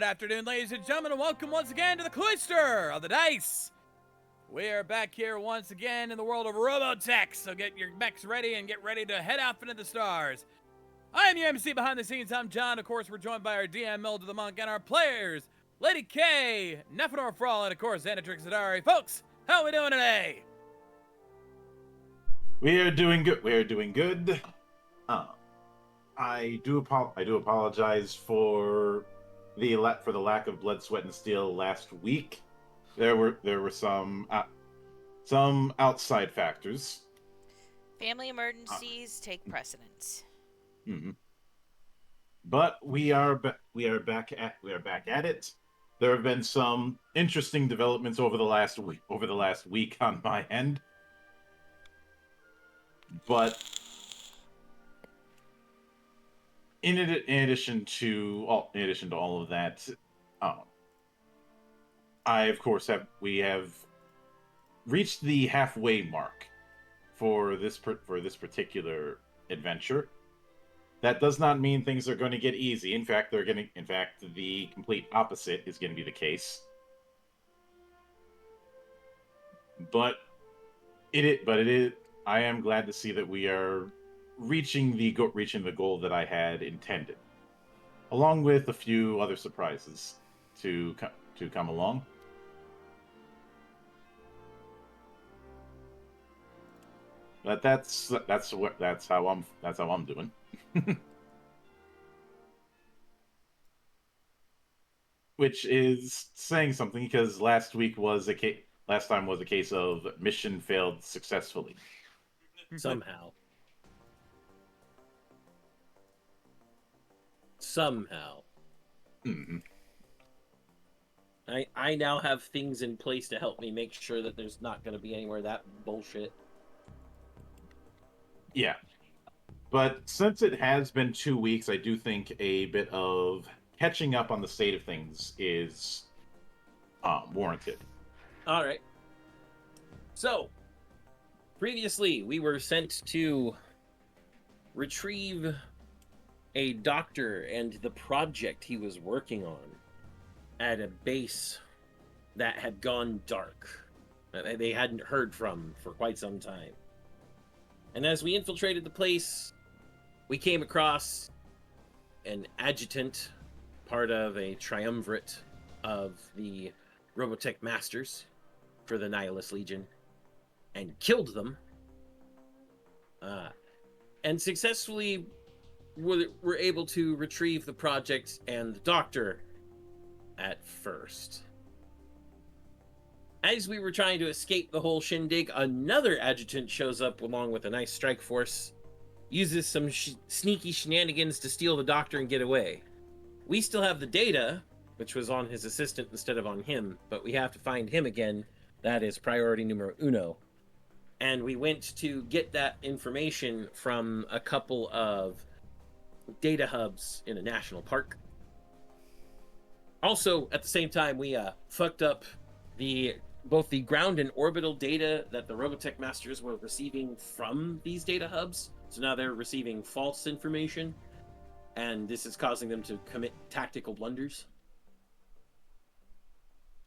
afternoon, ladies and gentlemen, and welcome once again to the Cloister of the Dice. We are back here once again in the world of Robotech, so get your mechs ready and get ready to head off into the stars. I am your MC behind the scenes. I'm John. Of course, we're joined by our DM, Milda the Monk, and our players, Lady K, Nephenor Frawl, and of course, Xanatrix Zadari. Folks, how are we doing today? We are doing good. We are doing good. I do apologize for the lack of blood, sweat, and steel last week. There were some outside factors. Family emergencies take precedence. Mm-hmm. But we are back at it. There have been some interesting developments over the last week on my end. But in addition to all of that, we have reached the halfway mark for this particular adventure. That does not mean things are going to get easy. In fact, the complete opposite is going to be the case. But it is. I am glad to see that we are reaching the goal that I had intended, along with a few other surprises to come along. But that's how I'm doing. Which is saying something, because last time was a case of mission failed successfully. Somehow. Mm-hmm. I now have things in place to help me make sure that there's not going to be anywhere that bullshit. Yeah. But since it has been 2 weeks, I do think a bit of catching up on the state of things is warranted. All right. So, previously, we were sent to retrieve a doctor and the project he was working on at a base that had gone dark, that they hadn't heard from for quite some time. And as we infiltrated the place, we came across an adjutant, part of a triumvirate of the Robotech Masters for the Nihilist Legion, and killed them, and successfully were able to retrieve the project and the doctor at first. As we were trying to escape the whole shindig, another adjutant shows up along with a nice strike force, uses some sneaky shenanigans to steal the doctor and get away. We still have the data, which was on his assistant instead of on him, but we have to find him again. That is priority numero uno. And we went to get that information from a couple of data hubs in a national park. Also, at the same time, we fucked up both the ground and orbital data that the Robotech Masters were receiving from these data hubs. So now they're receiving false information, and this is causing them to commit tactical blunders.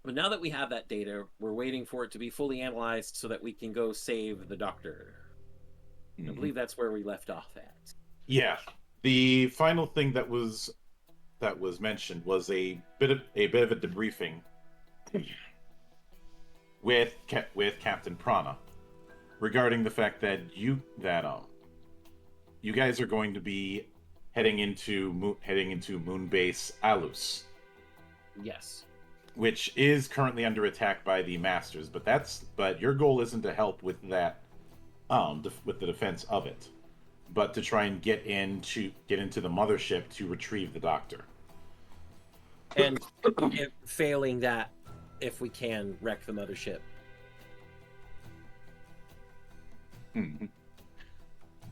But now that we have that data, we're waiting for it to be fully analyzed so that we can go save the doctor. Mm-hmm. I believe that's where we left off at. Yeah. The final thing that was mentioned was a bit of a debriefing with Captain Prana regarding the fact that you guys are going to be heading into Moonbase Alus. Yes. Which is currently under attack by the Masters, but your goal isn't to help with that, with the defense of it, but to try and get into the mothership to retrieve the doctor. And if failing that, if we can, wreck the mothership. Mm-hmm.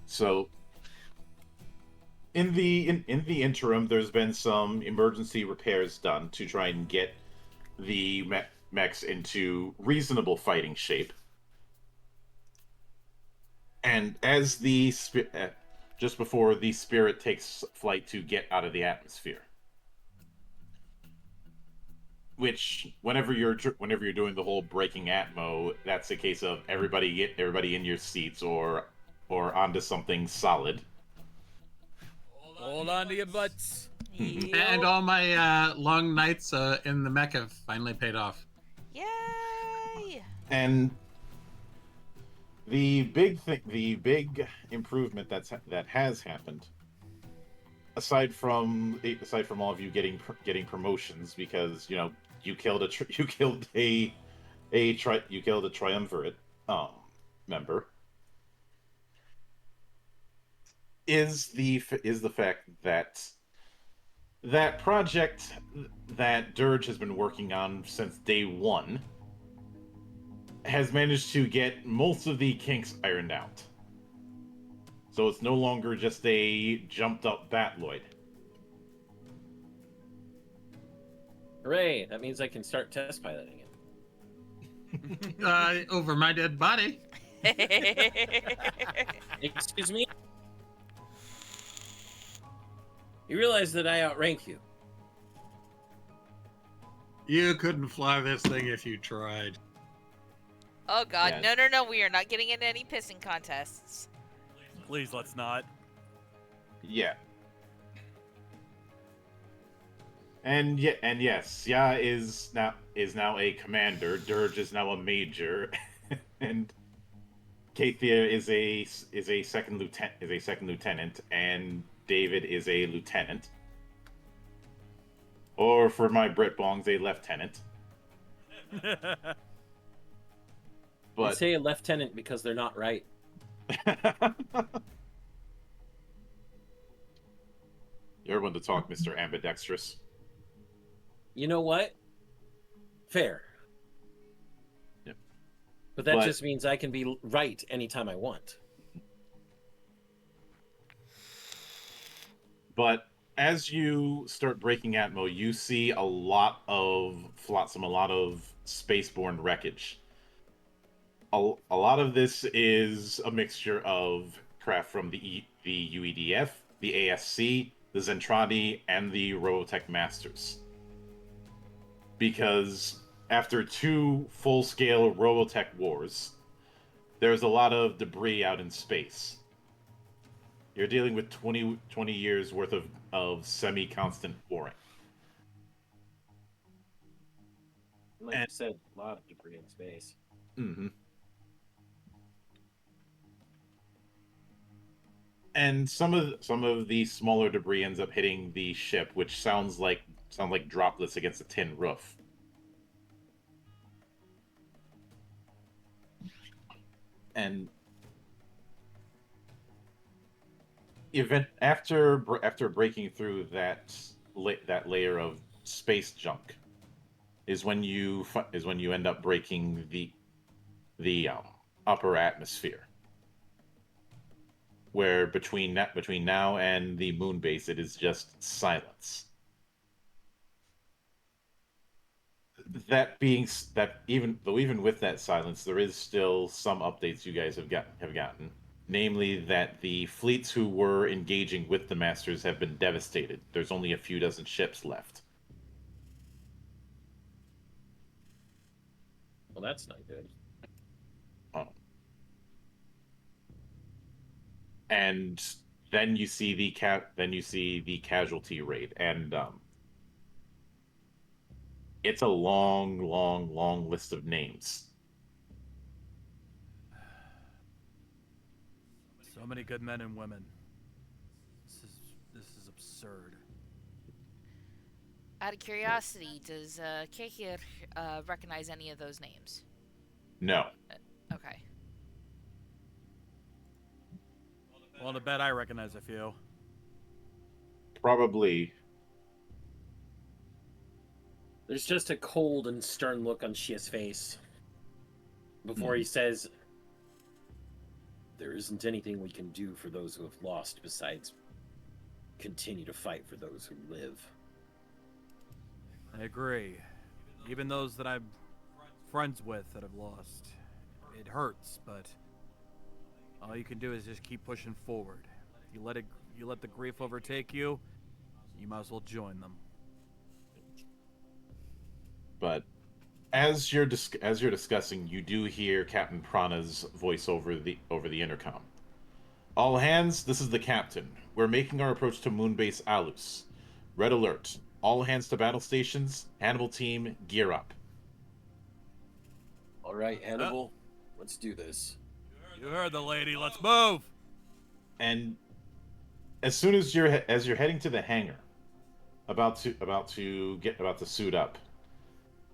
So, in the interim, there's been some emergency repairs done to try and get the mechs into reasonable fighting shape. And as just before the spirit takes flight to get out of the atmosphere, which whenever you're doing the whole breaking atmo, that's a case of everybody in your seats or onto something solid. Hold on to your butts. Mhm. And Yup. all my long nights in the mech have finally paid off. Yay! And the big improvement that has happened, aside from all of you getting promotions, because you killed a triumvirate member, is the fact that project that Dirge has been working on since day one has managed to get most of the kinks ironed out. So it's no longer just a jumped up Batloid. Hooray! That means I can start test piloting it. Over my dead body. Excuse me? You realize that I outrank you. You couldn't fly this thing if you tried. Oh god, Yeah. no, we are not getting into any pissing contests. Please, let's not. Yeah. And yes, Ya is now a commander. Dirge is now a major, and Kathia is a second lieutenant, and David is a lieutenant. Or for my Brit Bongs, a lieutenant. They But say a lieutenant because they're not right. You're one to talk, Mr. Ambidextrous. You know what? Fair. Yep. But that But- just means I can be right anytime I want. But as you start breaking atmo, you see a lot of flotsam, a lot of spaceborne wreckage. A lot of this is a mixture of craft from the UEDF, the ASC, the Zentradi, and the Robotech Masters. Because after 2 full-scale Robotech wars, there's a lot of debris out in space. You're dealing with 20 years worth of semi-constant warring. Like you said, a lot of debris in space. Mm-hmm. And some of the smaller debris ends up hitting the ship, which sound like droplets against a tin roof. And after breaking through that layer of space junk is when you end up breaking the upper atmosphere, where between now and the Moonbase it is just silence. Even with that silence, there is still some updates you guys have gotten. Namely, that the fleets who were engaging with the Masters have been devastated. There's only a few dozen ships left. Well, that's not good. And then you see the casualty rate, and it's a long list of names. So many good men and women. This is absurd. Out of curiosity, does Kekir recognize any of those names? No. Okay. Well, to bet I recognize a few. Probably. There's just a cold and stern look on Shia's face before he says, "There isn't anything we can do for those who have lost besides continue to fight for those who live." I agree. Even those that I'm friends with that have lost. It hurts, but all you can do is just keep pushing forward. If you let the grief overtake you, you might as well join them. But as you're discussing, you do hear Captain Prana's voice over the intercom. All hands, this is the captain. We're making our approach to Moonbase Alus. Red alert. All hands to battle stations. Hannibal team, gear up. All right, Hannibal, let's do this. You heard the lady. Let's move. And as soon as you're heading to the hangar, about to suit up,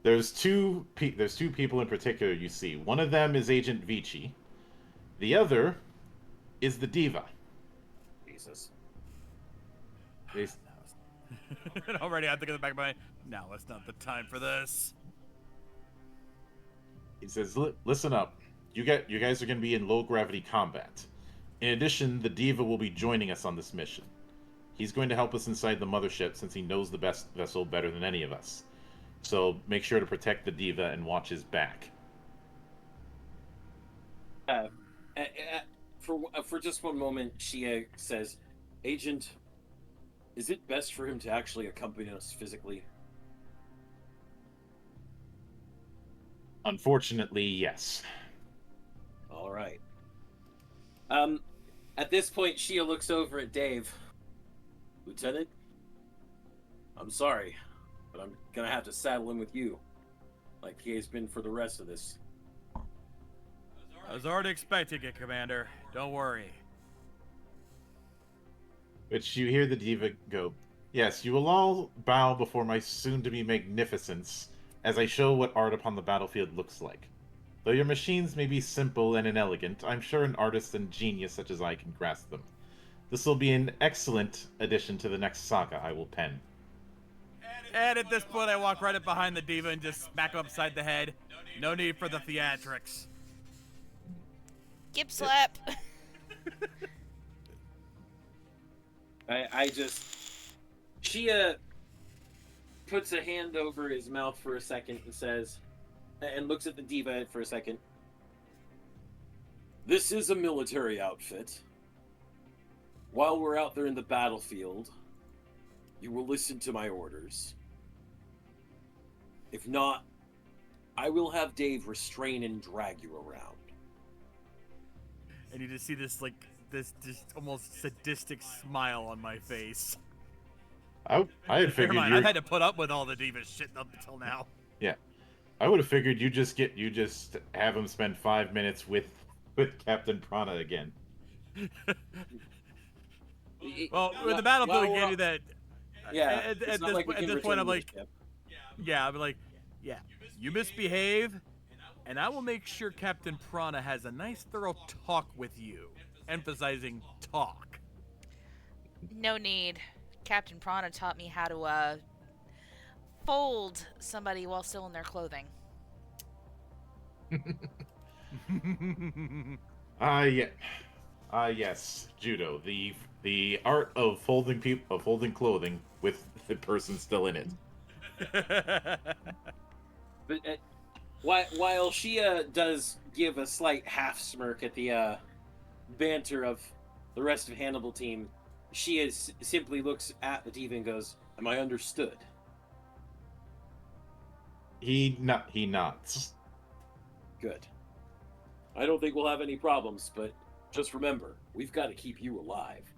there's two people in particular you see. One of them is Agent Vici. The other is the diva. Jesus. Already, I think in the back of my mind. Now it's not the time for this. He says, "Listen up. You guys are going to be in low gravity combat. In addition, the diva will be joining us on this mission. He's going to help us inside the mothership since he knows the best vessel better than any of us. So make sure to protect the diva and watch his back." For just one moment, she says, "Agent, is it best for him to actually accompany us physically?" Unfortunately, yes. All right. At this point, Shia looks over at Dave. "Lieutenant, I'm sorry, but I'm gonna have to saddle him with you, like he has been for the rest of this." I was already expecting it, Commander. Don't worry. Which you hear the diva go, "Yes, you will all bow before my soon-to-be magnificence as I show what art upon the battlefield looks like. Though your machines may be simple and inelegant, I'm sure an artist and genius such as I can grasp them. This will be an excellent addition to the next saga I will pen." And at this point, I walk right up behind the diva and just smack him upside the head. No need for the theatrics. Gip slap. Shia puts a hand over his mouth for a second and says, and looks at the diva for a second. "This is a military outfit. While we're out there in the battlefield, you will listen to my orders. If not, I will have Dave restrain and drag you around." And you just see this just almost sadistic smile on my face. I had Never figured mind, I've had to put up with all the diva shit up until now. Yeah, I would have figured you just have him spend 5 minutes with Captain Prana again. Well, with the battlefield, you can't do that. Yeah, At this point, I'm like, yeah, I'm like, yeah, you misbehave, and I will make sure Captain Prana has a nice, thorough talk with you, emphasizing talk. No need. Captain Prana taught me how to fold somebody while still in their clothing. Yes, judo, the art of folding clothing with the person still in it. But while Shia does give a slight half smirk at the banter of the rest of Hannibal team, Shia simply looks at the diva and goes, "Am I understood?" He nods. Good. I don't think we'll have any problems, but just remember, we've got to keep you alive.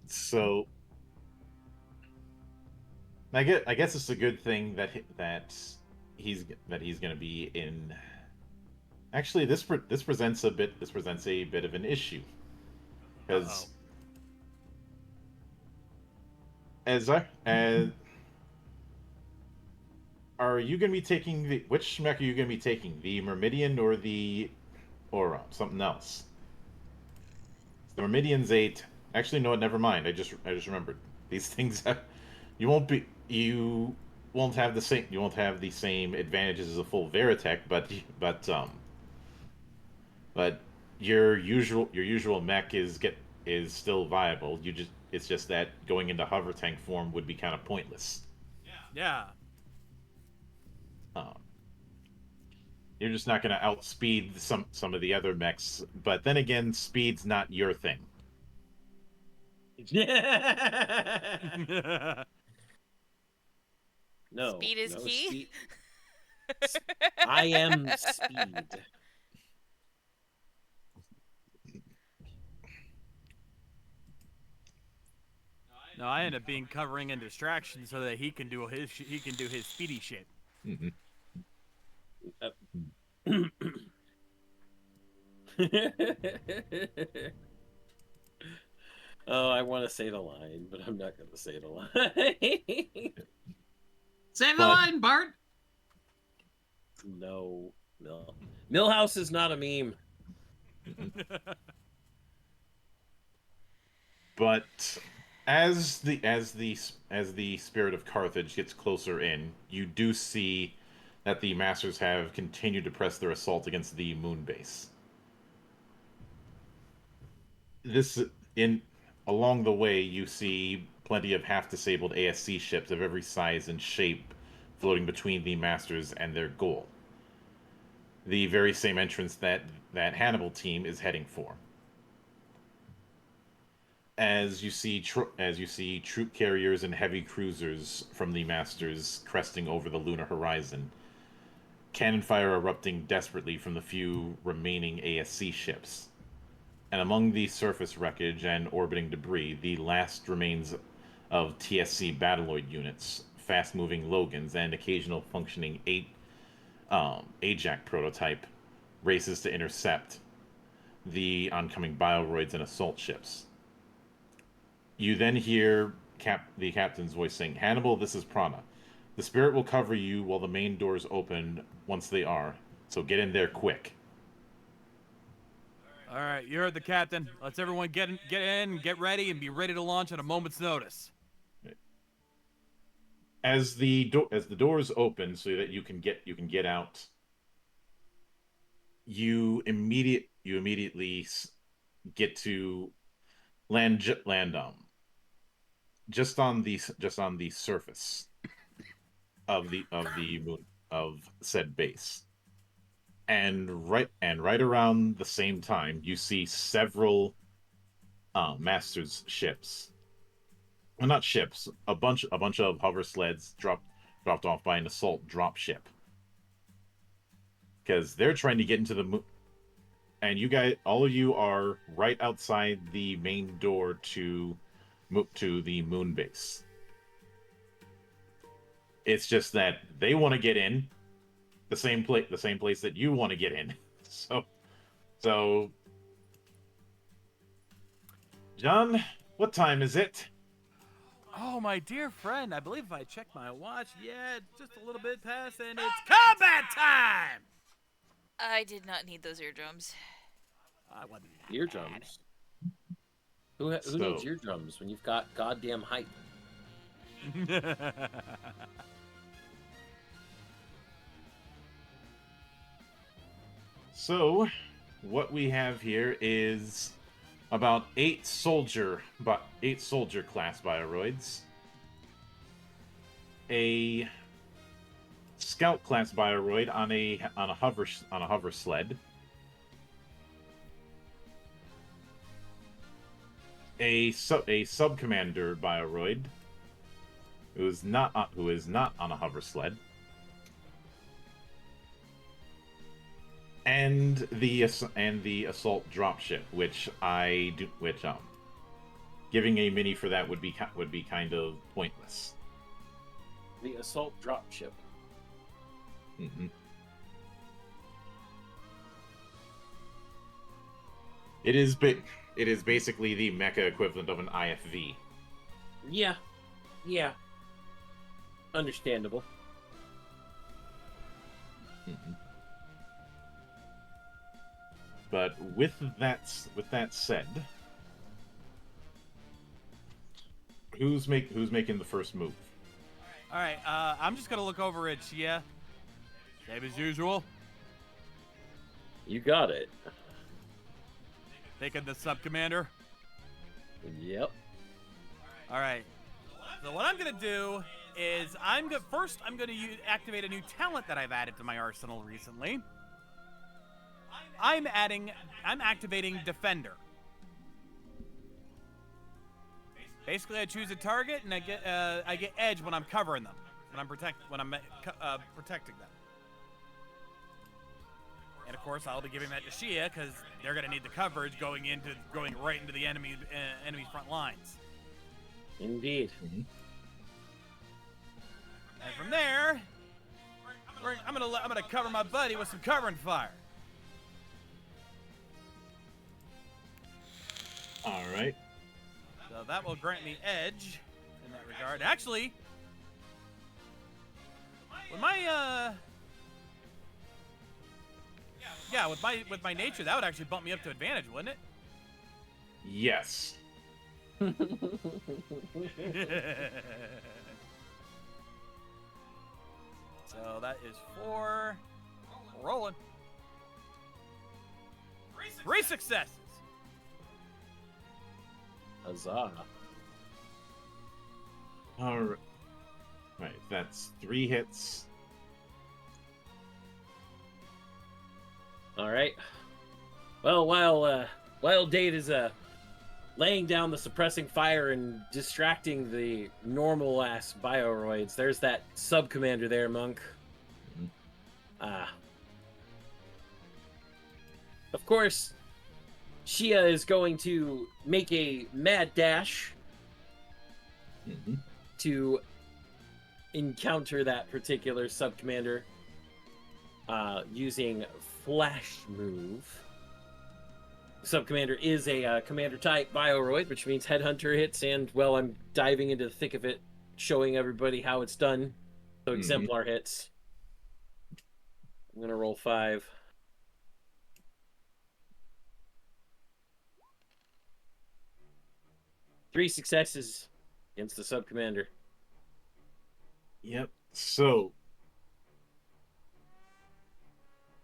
So I guess it's a good thing that he's going to be in. Actually, this presents a bit of an issue, because are you going to be taking which mech are you going to be taking, the Myrmidian or something else? The Myrmidian's 8. Actually, no, never mind. I just remembered these things. You won't have the same advantages as a full Veritech, but your usual mech is still viable. It's just that going into hover tank form would be kind of pointless. Yeah. You're just not going to outspeed some of the other mechs, but then again, speed's not your thing. No. Speed is no, key? I am speed. No, I end up being covering and distraction so that he can do his speedy shit. Mhm. Oh, I want to say the line, but I'm not going to say the line. Say the But- line, Bart. No. Millhouse is not a meme. But as the spirit of Carthage gets closer in, you do see that the masters have continued to press their assault against the Moonbase. This in Along the way, you see plenty of half-disabled ASC ships of every size and shape floating between the masters and their goal. The very same entrance that Hannibal team is heading for. As you see troop carriers and heavy cruisers from the masters cresting over the lunar horizon, cannon fire erupting desperately from the few remaining ASC ships. And among the surface wreckage and orbiting debris, the last remains of TSC Battloid units, fast-moving Logans, and occasional functioning Ajax prototype races to intercept the oncoming Bioroids and assault ships. You then hear the captain's voice saying, "Hannibal, this is Prana. The spirit will cover you while the main doors open once they are, so get in there quick." All right, you heard the captain. Let's everyone get in, get ready, and be ready to launch at a moment's notice. As the doors open so that you can get out, you immediately get to land just on the surface of the moon of said base. And right around the same time, you see several masters ships. Well, not ships, a bunch of hover sleds dropped off by an assault drop ship. Because they're trying to get into the moon, and all of you are right outside the main door to the moon base. It's just that they want to get in the same place that you want to get in. So, John, what time is it? Oh, my dear friend, I believe if I check my watch, yeah, just a little bit past, and it's combat time! I did not need those eardrums. I wasn't Eardrums. Who needs eardrums when you've got goddamn hype? So, what we have here is about 8 soldier class bioroids, a scout class bioroid on a hover sled, a sub commander bioroid who is not on a hover sled, and the assault dropship, which giving a mini for that would be kind of pointless. The assault dropship. Mm-hmm. It is basically the mecha equivalent of an IFV. Yeah. Understandable. Mm-hmm. But with that said, who's making the first move? All right, I'm just gonna look over at Chia. Same as usual. You got it. Taking the sub commander. Yep. All right. So what I'm gonna do is I'm gonna activate a new talent that I've added to my arsenal recently. I'm activating Defender. Basically, I choose a target and I get edge when I'm covering them. protecting them. And of course, I'll be giving that to Shia because they're going to need the coverage going right into the enemy front lines. Indeed. Mm-hmm. And from there, I'm gonna cover my buddy with some covering fire. All right. So that will grant me edge in that regard. Actually, with my with my nature, that would actually bump me up to advantage, wouldn't it? Yes. So that is 4. Rolling. 3 successes. Huzzah. All right. Right. That's 3 hits. All right. Well, while Dave is laying down the suppressing fire and distracting the normal ass bioroids, there's that sub commander there, Monk. Of course, Shia is going to make a mad dash to encounter that particular sub commander using flash move. Sub commander is a commander type bioroid, which means headhunter hits, and well, I'm diving into the thick of it, showing everybody how it's done. So exemplar hits. I'm gonna roll 5. Three successes against the sub commander. Yep. So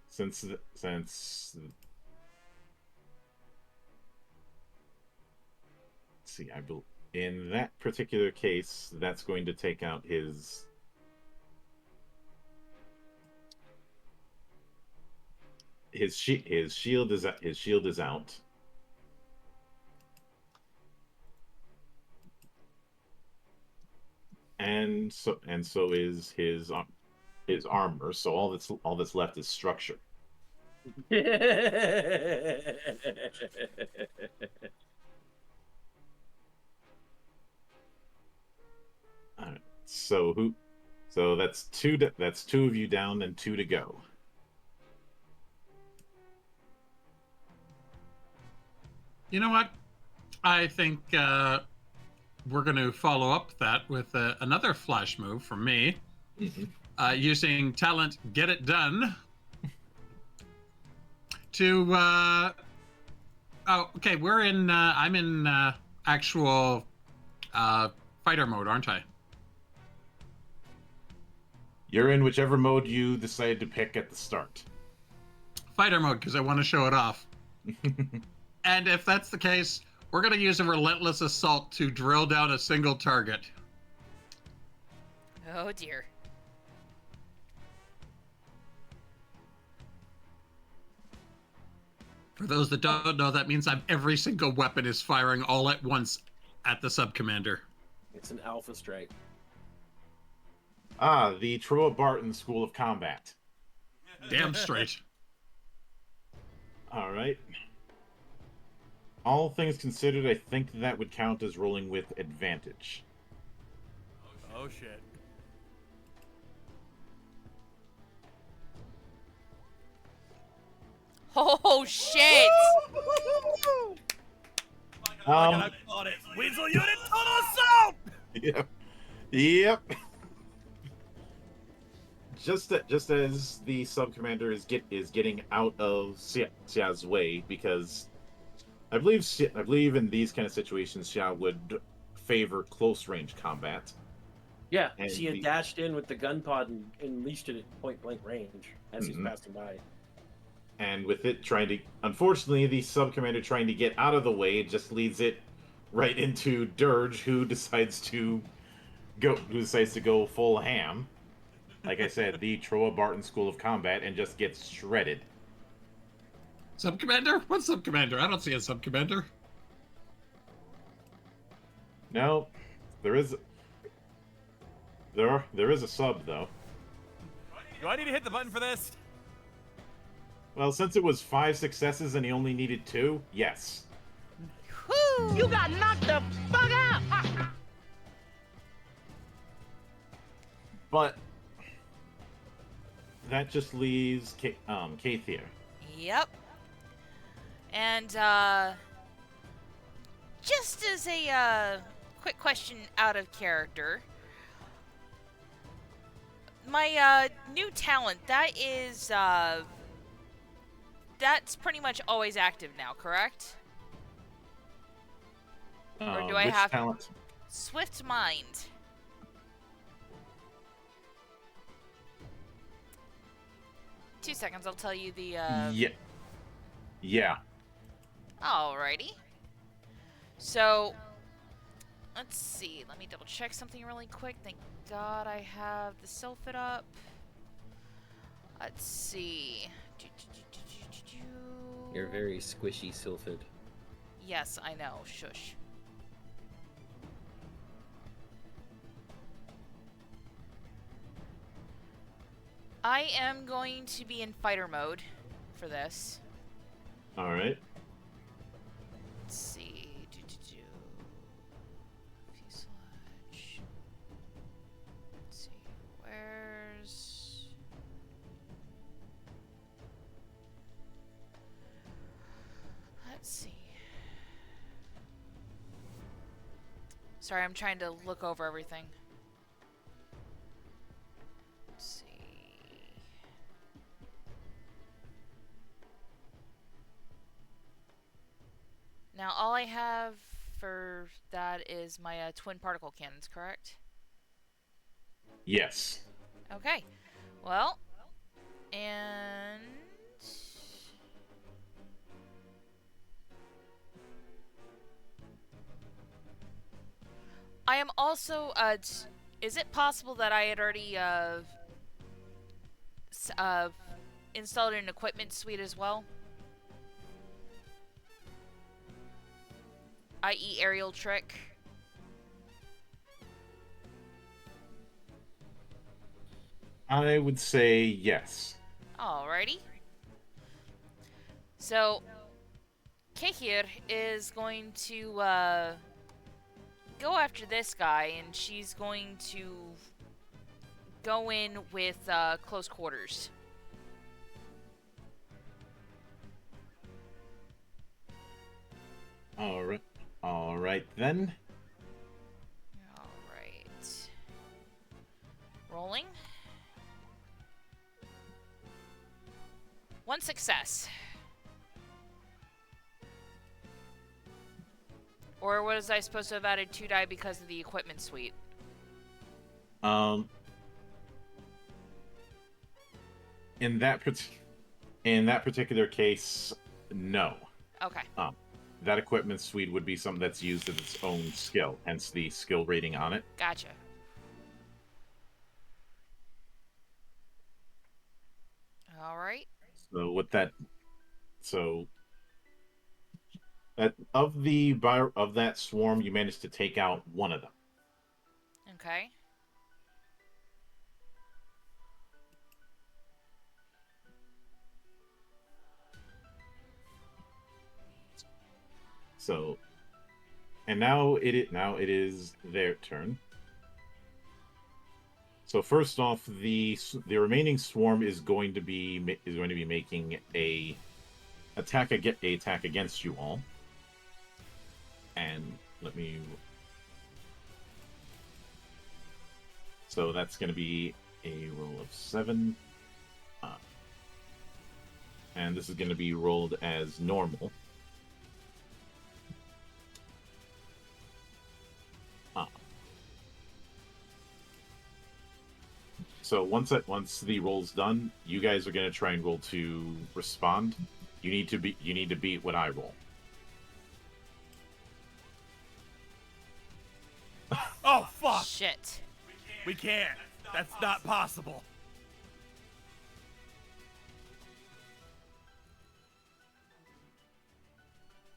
since let's see, in that particular case, that's going to take out his shield is out. And so is his armor. So all that's left is structure. All right. So that's two of you down and 2 to go. You know what? I think we're going to follow up that with another flash move from me, using talent Get It Done to. Okay, I'm in actual fighter mode, aren't I? You're in whichever mode you decided to pick at the start. Fighter mode, because I want to show it off. And if that's the case, we're going to use a relentless assault to drill down a single target. Oh dear. For those that don't know, that means every single weapon is firing all at once at the sub-commander. It's an alpha strike. The Troa Barton School of Combat. Damn straight. All right. All things considered, I think that would count as rolling with advantage. Oh shit. Oh shit! I thought it. Weasel unit total assault! Yep. Yep. Just as the sub commander is getting out of Xia's way, because I believe in these kind of situations Xia would favor close range combat. Yeah, And she had dashed in with the gun pod and unleashed it at point blank range as he's passing by. And with it unfortunately, the sub commander trying to get out of the way just leads it right into Dirge, who decides to go full ham. Like I said, the Troa Barton School of Combat, and just gets shredded. Sub-commander? What sub-commander? I don't see a sub-commander. No, there is. There is a sub though. Do I need to hit the button for this? Well, since it was 5 successes and he only needed 2, yes. Whoo! You got knocked the fuck out! But that just leaves Kathier. Yep. And, just as a, quick question out of character. My, new talent, that is, that's pretty much always active now, correct? Or do I Which have... talent? Swift Mind. Two seconds, I'll tell you the, Yeah. Alrighty. So, let's see. Let me double check something really quick. Thank God I have the Sylphid up. Let's see. You're very squishy, Sylphid. Yes, I know. Shush. I am going to be in fighter mode for this. All right. Let's see. Fuselage. Let's see. Where's... Let's see. Sorry, I'm trying to look over everything. Let's see. Now, all I have for that is my twin particle cannons, correct? Yes. Okay. Well, and... I am also, is it possible that I had already, installed an equipment suite as well? I.e. aerial trick? I would say yes. Alrighty. So, Kehir is going to, go after this guy, and she's going to go in with, close quarters. All right then. Alright. Rolling. 1 success. Or was I supposed to have added 2 die because of the equipment suite? In that particular case, no. Okay. That equipment suite would be something that's used as its own skill, hence the skill rating on it. Gotcha. Alright. So with that, that of that swarm, you managed to take out one of them. Okay. So, and now it is their turn. So first off, the remaining swarm is going to be making a attack against you all. And let me. So that's going to be a roll of 7. And this is going to be rolled as normal. So once the roll's done, you guys are going to try and roll to respond. You need to beat what I roll. Oh, fuck! Shit. We can't. That's not possible.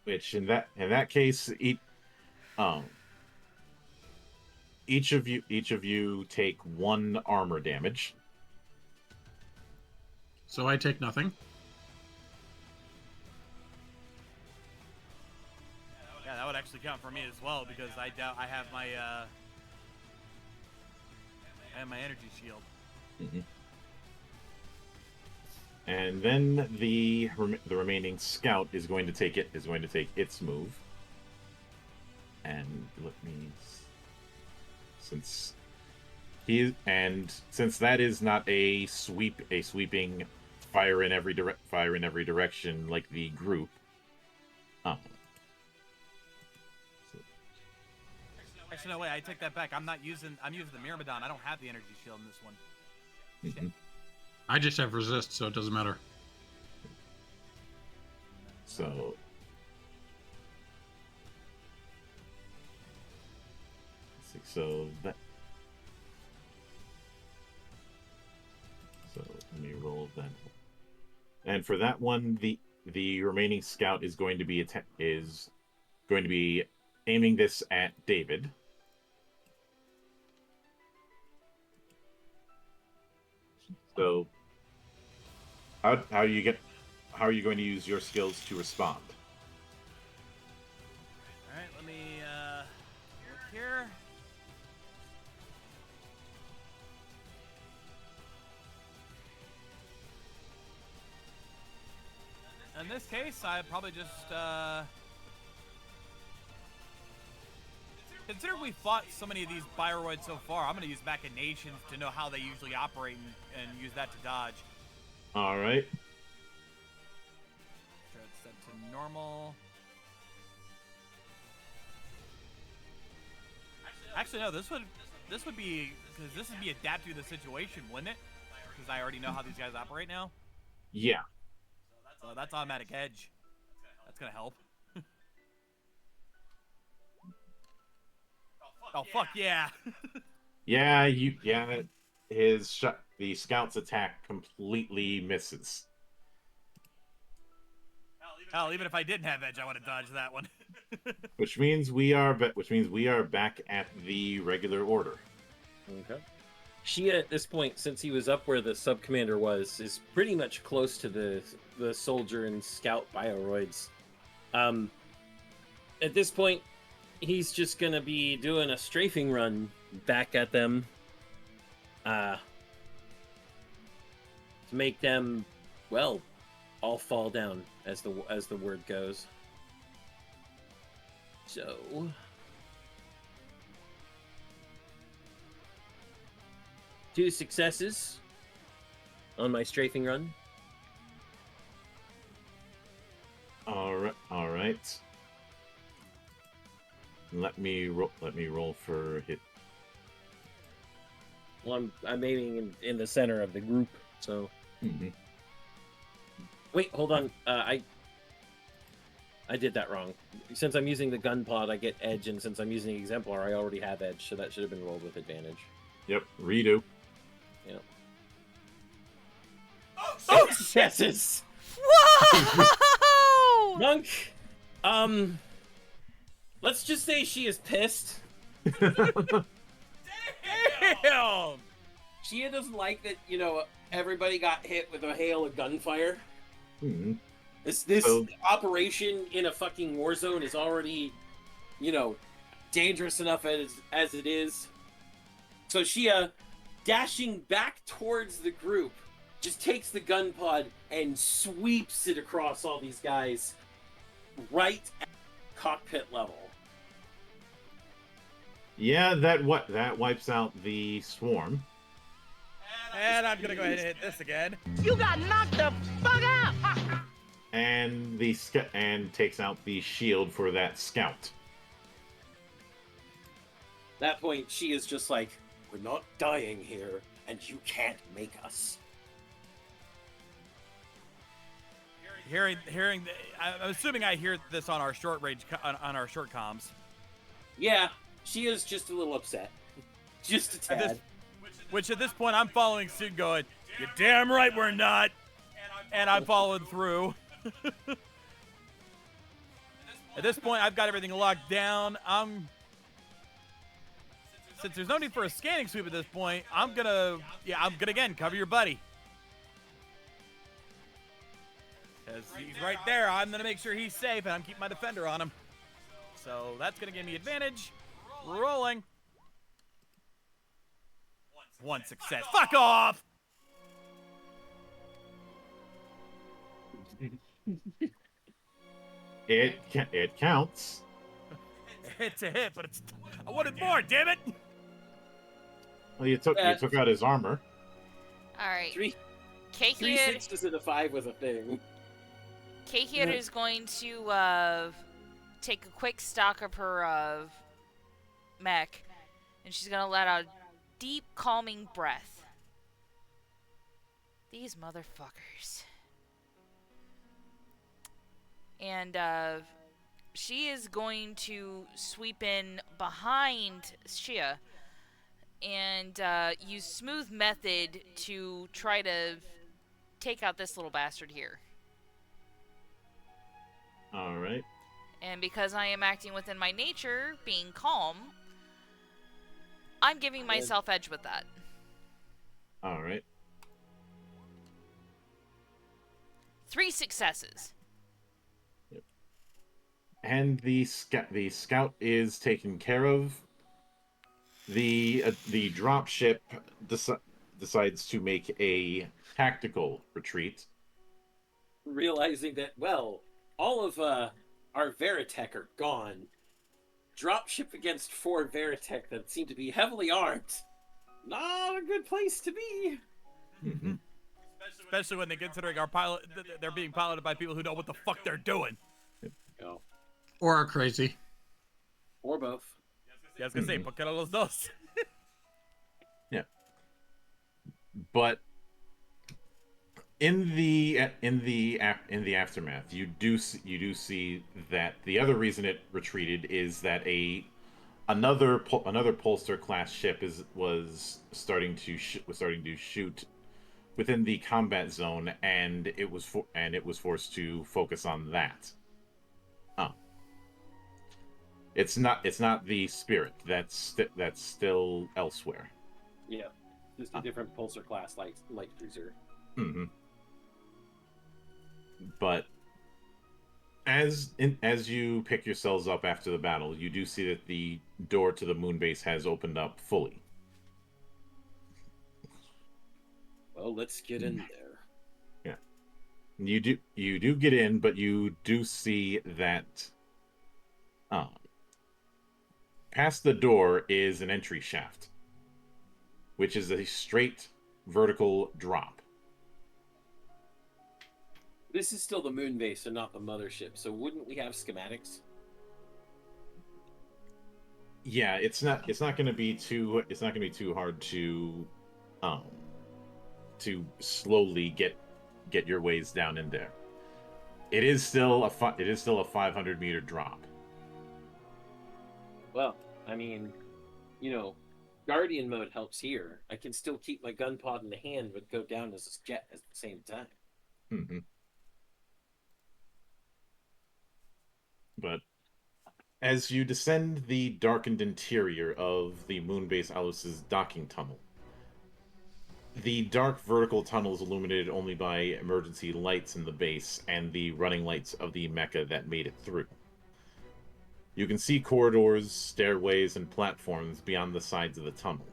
Which in that case, each of you take 1 armor damage. So I take nothing. Yeah, that would actually count for me as well because I doubt I have my energy shield. Mm-hmm. And then the remaining scout is going to take its move. And let me, since that is not a sweeping fire in every direction like the group. Actually, no way. I take that back. I'm using the Myrmidon. I don't have the energy shield in this one. Mm-hmm. I just have resist, so it doesn't matter. So let me roll that. And for that one, the remaining scout is going to be aiming this at David. So how are you going to use your skills to respond? All right, let me look here. In this case, I probably just consider we fought so many of these Bioroids so far. I'm going to use Machinations to know how they usually operate and use that to dodge. All right. Sure, it's set to normal. Actually, no. This would be because this would be adapted to the situation, wouldn't it? Because I already know how these guys operate now. Yeah. So that's automatic edge. That's gonna help. Oh fuck yeah! The scout's attack completely misses. Hell, even if I didn't have edge, I would have dodged that one. which means we are back at the regular order. Okay. Shia, at this point, since he was up where the sub-commander was, is pretty much close to the soldier and scout bioroids. At this point, he's just gonna be doing a strafing run back at them, to make them, well, all fall down, as the word goes. So 2 successes on my strafing run. All right. Let me roll for hit. Well, I'm aiming in the center of the group, so. Mm-hmm. Wait, hold on. I did that wrong. Since I'm using the gun pod, I get edge, and since I'm using exemplar, I already have edge, so that should have been rolled with advantage. Yep, redo. Yep. Oh, successes! Whoa! Monk, let's just say she is pissed. Damn! Shia doesn't like that, everybody got hit with a hail of gunfire. Mm-hmm. This operation in a fucking war zone is already, dangerous enough as it is. So Shia, dashing back towards the group, just takes the gun pod and sweeps it across all these guys right at cockpit level. Yeah, that wipes out the swarm. And I'm gonna go ahead and hit this again. You got knocked the fuck out! And takes out the shield for that scout. At that point, she is just like, we're not dying here, and you can't make us. I'm assuming I hear this on our short range, on our short comms. Yeah, she is just a little upset. Just a tad. Which at this point I'm following suit going, you're damn right we're not. And I'm following through. At this point I've got everything locked down. since there's no need for a scanning sweep at this point, I'm gonna again cover your buddy. Because he's right there. I'm gonna make sure he's safe, and I'm keeping my defender on him. So that's gonna give me advantage. Rolling. One success. Fuck off! It counts. It's a hit, but it's. I wanted more. Damn it! Well, you took out his armor. All right. Three Kahir sixes and a 5 was a thing. is going to take a quick stock of her mech, and she's gonna let out a deep, calming breath. These motherfuckers. And she is going to sweep in behind Shia and use smooth method to try to take out this little bastard here. All right. And because I am acting within my nature, being calm, I'm giving myself edge with that. All right. 3 successes. And the scout is taken care of. The drop ship decides to make a tactical retreat. Realizing that, well, all of our Veritech are gone. Dropship against 4 Veritech that seem to be heavily armed. Not a good place to be. Mm-hmm. Especially when they're considering our pilot, they're being piloted by people who know what the fuck they're doing. Oh. Or are crazy. Or both. Yeah, I was gonna say, ¿por qué no los dos? Yeah. But in the aftermath, you do see that the other reason it retreated is that another Polster class ship was starting to shoot within the combat zone, and it was forced to focus on that. It's not the Spirit that's still elsewhere. Yeah, just a different Pulsar class light cruiser. Mm-hmm. But as you pick yourselves up after the battle, you do see that the door to the Moonbase has opened up fully. Well, let's get in there. Yeah, you do get in, but you do see that past the door is an entry shaft, which is a straight vertical drop. This is still the Moonbase and not the mothership, so wouldn't we have schematics? Yeah, it's not going to be too hard to slowly get your ways down in there. It is still a 500-meter drop. Well, I mean, Guardian mode helps here. I can still keep my gun pod in the hand, but go down as a jet at the same time. Mm-hmm. But as you descend the darkened interior of the Moonbase Alus's docking tunnel, the dark vertical tunnel is illuminated only by emergency lights in the base and the running lights of the mecha that made it through. You can see corridors, stairways, and platforms beyond the sides of the tunnel.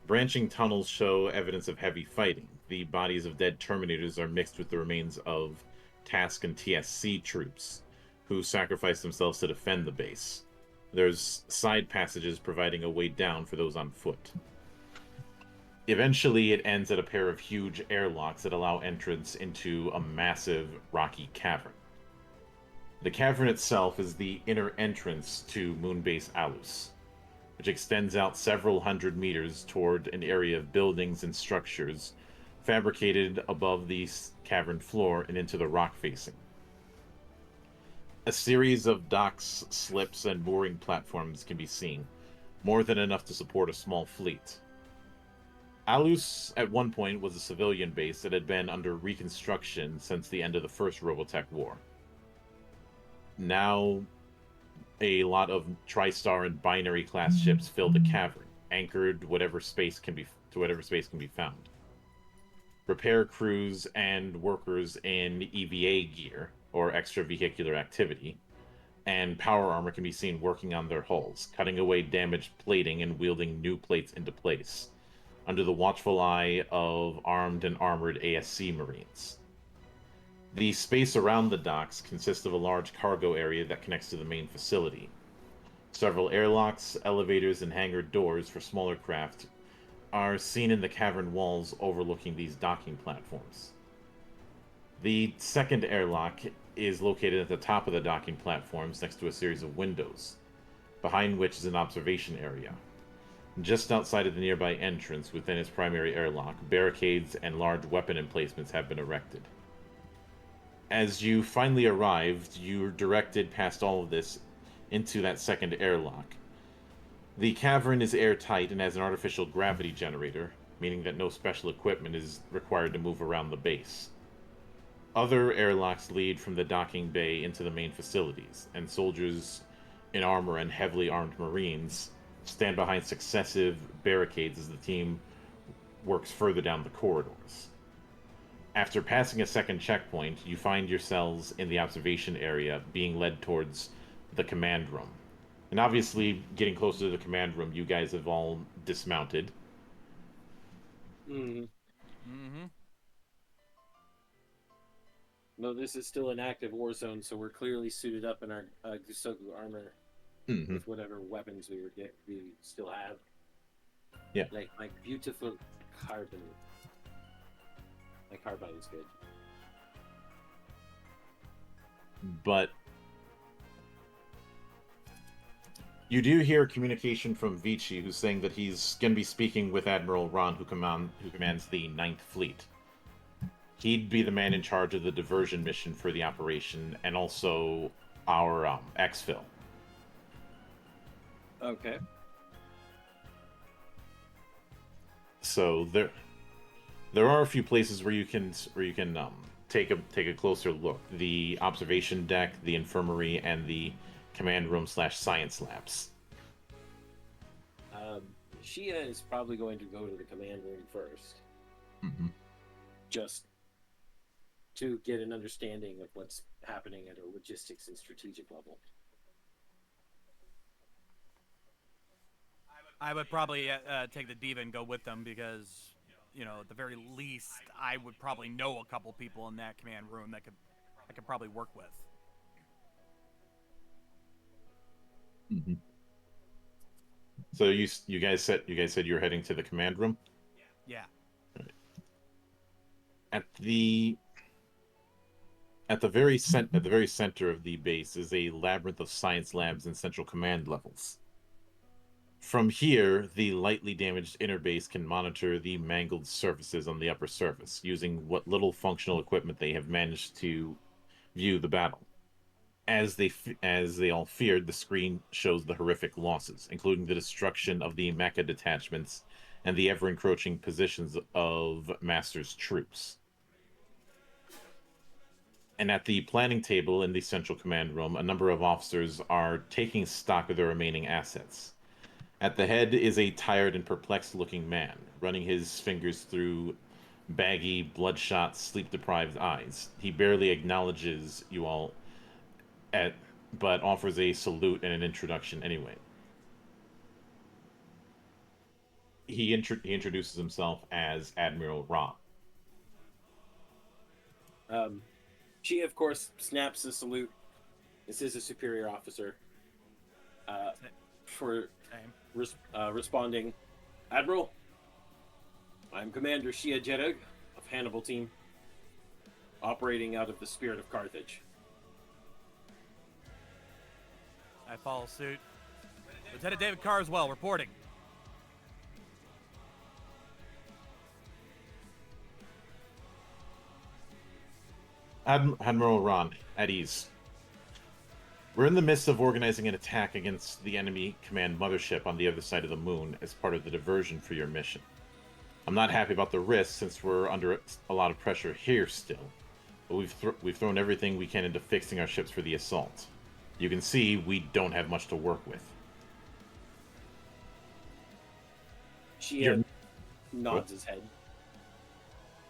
Branching tunnels show evidence of heavy fighting. The bodies of dead Terminators are mixed with the remains of Task and TSC troops, who sacrificed themselves to defend the base. There's side passages providing a way down for those on foot. Eventually, it ends at a pair of huge airlocks that allow entrance into a massive rocky cavern. The cavern itself is the inner entrance to Moonbase Alus, which extends out several hundred meters toward an area of buildings and structures fabricated above the cavern floor and into the rock facing. A series of docks, slips, and mooring platforms can be seen, more than enough to support a small fleet. Alus, at one point, was a civilian base that had been under reconstruction since the end of the First Robotech War. Now, a lot of TriStar and Binary-class ships fill the cavern, anchored whatever space can be found. Repair crews and workers in EVA gear, or extravehicular activity, and power armor can be seen working on their hulls, cutting away damaged plating and wielding new plates into place, under the watchful eye of armed and armored ASC Marines. The space around the docks consists of a large cargo area that connects to the main facility. Several airlocks, elevators, and hangar doors for smaller craft are seen in the cavern walls overlooking these docking platforms. The second airlock is located at the top of the docking platforms next to a series of windows, behind which is an observation area. Just outside of the nearby entrance within its primary airlock, barricades and large weapon emplacements have been erected. As you finally arrived, you're directed past all of this into that second airlock. The cavern is airtight and has an artificial gravity generator, meaning that no special equipment is required to move around the base. Other airlocks lead from the docking bay into the main facilities, and soldiers in armor and heavily armed Marines stand behind successive barricades as the team works further down the corridors. After passing a second checkpoint, you find yourselves in the observation area, being led towards the command room. And obviously, getting closer to the command room, you guys have all dismounted. Mm-hmm. No, this is still an active war zone, so we're clearly suited up in our Gusoku armor with whatever weapons we still have. Yeah. Like beautiful carbon. My carbine is good. But you do hear communication from Vici, who's saying that he's going to be speaking with Admiral Ron, who commands the 9th Fleet. He'd be the man in charge of the diversion mission for the operation, and also our exfil. Okay. So there are a few places where you can take a closer look. The observation deck, the infirmary, and the command room / science labs. Shia is probably going to go to the command room first. Just to get an understanding of what's happening at a logistics and strategic level. I would probably take the diva and go with them because, at the very least, I would probably know a couple people in that command room that I could probably work with. So you guys said you're heading to the command room? Yeah. Right. At the very center of the base is a labyrinth of science labs and central command levels. From here, the lightly damaged inner base can monitor the mangled surfaces on the upper surface, using what little functional equipment they have managed to view the battle. As they all feared, the screen shows the horrific losses, including the destruction of the mecha detachments and the ever-encroaching positions of Master's troops. And at the planning table in the central command room, a number of officers are taking stock of their remaining assets. At the head is a tired and perplexed-looking man, running his fingers through baggy, bloodshot, sleep-deprived eyes. He barely acknowledges you all, but offers a salute and an introduction anyway. He introduces himself as Admiral Ron. She, of course, snaps the salute. This is a superior officer. For responding, Admiral, I'm Commander Shia Jedug of Hannibal Team, operating out of the Spirit of Carthage. I follow suit. Lieutenant David Carswell reporting. Admiral Ron, at ease. We're in the midst of organizing an attack against the enemy command mothership on the other side of the moon as part of the diversion for your mission. I'm not happy about the risk since we're under a lot of pressure here still, but we've thrown everything we can into fixing our ships for the assault. You can see we don't have much to work with. Chia nods his head.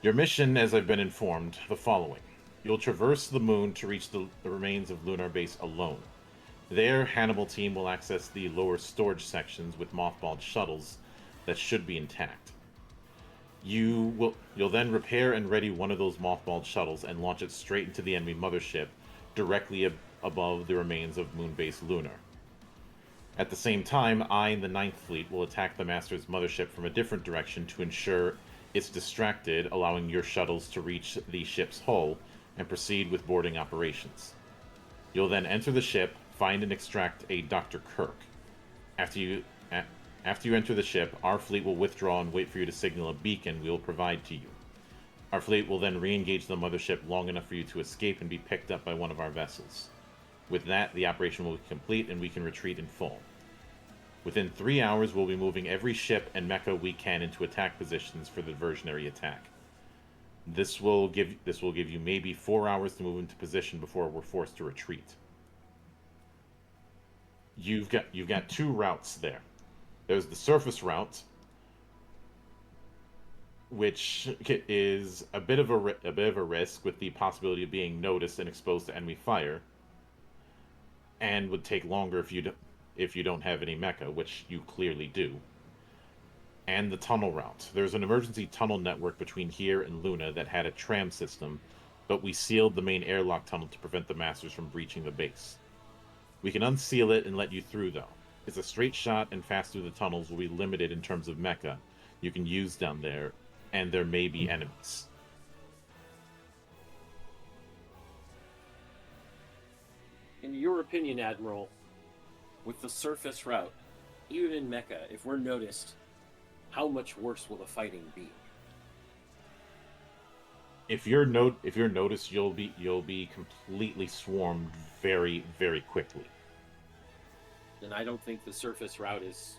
Your mission, as I've been informed, the following. You'll traverse the moon to reach the remains of Lunar Base alone. There, Hannibal team will access the lower storage sections with mothballed shuttles that should be intact. You'll then repair and ready one of those mothballed shuttles and launch it straight into the enemy mothership, directly above the remains of Moonbase Lunar. At the same time, I and the Ninth Fleet will attack the Master's mothership from a different direction to ensure it's distracted, allowing your shuttles to reach the ship's hull and proceed with boarding operations. You'll then enter the ship, find and extract a Dr. Kirk. After you enter the ship, our fleet will withdraw and wait for you to signal a beacon we will provide to you. Our fleet will then re-engage the mothership long enough for you to escape and be picked up by one of our vessels. With that, the operation will be complete and we can retreat in full. Within 3 hours, we'll be moving every ship and mecha we can into attack positions for the diversionary attack. This will give you maybe 4 hours to move into position before we're forced to retreat. You've got two routes there. There's the surface route, which is a bit of a risk with the possibility of being noticed and exposed to enemy fire, and would take longer if you don't have any mecha, which you clearly do. And the tunnel route. There's an emergency tunnel network between here and Luna that had a tram system, but we sealed the main airlock tunnel to prevent the Masters from breaching the base. We can unseal it and let you through, though. It's a straight shot, and fast through the tunnels will be limited in terms of mecha you can use down there, and there may be enemies. In your opinion, Admiral, with the surface route, even in mecha, if we're noticed, how much worse will the fighting be? If you're noticed, you'll be completely swarmed very, very quickly. Then I don't think the surface route is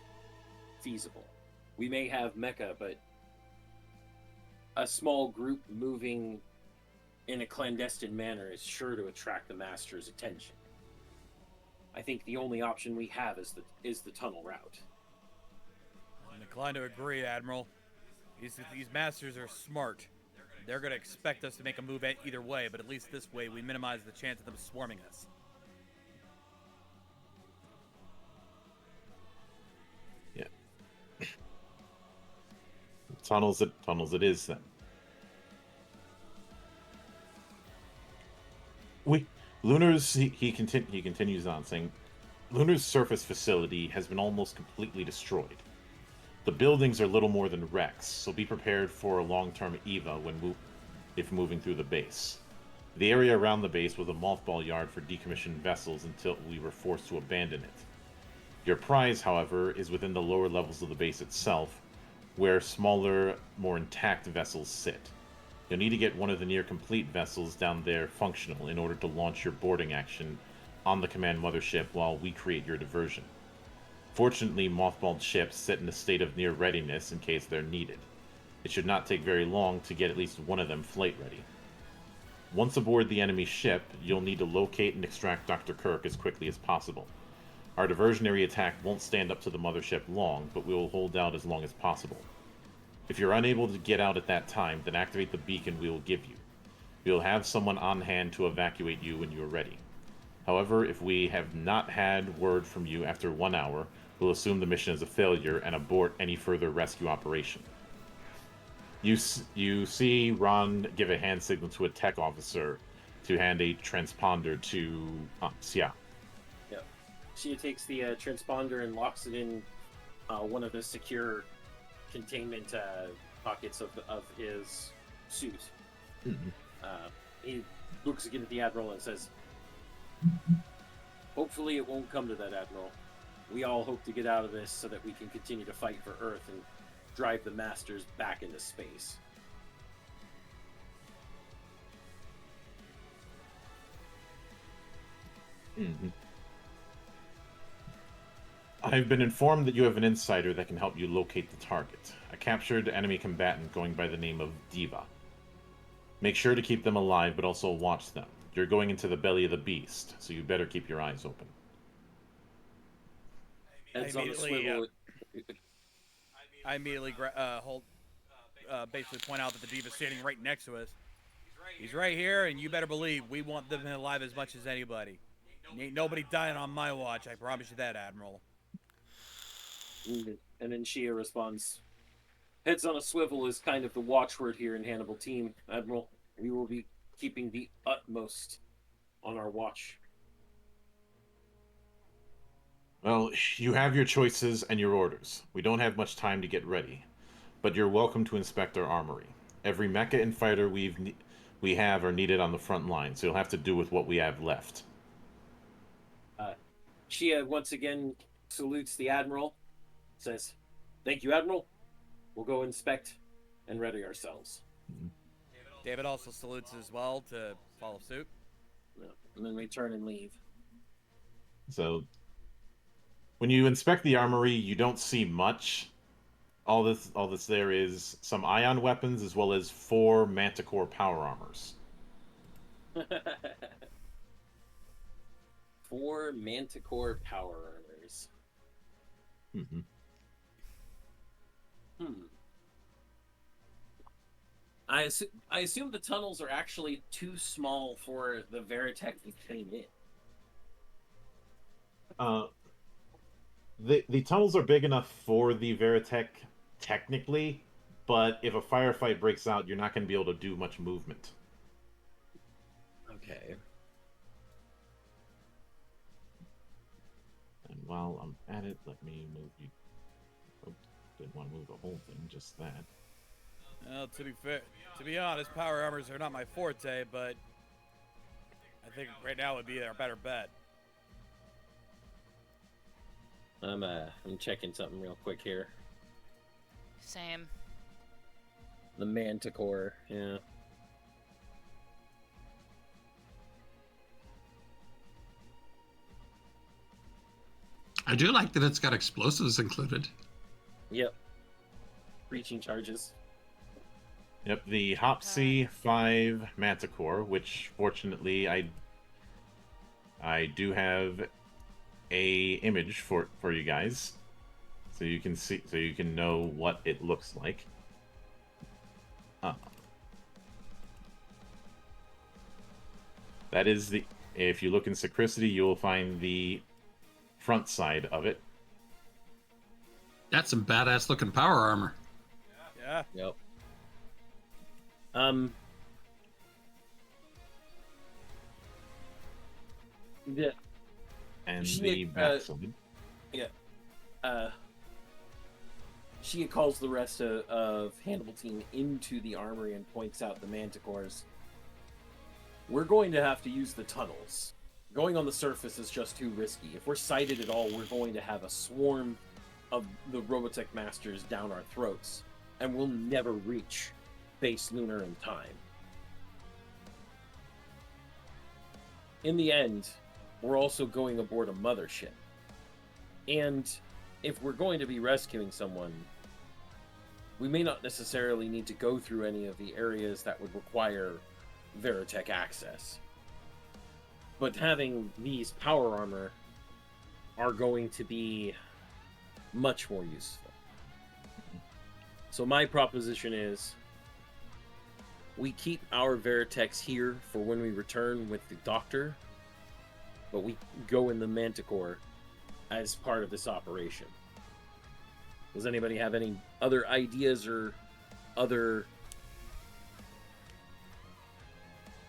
feasible. We may have mecha, but a small group moving in a clandestine manner is sure to attract the Master's attention. I think the only option we have is the tunnel route. I'm inclined to agree, Admiral. These Masters are smart. They're going to expect us to make a move either way, but at least this way we minimize the chance of them swarming us. Yeah. Tunnels it is then. He continues on saying, Lunar's surface facility has been almost completely destroyed. The buildings are little more than wrecks, so be prepared for a long-term EVA if moving through the base. The area around the base was a mothball yard for decommissioned vessels until we were forced to abandon it. Your prize, however, is within the lower levels of the base itself, where smaller, more intact vessels sit. You'll need to get one of the near-complete vessels down there functional in order to launch your boarding action on the command mothership while we create your diversion. Fortunately, mothballed ships sit in a state of near readiness in case they're needed. It should not take very long to get at least one of them flight ready. Once aboard the enemy ship, you'll need to locate and extract Dr. Kirk as quickly as possible. Our diversionary attack won't stand up to the mothership long, but we will hold out as long as possible. If you're unable to get out at that time, then activate the beacon we will give you. We will have someone on hand to evacuate you when you are ready. However, if we have not had word from you after 1 hour, we'll assume the mission is a failure and abort any further rescue operation. You see Ron give a hand signal to a tech officer to hand a transponder to Xia. Yeah. Xia takes the transponder and locks it in one of the secure containment pockets of his suit. Mm-hmm. He looks again at the Admiral and says, hopefully it won't come to that, Admiral. We all hope to get out of this so that we can continue to fight for Earth and drive the Masters back into space. Mm-hmm. I've been informed that you have an insider that can help you locate the target. A captured enemy combatant going by the name of Diva. Make sure to keep them alive, but also watch them. You're going into the belly of the beast, so you better keep your eyes open. Heads on the swivel. I immediately basically point out that the diva's standing right next to us. He's right here, and you better believe we want them alive as much as anybody. Ain't nobody dying on my watch, I promise you that, Admiral. And then Shia responds, "Heads on a swivel is kind of the watchword here in Hannibal team, Admiral. We will be keeping the utmost on our watch." Well, you have your choices and your orders. We don't have much time to get ready, but you're welcome to inspect our armory. Every mecha and fighter we have are needed on the front line, so you'll have to do with what we have left. Shia once again salutes the Admiral, says, "Thank you, Admiral. We'll go inspect and ready ourselves." David also salutes as well to follow suit. And then we turn and leave. So, when you inspect the armory, you don't see much. All this there is some ion weapons as well as 4 Manticore power armors. 4 Manticore power armors. Mm-hmm. I assume the tunnels are actually too small for the Veritech we came in. The tunnels are big enough for the Veritech, technically, but if a firefight breaks out, you're not going to be able to do much movement. Okay. And while I'm at it, let me move you. Oh, didn't want to move the whole thing, just that. Well, to be honest, power armors are not my forte, but I think right now would be our better bet. I'm checking something real quick here. Same. The Manticore, yeah. I do like that it's got explosives included. Yep. Breaching charges. Yep, the Hopsy 5 Manticore, which fortunately I do have a image for you guys, so you can see, so you can know what it looks like. That is the, if you look in Sacristity, you will find the front side of it. That's some badass looking power armor. Yeah. Yep. Yeah. And She- the back side. Shia calls the rest of Hannibal team into the armory and points out the Manticores. "We're going to have to use the tunnels. Going on the surface is just too risky. If we're sighted at all, we're going to have a swarm of the Robotech Masters down our throats, and we'll never reach base lunar in time. In the end, we're also going aboard a mothership. And if we're going to be rescuing someone, we may not necessarily need to go through any of the areas that would require Veritech access. But having these power armor are going to be much more useful. So my proposition is we keep our Veritechs here for when we return with the Doctor, but we go in the Manticore as part of this operation. Does anybody have any other ideas or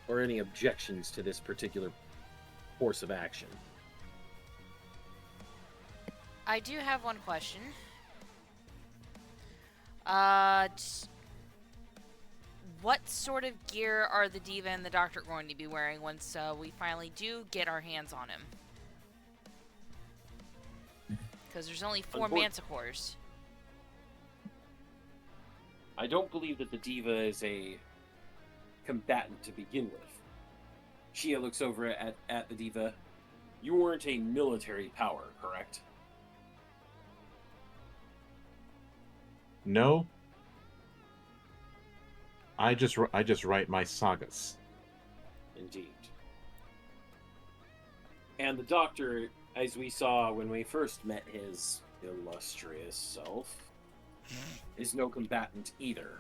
any objections to this particular course of action? I do have one question. What sort of gear are the Diva and the Doctor going to be wearing once we finally do get our hands on him? Because there's only 4 Manticores. I don't believe that the Diva is a combatant to begin with. Shia looks over at the Diva. You weren't a military power, correct? No. I just write my sagas. Indeed. And the Doctor, as we saw when we first met his illustrious self, is no combatant either.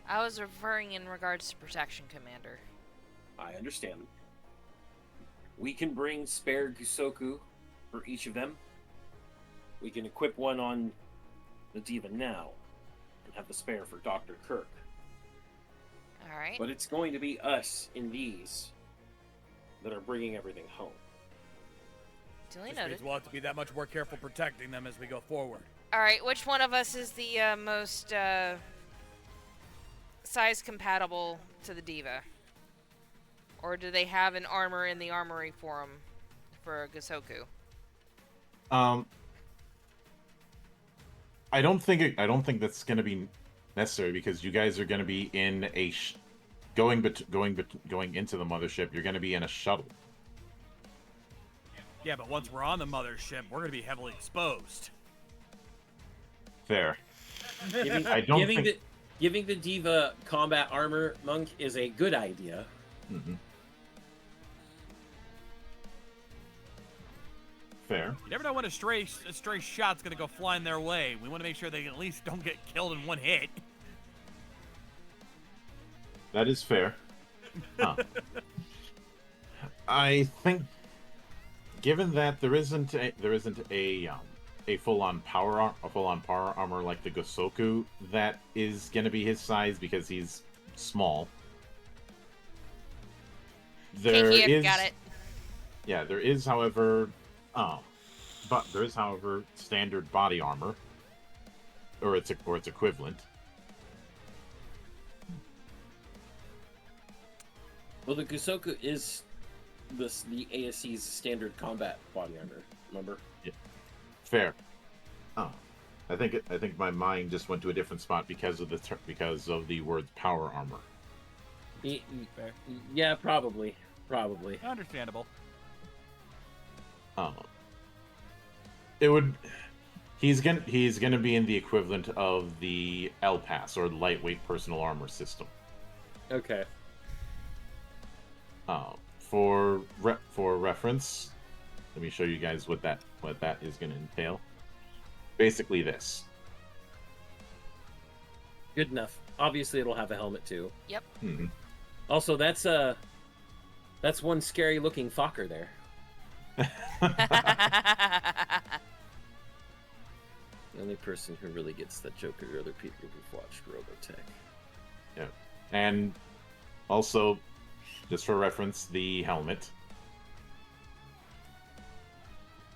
I was referring in regards to protection, Commander. I understand. We can bring spare Gusoku for each of them. We can equip one on the Diva now and have the spare for Dr. Kirk. All right. But it's going to be us in these that are bringing everything home. Duly Just noted. means we'll have to be that much more careful protecting them as we go forward. All right, which one of us is the most size compatible to the Diva? Or do they have an armor in the armory for him for Gusoku? I don't think that's going to be necessary because you guys are going to be in a going into the mothership. You're going to be in a shuttle. Yeah, but once we're on the mothership, we're going to be heavily exposed. Fair. Giving, I don't giving think... giving the Diva combat armor, Monk, is a good idea. Mm-hmm. Fair. You never know when a stray shot's going to go flying their way. We want to make sure they at least don't get killed in one hit. That is fair. Huh. I think, given that there isn't a full-on power armor like the Gosoku that is going to be his size because he's small. There is, got it. Yeah, there is, however, standard body armor, or its equivalent. Well, the Gusoku is the ASC's standard combat body armor. Remember? Yeah. Fair. Oh, I think my mind just went to a different spot because of the words power armor. Fair. Yeah, probably. Understandable. He's gonna be in the equivalent of the L Pass or lightweight personal armor system. Okay. For reference, let me show you guys what that is going to entail. Basically, this. Good enough. Obviously, it'll have a helmet too. Yep. Mm-hmm. Also, that's one scary looking Fokker there. The only person who really gets that joke are other people who've watched Robotech. Yeah, and also, just for reference, the helmet.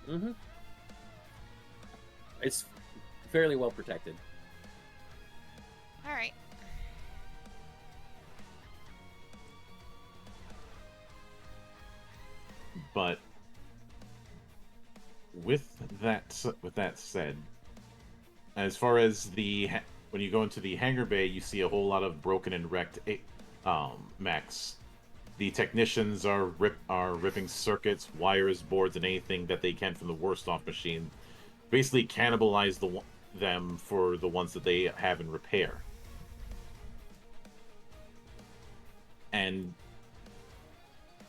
Mm-hmm. It's fairly well protected. All right. But with that said, as far as when you go into the hangar bay, you see a whole lot of broken and wrecked mechs. The technicians are ripping circuits, wires, boards, and anything that they can from the worst off machine. Basically, cannibalize them for the ones that they have in repair. And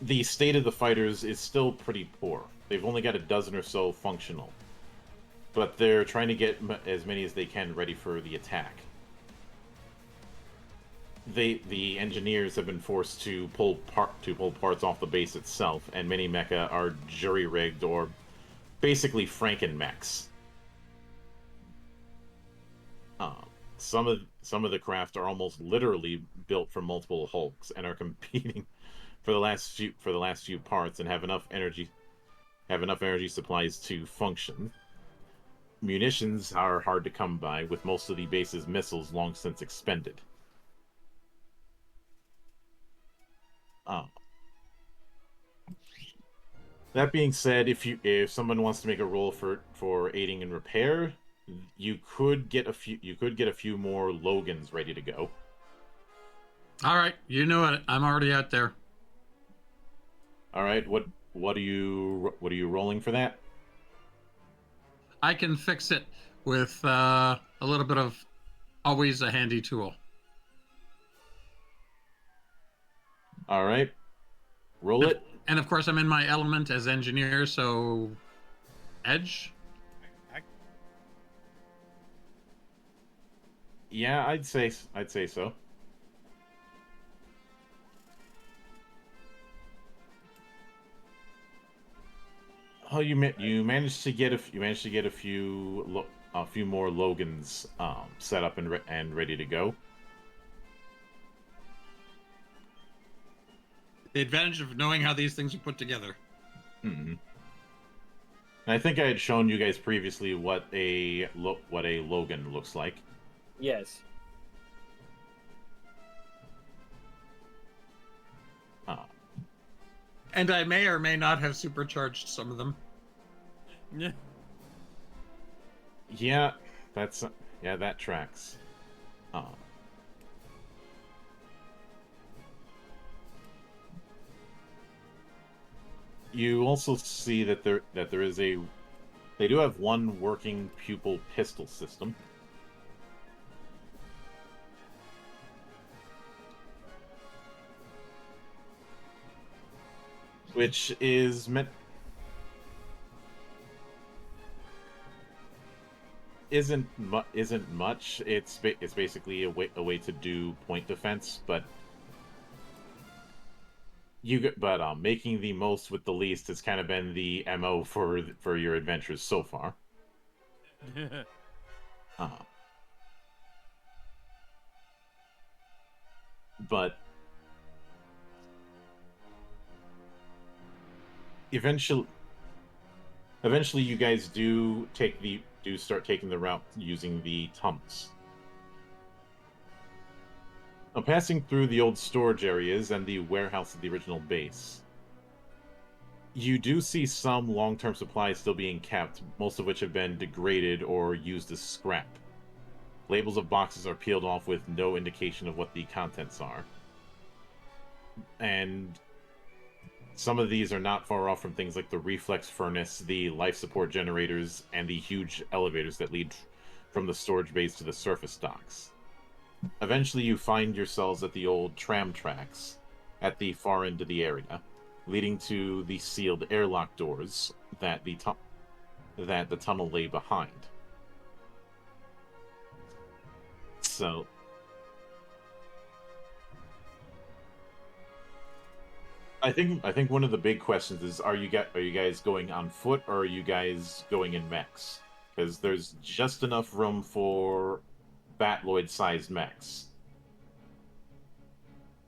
the state of the fighters is still pretty poor. They've only got a dozen or so functional, but they're trying to get as many as they can ready for the attack. The engineers have been forced to pull parts off the base itself, and many mecha are jury-rigged or basically Franken-mechs. Some of the craft are almost literally built from multiple hulks and are competing for the last few parts and have enough energy supplies to function. Munitions are hard to come by, with most of the base's missiles long since expended. That being said, if someone wants to make a roll for aiding in repair, you could get a few more Logans ready to go. All right, you know it. I'm already out there. All right, what are you rolling for that? I can fix it with a little bit of always a handy tool. All right, roll it. And of course, I'm in my element as engineer, so edge. Yeah, I'd say so. Oh, you managed to get a few more Logans set up and ready to go. The advantage of knowing how these things are put together. Mm-hmm. I think I had shown you guys previously what a Logan looks like. Yes. Uh, And I may or may not have supercharged some of them. Yeah. yeah, that tracks. Uh, you also see that there is they do have one working pupil pistol system. Which is meant isn't much. It's basically a way to do point defense, but making the most with the least has kind of been the MO for your adventures so far. Uh, but eventually you guys do start taking the route using the tunnels. Passing through the old storage areas and the warehouse of the original base, you do see some long-term supplies still being kept, most of which have been degraded or used as scrap. Labels of boxes are peeled off with no indication of what the contents are. And some of these are not far off from things like the reflex furnace, the life support generators, and the huge elevators that lead from the storage base to the surface docks. Eventually, you find yourselves at the old tram tracks at the far end of the area, leading to the sealed airlock doors that the tunnel lay behind. So, I think one of the big questions is: are you guys going on foot, or are you guys going in mechs? Because there's just enough room for Batloid-sized mechs.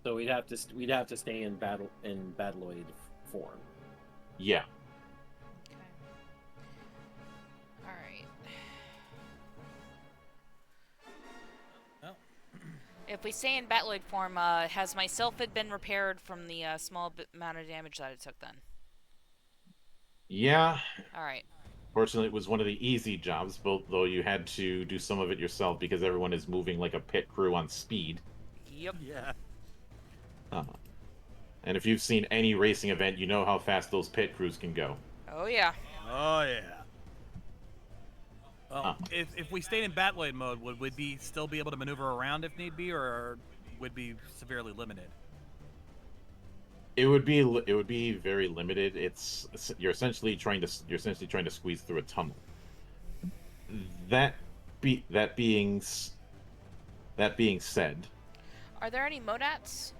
So we'd have to stay in Battloid form. Yeah. Okay. All right. Well, If we stay in Batloid form, has my Sylphid been repaired from the small amount of damage that it took then? Yeah. All right. Fortunately, it was one of the easy jobs, though you had to do some of it yourself because everyone is moving like a pit crew on speed. Yep. yeah. Uh, and if you've seen any racing event, you know how fast those pit crews can go. Oh yeah. Oh yeah. Well, Uh, if we stayed in Batloid mode, would we still be able to maneuver around if need be, or would be severely limited? it would be very limited. You're essentially trying to squeeze through a tunnel. That be that being s- that being said, Are there any modats?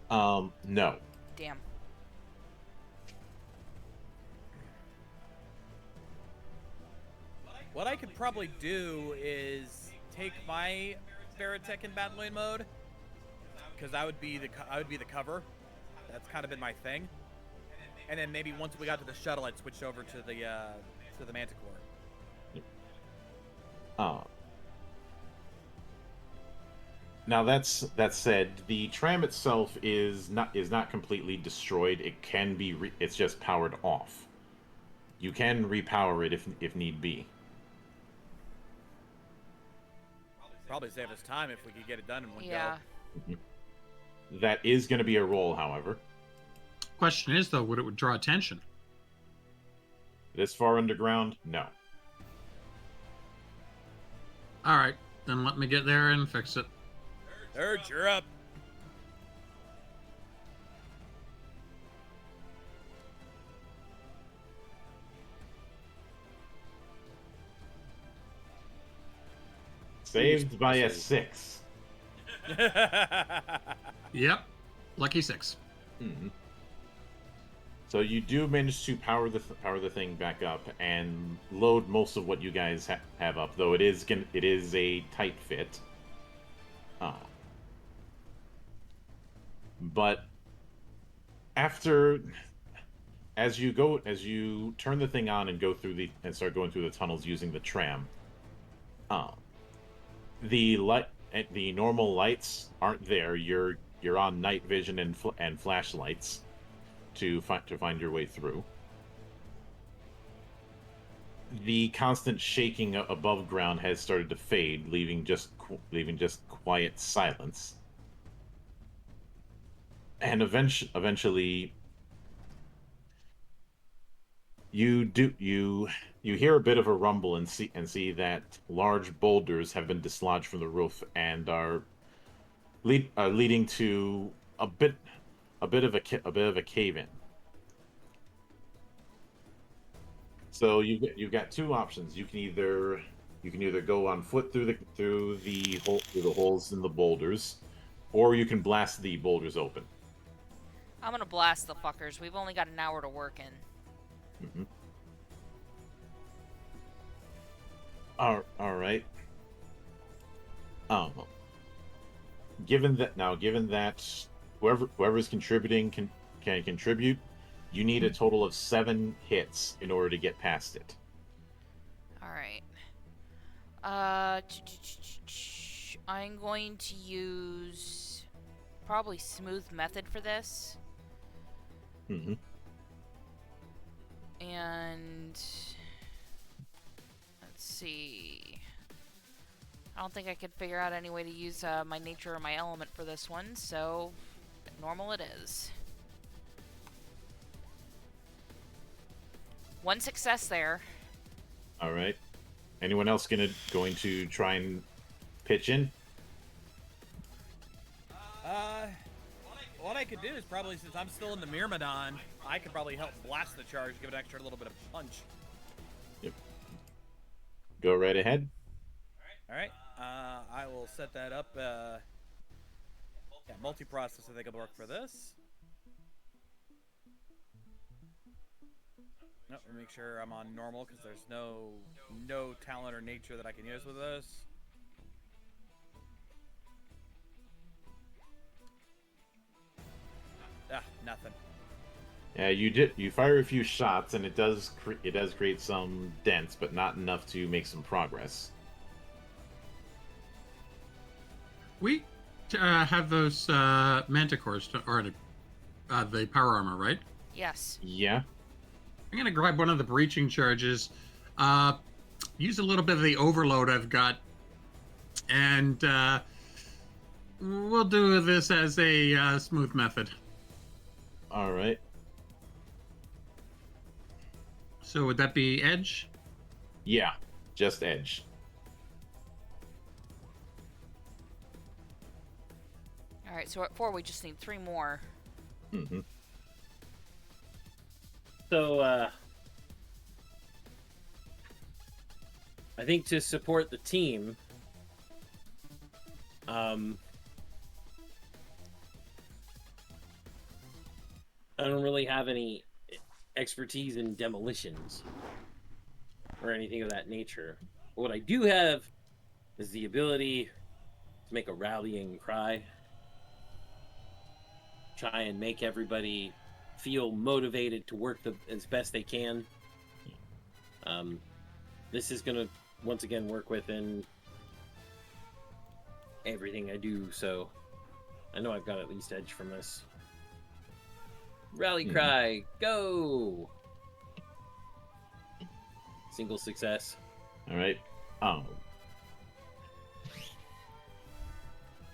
no. Damn. What I could probably do is take my Veritech in Batloid mode, because I would be the cover. That's kind of been my thing. And then maybe once we got to the shuttle, I'd switch over to the Manticore. Now that said, the tram itself is not completely destroyed. It's just powered off. You can repower it if need be. Probably save us time if we could get it done in one Yeah. go. That is going to be a roll, however. Question is, though, would it draw attention? This far underground, no. All right, then let me get there and fix it. Urge, you're up. Saved by a 6. Yep. Lucky 6. Mhm. So you do manage to power the thing back up and load most of what you guys have up, though it is a tight fit. But after as you turn the thing on and start going through the tunnels using the tram, the normal lights aren't there. You're on night vision and flashlights to find your way through. The constant shaking above ground has started to fade, leaving just quiet silence. And eventually, you hear a bit of a rumble and see that large boulders have been dislodged from the roof and are leading to a bit of a cave in. So you've got two options. You can either go on foot through the holes in the boulders, or you can blast the boulders open. I'm gonna blast the fuckers. We've only got an hour to work in. Mm-hmm. All right. Given that whoever's contributing can contribute, you need a total of 7 hits in order to get past it. All right. I'm going to use probably smooth method for this. Mm-hmm. And let's see. I don't think I could figure out any way to use my nature or my element for this one, so normal it is. 1 success there. All right. Anyone else going to try and pitch in? What I could do is probably, since I'm still in the Myrmidon, I could probably help blast the charge, give it an extra little bit of punch. Yep. Go right ahead. All right. I will set that up. Yeah, multi-process I think will work for this. Nope, let me make sure I'm on normal because there's no talent or nature that I can use with this. Nothing. Yeah, you fire a few shots and it does create some dents, but not enough to make some progress. We have those manticores or the power armor, right? Yes. Yeah. I'm gonna grab one of the breaching charges, use a little bit of the overload I've got, and we'll do this as a smooth method. All right. So would that be edge? Yeah, just edge. All right, so at 4 we just need 3 more. Mm-hmm. So, I think to support the team, I don't really have any expertise in demolitions or anything of that nature. But what I do have is the ability to make a rallying cry. Try and make everybody feel motivated to work as best they can. This is going to, once again, work within everything I do, so I know I've got at least edge from this. Rally cry, go! Single success. All right.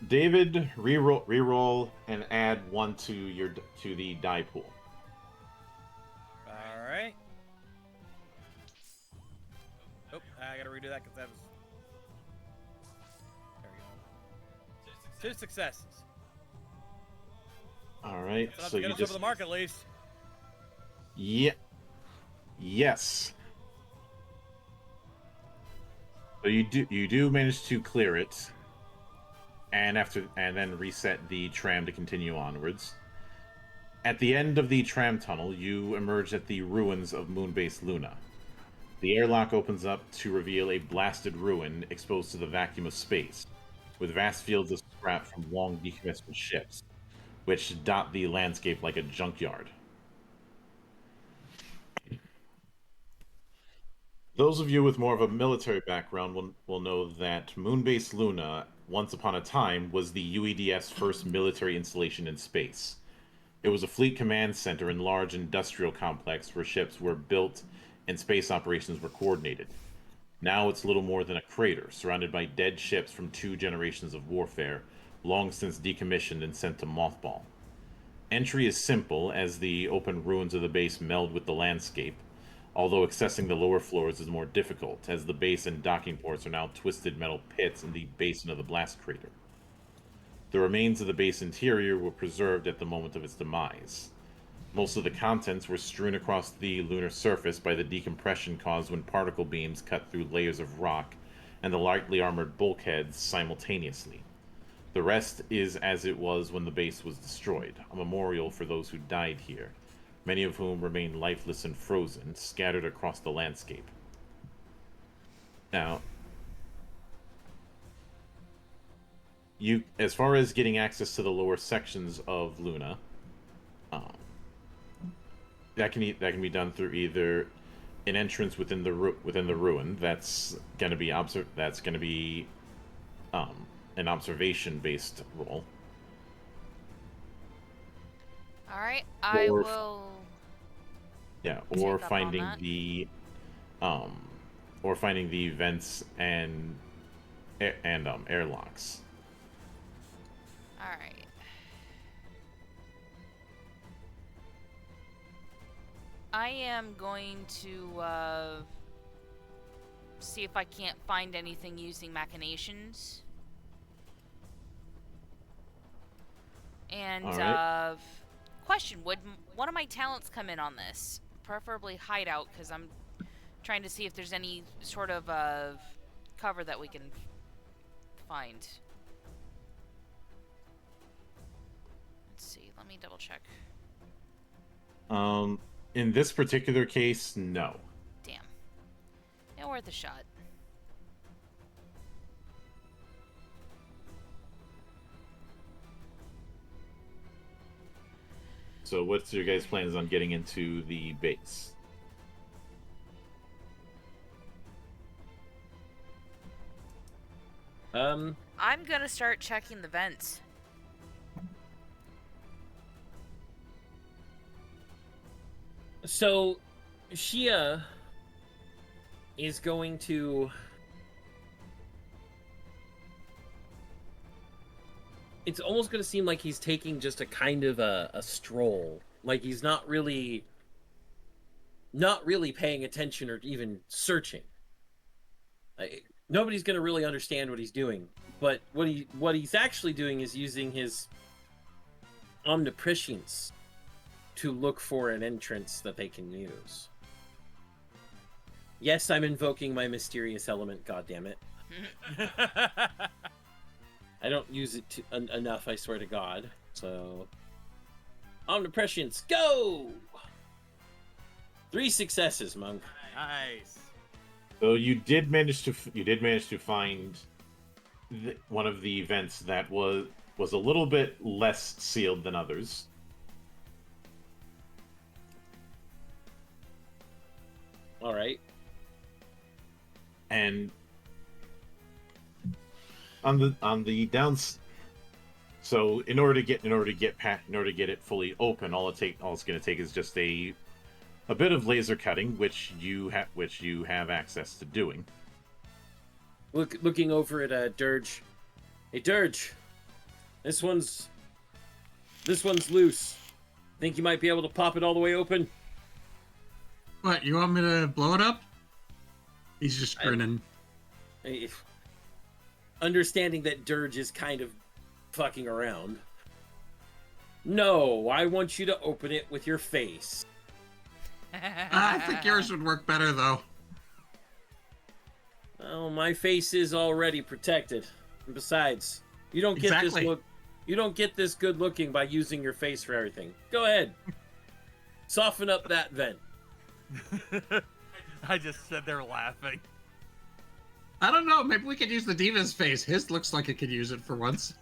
David, reroll and add 1 to the die pool. All right. Oh, I gotta redo that because that was. There we go. 2 successes. All right. That's enough So to get you us just over the mark at least. yeah. Yes. So you do manage to clear it, and then reset the tram to continue onwards. At the end of the tram tunnel, you emerge at the ruins of Moonbase Luna. The airlock opens up to reveal a blasted ruin exposed to the vacuum of space, with vast fields of scrap from long decommissioned ships, which dot the landscape like a junkyard. Those of you with more of a military background will know that Moonbase Luna, once upon a time, was the UEDF's first military installation in space. It was a fleet command center and large industrial complex where ships were built and space operations were coordinated. Now it's little more than a crater, surrounded by dead ships from 2 generations of warfare, long since decommissioned and sent to mothball. Entry is simple, as the open ruins of the base meld with the landscape, although accessing the lower floors is more difficult, as the base and docking ports are now twisted metal pits in the basin of the blast crater. The remains of the base interior were preserved at the moment of its demise. Most of the contents were strewn across the lunar surface by the decompression caused when particle beams cut through layers of rock and the lightly armored bulkheads simultaneously. The rest is as it was when the base was destroyed, a memorial for those who died here, many of whom remain lifeless and frozen, scattered across the landscape. Now, as far as getting access to the lower sections of Luna, that can be done through either an entrance within the ruin. That's going to be an observation based roll. All right, I Or- will. Yeah, Take or up on finding that. the vents and airlocks. All right. I am going to see if I can't find anything using machinations. And All right. question: would one of my talents come in on this? Preferably hideout, because I'm trying to see if there's any sort of cover that we can find. Let's see. Let me double check. In this particular case, no. Damn. Yeah, worth a shot. So, what's your guys' plans on getting into the base? I'm gonna start checking the vents. So, Shia is going to. It's almost going to seem like he's taking just a kind of a stroll. Like he's not really paying attention or even searching. Nobody's going to really understand what he's doing. But what he's actually doing is using his omniprescience to look for an entrance that they can use. Yes, I'm invoking my mysterious element, goddammit. I don't use it enough, I swear to God. So, omniprescience, go! 3 successes, monk. Nice. So you did manage to find one of the vents that was a little bit less sealed than others. All right. And on the downs, so in order to get it fully open, all it's going to take is just a bit of laser cutting, which you have access to doing. Looking over at Dirge. Hey, Dirge. This one's loose. Think you might be able to pop it all the way open? What, you want me to blow it up? He's just grinning. Understanding that Dirge is kind of fucking around. No, I want you to open it with your face. I think yours would work better, though. Oh, my face is already protected. And besides, you don't get Exactly. this look. You don't get this good looking by using your face for everything. Go ahead. Soften up that vent. I just stood there laughing. I don't know. Maybe we could use the diva's face. His looks like it could use it for once.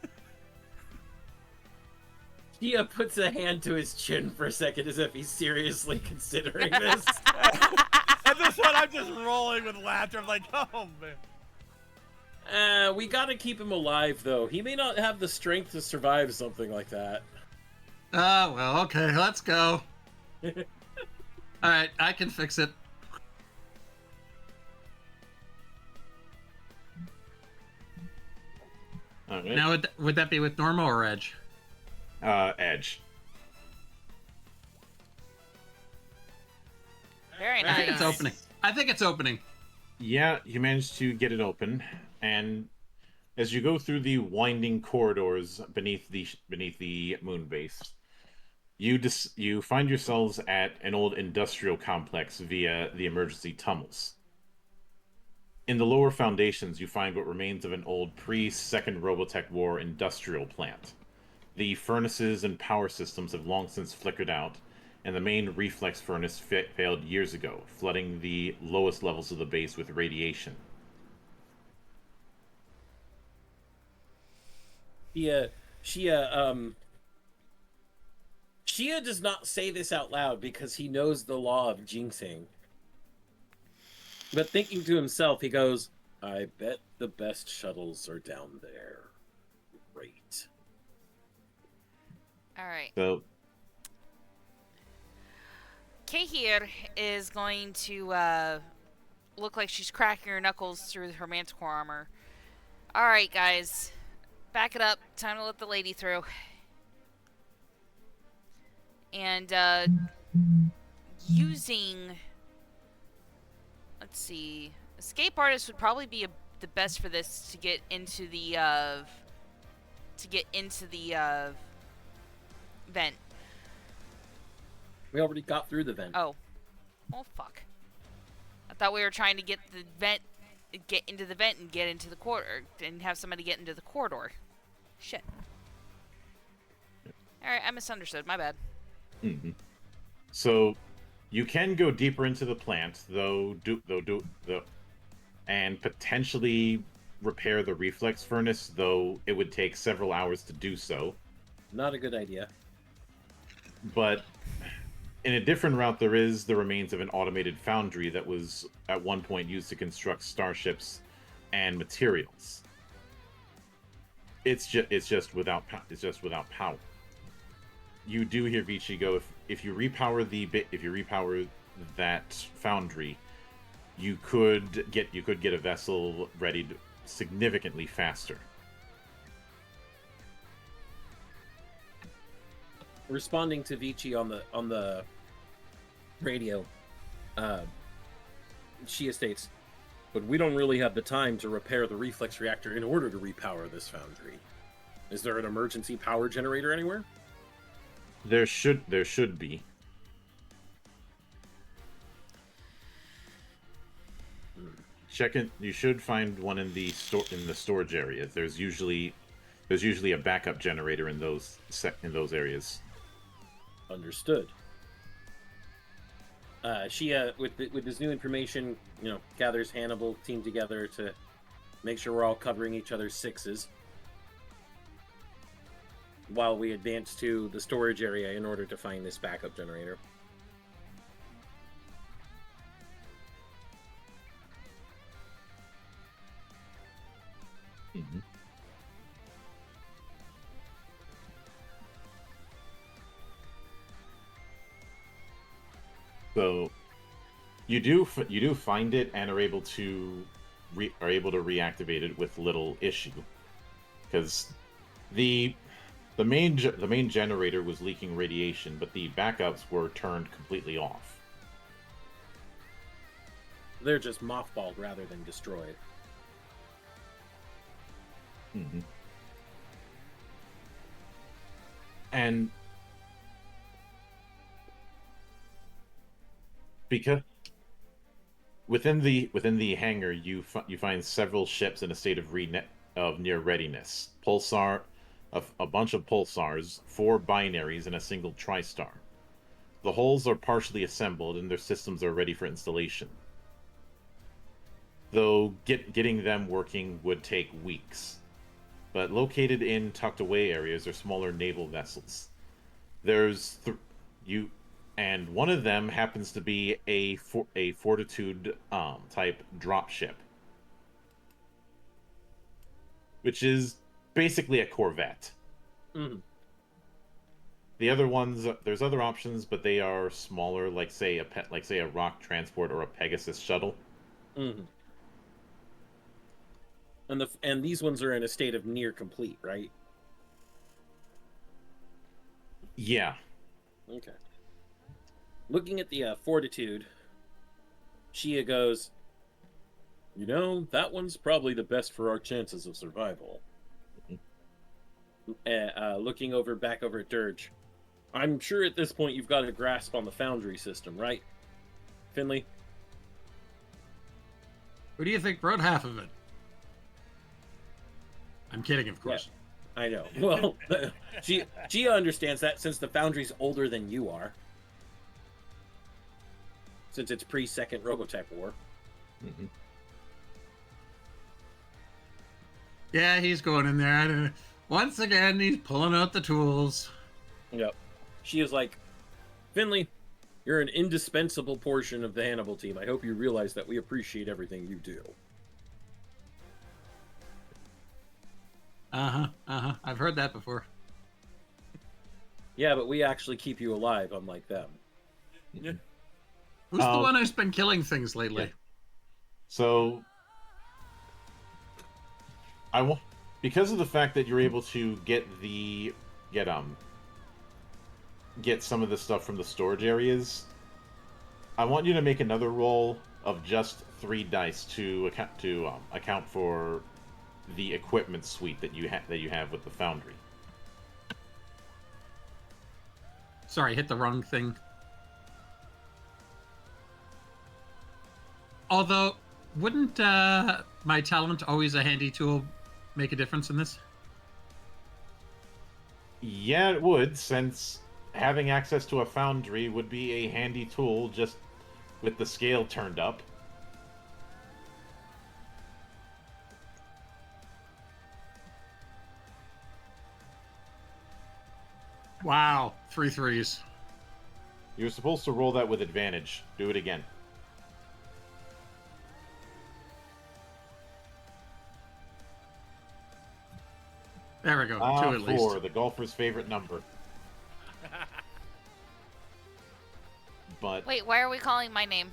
Gia puts a hand to his chin for a second as if he's seriously considering this. At this point, I'm just rolling with laughter. I'm like, oh, man. We gotta keep him alive, though. He may not have the strength to survive something like that. Oh, well, okay. Let's go. All right. I can fix it. All right. Now, would that be with normal or edge? Edge. Very I nice. think it's opening. I think it's opening. Yeah, you managed to get it open, and as you go through the winding corridors beneath the Moonbase, you find yourselves at an old industrial complex via the emergency tunnels. In the lower foundations, you find what remains of an old pre-Second Robotech War industrial plant. The furnaces and power systems have long since flickered out, and the main reflex furnace failed years ago, flooding the lowest levels of the base with radiation. Shia does not say this out loud because he knows the law of jinxing. But thinking to himself, he goes, I bet the best shuttles are down there. Great. All right. So, Kay here is going to look like she's cracking her knuckles through her manticore armor. All right, guys. Back it up. Time to let the lady through. And using... Let's see. Escape artist would probably be the best for this to get into the vent. We already got through the vent. Oh. Oh, fuck. I thought we were trying to get the vent, get into the vent and get into the corridor, and have somebody get into the corridor. Shit. Alright, I misunderstood. My bad. mhm. So you can go deeper into the plant, and potentially repair the reflex furnace, though it would take several hours to do so. Not a good idea. But in a different route, there is the remains of an automated foundry that was at one point used to construct starships and materials. It's just without power. You do hear Vici go, if you repower that foundry, you could get a vessel ready significantly faster. Responding to Vici on the radio, Shia states, but we don't really have the time to repair the reflex reactor in order to repower this foundry. Is there an emergency power generator anywhere? There should be. Check it. You should find one in the storage area. There's usually a backup generator in those areas. Understood. Shia, with this new information, gathers Hannibal team together to make sure we're all covering each other's sixes while we advance to the storage area in order to find this backup generator. Mm-hmm. So you do find it and are able to reactivate it with little issue, because the main generator was leaking radiation, but the backups were turned completely off. They're just mothballed rather than destroyed. Mm-hmm. And within the hangar, you find several ships in a state of near readiness. A bunch of pulsars, 4 binaries, and a single TriStar. The hulls are partially assembled, and their systems are ready for installation. Though getting them working would take weeks. But located in tucked away areas are smaller naval vessels. And one of them happens to be a Fortitude type dropship, which is basically a corvette. Mhm. The other ones, there's other options, but they are smaller, like say a rock transport or a Pegasus shuttle. Mm-hmm. And these ones are in a state of near complete, right? Yeah. Okay. Looking at the Fortitude, Shia goes, that one's probably the best for our chances of survival. Looking back over at Dirge, I'm sure at this point you've got a grasp on the Foundry system, right, Finley? Who do you think wrote half of it? I'm kidding, of course. Yeah, I know. Well, Gia understands that since the Foundry's older than you are. Since it's pre-second Robotech War. Mm-hmm. Yeah, he's going in there. Once again, he's pulling out the tools. Yep. She is like, Finley, you're an indispensable portion of the Hannibal team. I hope you realize that we appreciate everything you do. I've heard that before. Yeah, but we actually keep you alive, unlike them. Yeah. Who's the one who's been killing things lately? Yeah. So, because of the fact that you're able to get some of the stuff from the storage areas, I want you to make another roll of just 3 dice to account for the equipment suite that you have with the Foundry. Sorry, hit the wrong thing. Although, wouldn't my talent, always a handy tool, make a difference in this? Yeah, it would, since having access to a Foundry would be a handy tool just with the scale turned up. Wow, 3 threes. You're supposed to roll that with advantage. Do it again. There we go, 2 at 4, least. the golfer's favorite number. But Wait, why are we calling my name?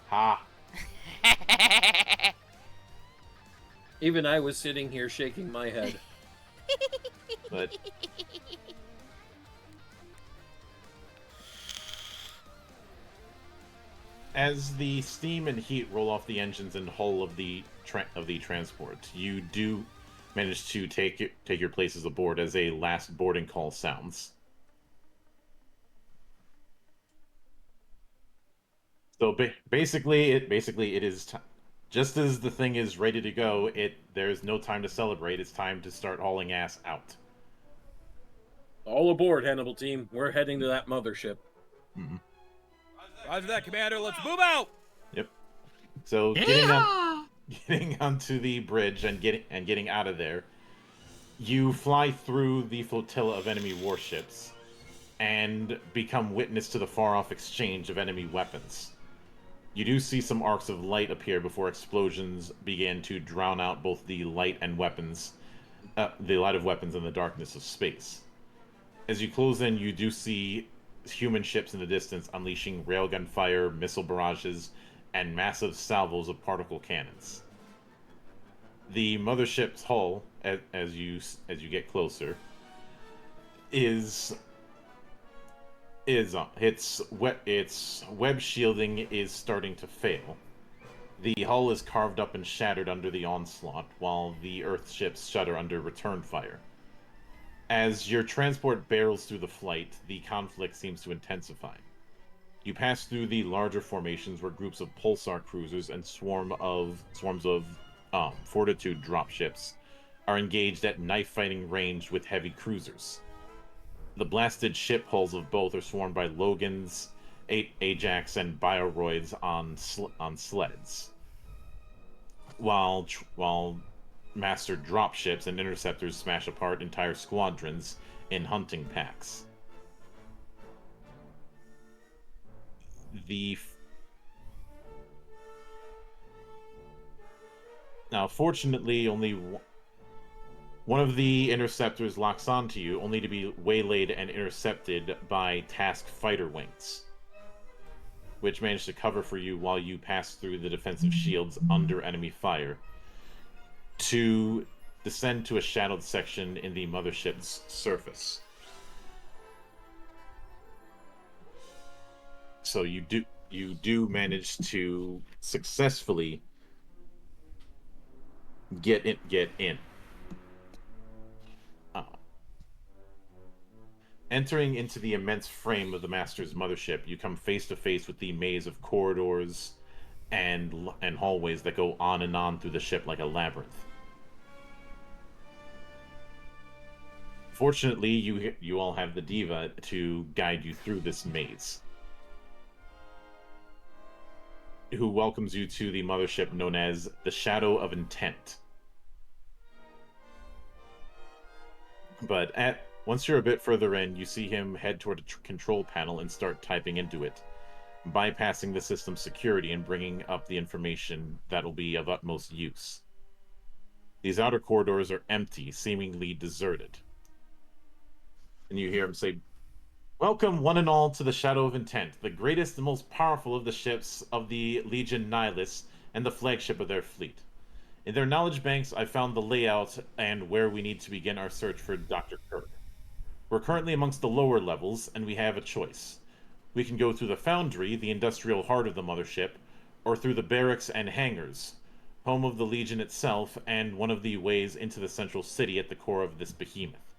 ha, Even I was sitting here shaking my head. but as the steam and heat roll off the engines and hull of the transport, you do manage to take your places aboard as a last boarding call sounds. So basically, it is just as the thing is ready to go. There's no time to celebrate. It's time to start hauling ass out. All aboard, Hannibal team. We're heading to that mothership. Mm-hmm. Roger that, Commander. Let's move out. Yep. So getting onto the bridge and getting out of there, you fly through the flotilla of enemy warships and become witness to the far-off exchange of enemy weapons. You do see some arcs of light appear before explosions begin to drown out both the light of weapons and the darkness of space. As you close in, you do see human ships in the distance unleashing railgun fire, missile barrages, and massive salvos of particle cannons. The mothership's hull, as you get closer, its web shielding is starting to fail. The hull is carved up and shattered under the onslaught, while the Earth ships shudder under return fire. As your transport barrels through the flight, the conflict seems to intensify. You pass through the larger formations where groups of pulsar cruisers and swarms of fortitude dropships are engaged at knife-fighting range with heavy cruisers. The blasted ship hulls of both are swarmed by Logans, Ajax, and Bioroids on sleds, while master dropships and interceptors smash apart entire squadrons in hunting packs. Now, fortunately, only one of the interceptors locks onto you, only to be waylaid and intercepted by task fighter wings, which managed to cover for you while you pass through the defensive shields under enemy fire to descend to a shadowed section in the mothership's surface. So you do manage to successfully get in. Entering into the immense frame of the Master's mothership, you come face to face with the maze of corridors and hallways that go on and on through the ship like a labyrinth. Fortunately, you all have the Diva to guide you through this maze, who welcomes you to the mothership known as the Shadow of Intent. But once you're a bit further in, you see him head toward a control panel and start typing into it, bypassing the system's security and bringing up the information that'll be of utmost use. These outer corridors are empty, seemingly deserted. And you hear him say, "Welcome, one and all, to the Shadow of Intent, the greatest and most powerful of the ships of the Legion Nihilus and the flagship of their fleet. In their knowledge banks, I found the layout and where we need to begin our search for Dr. Kirk. We're currently amongst the lower levels, and we have a choice. We can go through the Foundry, the industrial heart of the mothership, or through the barracks and hangars, home of the Legion itself, and one of the ways into the central city at the core of this behemoth.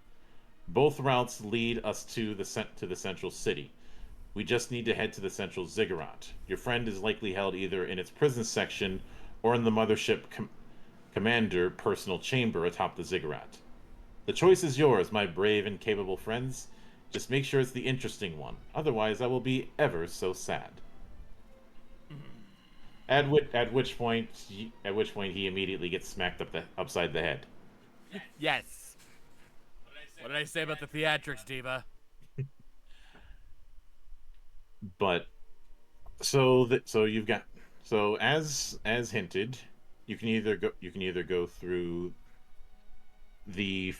Both routes lead us to the central city. We just need to head to the central ziggurat. Your friend is likely held either in its prison section or in the mothership commander personal chamber atop the ziggurat. The choice is yours, my brave and capable friends. Just make sure it's the interesting one. Otherwise, I will be ever so sad." At which point he immediately gets smacked upside the head. Yes. What did I say about the theatrics, Diva? But as hinted, you can either go through the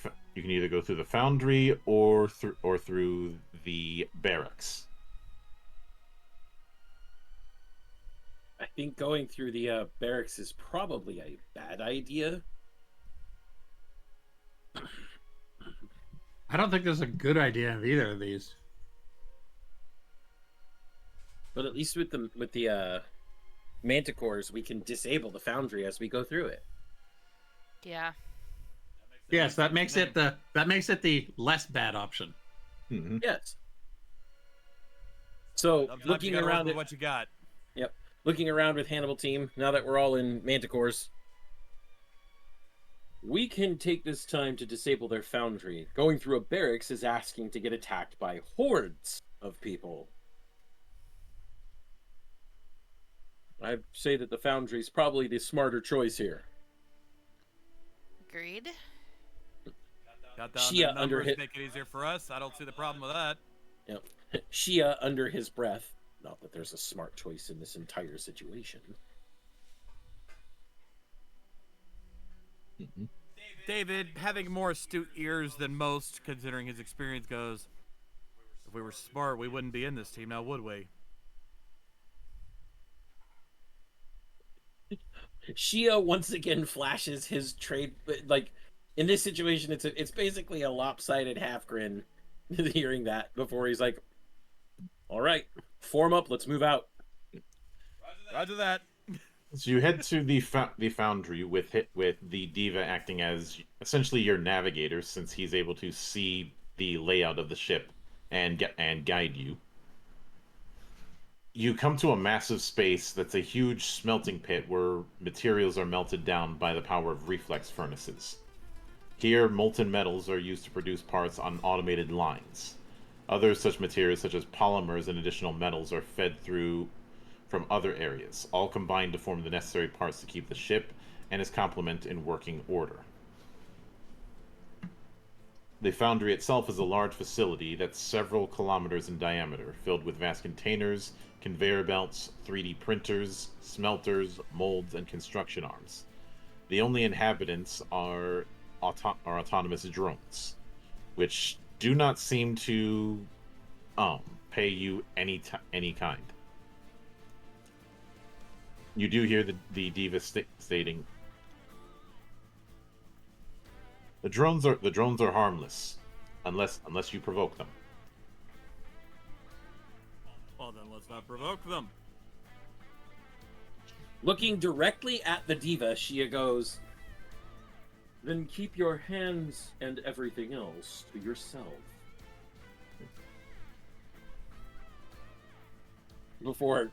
Foundry or through the barracks. I think going through the barracks is probably a bad idea. I don't think there's a good idea of either of these. But at least with the manticores, we can disable the Foundry as we go through it. Yeah. Yes, that makes it the less bad option. Mm-hmm. Yes. So Sometimes looking you gotta work around with at what you got. looking around with Hannibal team, now that we're all in manticores, we can take this time to disable their Foundry. Going through a barracks is asking to get attacked by hordes of people. I'd say that the Foundry is probably the smarter choice here. Agreed. Got down Shia the under numbers, hit. make it easier for us. I don't see the problem with that. Yep. Shia under his breath. Not that there's a smart choice in this entire situation. Mm-hmm. David, having more astute ears than most, considering his experience goes, if we were smart, we wouldn't be in this team now, would we? Shia once again flashes his trade. Like in this situation, it's basically a lopsided half grin. Hearing that before he's like, "All right, form up. Let's move out." Roger that. So you head to the Foundry with the Diva acting as essentially your navigator, since he's able to see the layout of the ship and guide you. You come to a massive space that's a huge smelting pit where materials are melted down by the power of reflex furnaces. Here, molten metals are used to produce parts on automated lines. Other such materials, such as polymers and additional metals, are fed through from other areas, all combined to form the necessary parts to keep the ship and its complement in working order. The foundry itself is a large facility that's several kilometers in diameter, filled with vast containers, conveyor belts, 3D printers, smelters, molds, and construction arms. The only inhabitants are autonomous drones, which do not seem to pay you any kind. You do hear the diva stating, The drones are harmless, unless you provoke them. Well, then let's not provoke them. Looking directly at the diva, Shia goes, "Then keep your hands and everything else to yourself." Before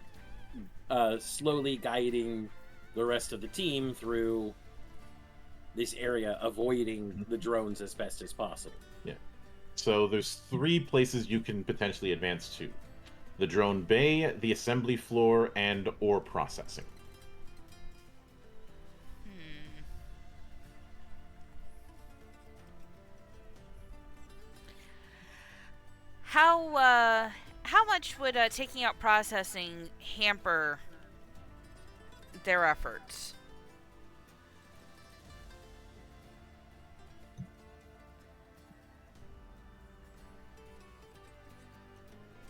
slowly guiding the rest of the team through this area, avoiding the drones as best as possible. Yeah. So there's 3 places you can potentially advance to: the drone bay, the assembly floor, and ore processing. How much would taking out processing hamper their efforts?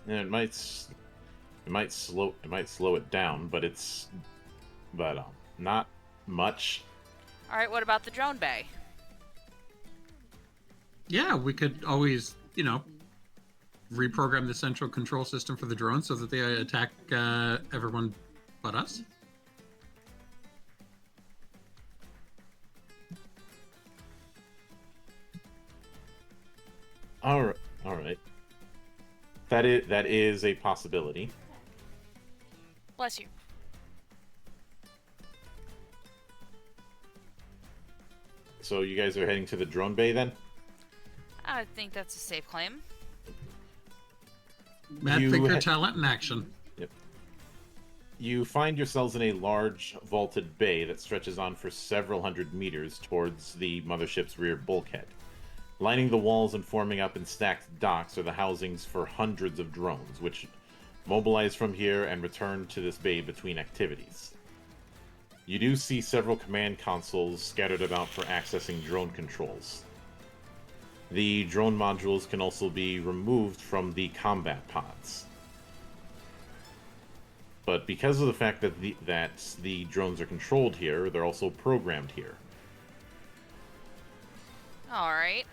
And it might slow it down, but not much. All right, what about the drone bay? Yeah, we could always, reprogram the central control system for the drones so that they attack everyone but us. All right. That is a possibility. Bless you. So you guys are heading to the drone bay then? I think that's a safe claim. Mad Thinker talent in action. Yep. You find yourselves in a large vaulted bay that stretches on for several hundred meters towards the mothership's rear bulkhead. Lining the walls and forming up in stacked docks are the housings for hundreds of drones, which mobilize from here and return to this bay between activities. You do see several command consoles scattered about for accessing drone controls. The drone modules can also be removed from the combat pods. But because of the fact that the drones are controlled here, they're also programmed here. All right.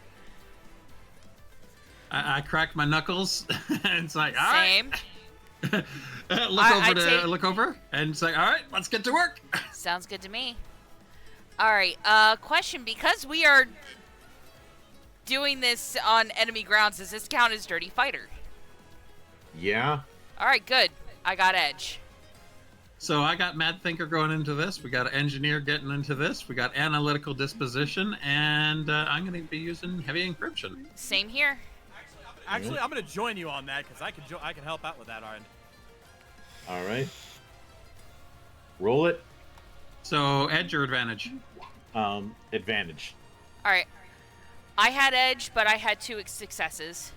I crack my knuckles, and it's like, all Same. right. Look over, and it's like, all right, let's get to work. Sounds good to me. All right. Question: because we are doing this on enemy grounds, does this count as dirty fighter? Yeah. All right. Good. I got edge. So I got Mad Thinker going into this. We got an engineer getting into this. We got analytical disposition, and I'm going to be using heavy encryption. Same here. Actually, I'm gonna join you on that because I can help out with that, Arn. All right. Roll it. So edge or advantage? Advantage. All right. I had edge, but I had 2 successes.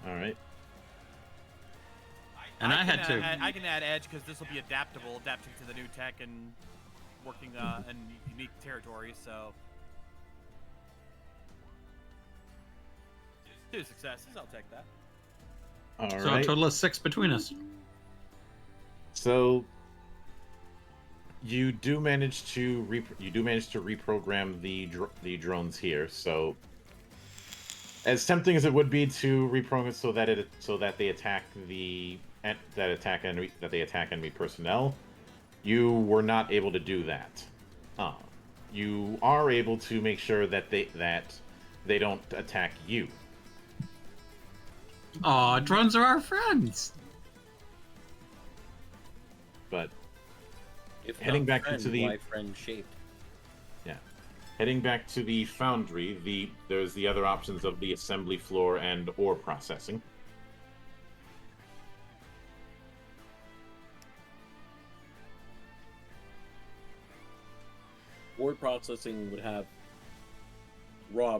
All right. And I had 2. I can add edge because this will be adaptable, adapting to the new tech and working in unique territories. So 2 successes. I'll take that. All So right. a total of 6 between us. So you do manage to reprogram the drones here. So as tempting as it would be to reprogram it so that they attack enemy personnel, you were not able to do that. You are able to make sure that they don't attack you. Aw, drones are our friends. but If Heading not back friend, into the- why friend shaped? heading back to the foundry, there's the other options of the assembly floor and ore processing. Ore processing would have raw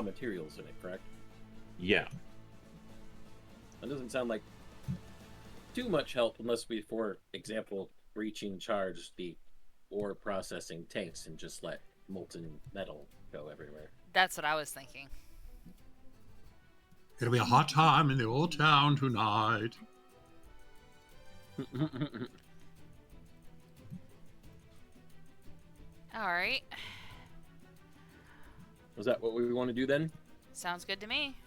materials in it, correct? Yeah. That doesn't sound like too much help unless we, for example, breaching charge the ore processing tanks and just let molten metal go everywhere. That's what I was thinking. It'll be a hot time in the old town tonight. All right. Was that what we want to do then? Sounds good to me.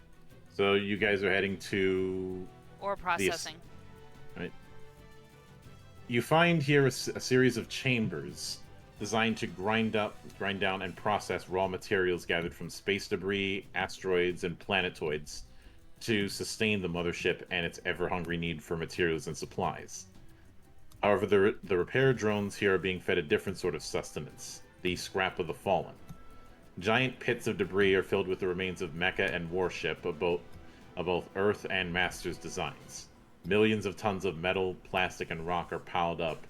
So you guys are heading to... Or processing. Right. You find here a series of chambers designed to grind down, and process raw materials gathered from space debris, asteroids, and planetoids to sustain the mothership and its ever-hungry need for materials and supplies. However, the repair drones here are being fed a different sort of sustenance, the scrap of the fallen. Giant pits of debris are filled with the remains of mecha and warship of both Earth and Master's designs. Millions of tons of metal, plastic, and rock are piled up,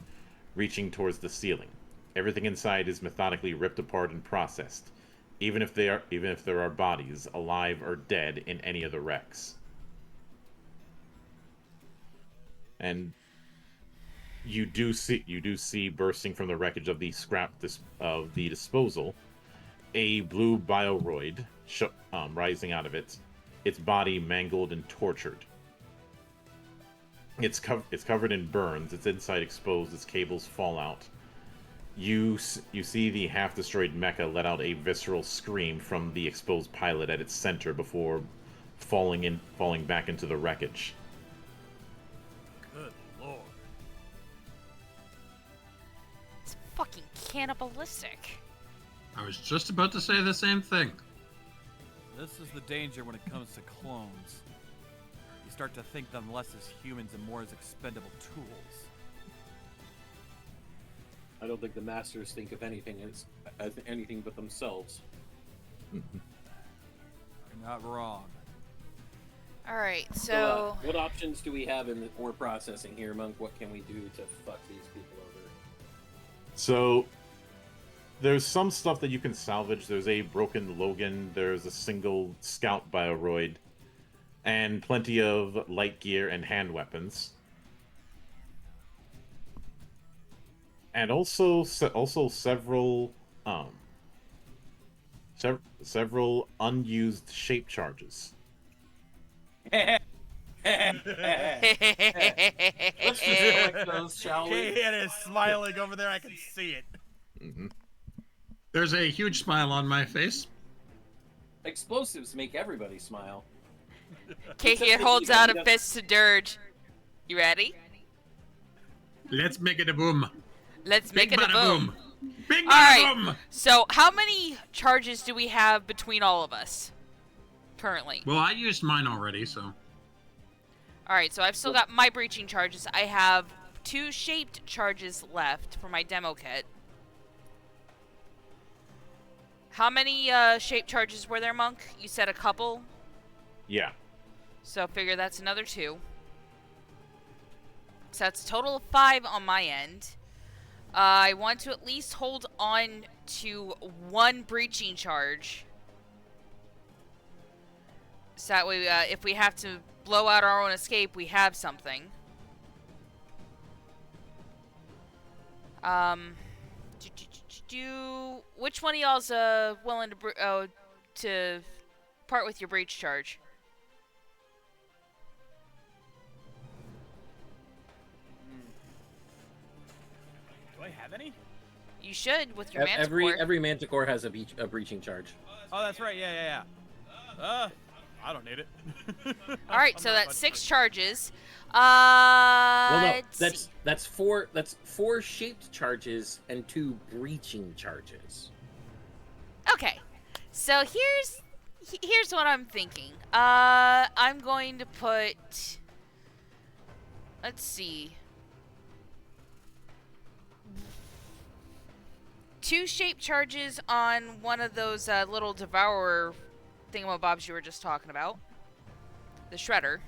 reaching towards the ceiling. Everything inside is methodically ripped apart and processed, even if there are bodies, alive or dead, in any of the wrecks. And you do see bursting from the wreckage of the of the disposal, a blue bioroid rising out of it, its body mangled and tortured. It's covered in burns, its inside exposed, its cables fall out. You see the half-destroyed mecha let out a visceral scream from the exposed pilot at its center before falling back into the wreckage. Good lord. It's fucking cannibalistic. I was just about to say the same thing. This is the danger when it comes to clones. You start to think them less as humans and more as expendable tools. I don't think the masters think of anything as anything but themselves. You're not wrong. All right, So, so what options do we have in the ore processing here, Monk? What can we do to fuck these people over? So, there's some stuff that you can salvage. There's a broken Logan, there's a single scout bioroid, and plenty of light gear and hand weapons. And also several several unused shape charges. Let's just collect those, shall we? Kahan is smiling over there. I can see it. Mm-hmm. There's a huge smile on my face. Explosives make everybody smile. Kahan holds out a fist to Dirge. You ready? Let's make it a boom. Let's make it a bada boom. Big All right. bada boom. So, how many charges do we have between all of us currently? Well, I used mine already, so. All right, so I've still got my breaching charges. I have 2 shaped charges left for my demo kit. How many shaped charges were there, Monk? You said a couple? Yeah. So figure that's another 2. So that's a total of 5 on my end. I want to at least hold on to 1 breaching charge. So that way, if we have to blow out our own escape, we have something. Which one of y'all's willing to part with your breach charge? Do I have any? You should with your manticore. Every manticore has a breaching charge. Oh, that's right. Yeah. I don't need it. All right, I'm so not that's much 6 for- charges. Well, no, Let's see. that's 4 shaped charges and 2 breaching charges. Okay, so here's what I'm thinking. I'm going to put. Let's see. 2 shape charges on one of those little devourer thingamabobs you were just talking about. The shredder.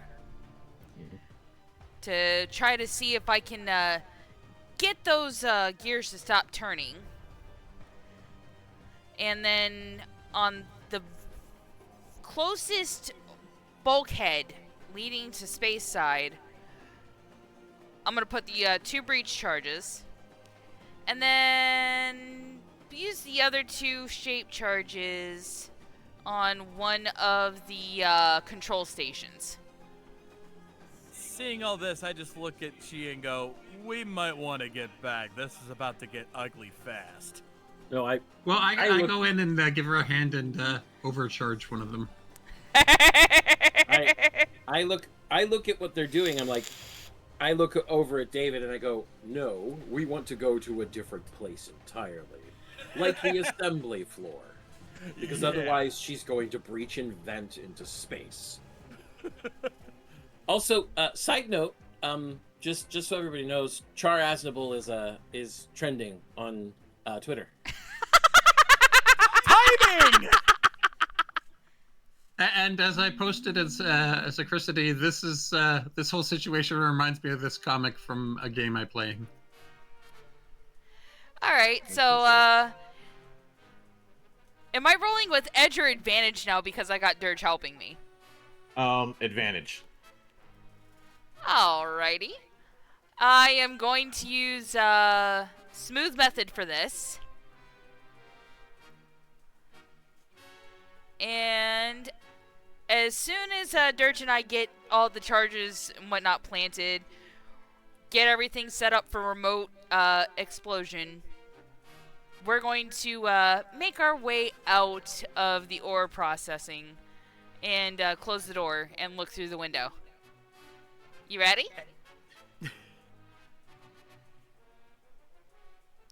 To try to see if I can get those gears to stop turning. And then on the closest bulkhead leading to space side, I'm going to put the 2 breach charges. And then use the other 2 shape charges on one of the control stations. Seeing all this, I just look at Chi and go, we might want to get back. This is about to get ugly fast. No, I go in and give her a hand and overcharge one of them. I look at what they're doing. I'm like, I look over at David and I go, no, we want to go to a different place entirely. Like the assembly floor. Because otherwise she's going to breach and vent into space. Also, side note, just so everybody knows, Char Aznable is trending on Twitter. Timing! And as I posted as a Chrisity, this whole situation reminds me of this comic from a game I play. All right, so am I rolling with edge or advantage now because I got Dirge helping me? Advantage. Alrighty. I am going to use smooth method for this. And as soon as Dirge and I get all the charges and whatnot planted, get everything set up for remote explosion, we're going to make our way out of the ore processing and close the door and look through the window. You ready?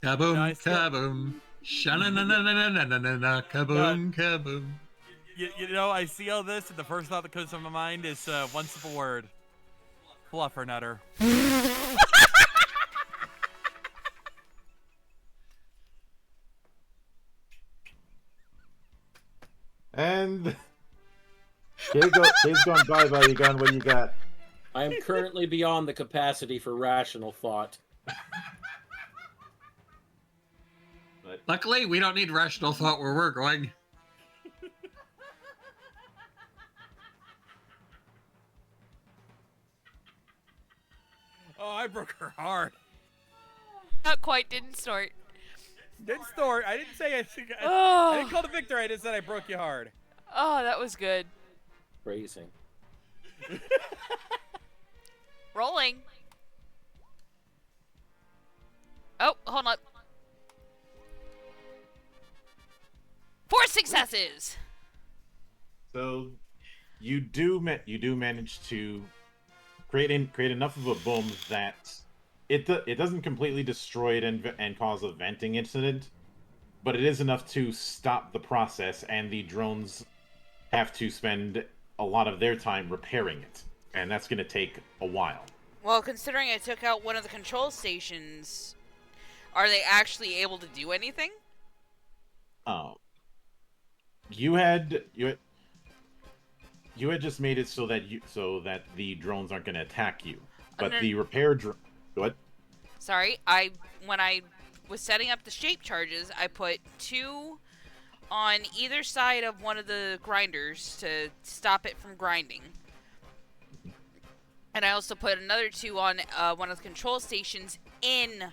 Kaboom, Nice. kaboom. Sha-na-na-na-na-na-na-na-na, kaboom, kaboom. You know, I see all this, and the first thought that comes to my mind is one simple word. Fluffernutter. And days gone by, you gone. What you got? I am currently beyond the capacity for rational thought. Luckily, we don't need rational thought where we're going. Oh, I broke her heart. Not quite, didn't snort. Didn't snort. I didn't say I didn't call the victor. I just said I broke you hard. Oh, that was good. Phrasing. Rolling. Oh, hold on. 4 successes. So, you do manage to create enough of a boom that it doesn't completely destroy it and cause a venting incident, but it is enough to stop the process, and the drones have to spend a lot of their time repairing it, and that's going to take a while. Well, considering I took out one of the control stations, are they actually able to do anything? You had just made it so that the drones aren't going to attack you, but the repair drone. What? Sorry, when I was setting up the shape charges, I put 2 on either side of one of the grinders to stop it from grinding. And I also put another 2 on one of the control stations in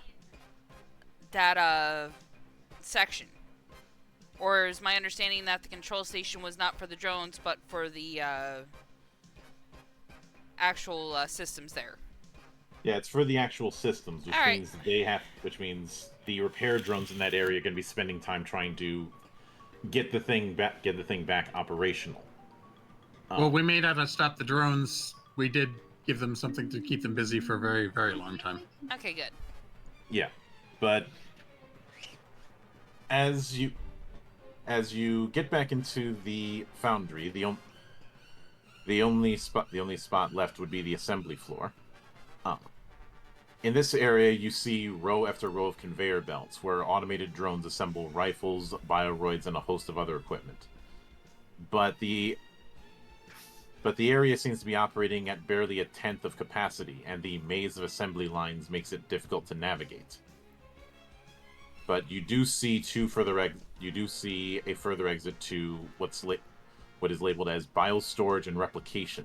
that section. Or is my understanding that the control station was not for the drones, but for the actual systems there? Yeah, it's for the actual systems, which All right. means which means the repair drones in that area are going to be spending time trying to get the thing back operational. Well, we made out to stop the drones. We did give them something to keep them busy for a very, very long time. Okay, good. Yeah, but as you get back into the foundry, the only spot left would be the assembly floor. In this area, you see row after row of conveyor belts where automated drones assemble rifles, bioroids, and a host of other equipment. But the area seems to be operating at barely a tenth of capacity, and the maze of assembly lines makes it difficult to navigate. But you do see a further exit to what is labeled as biostorage and replication.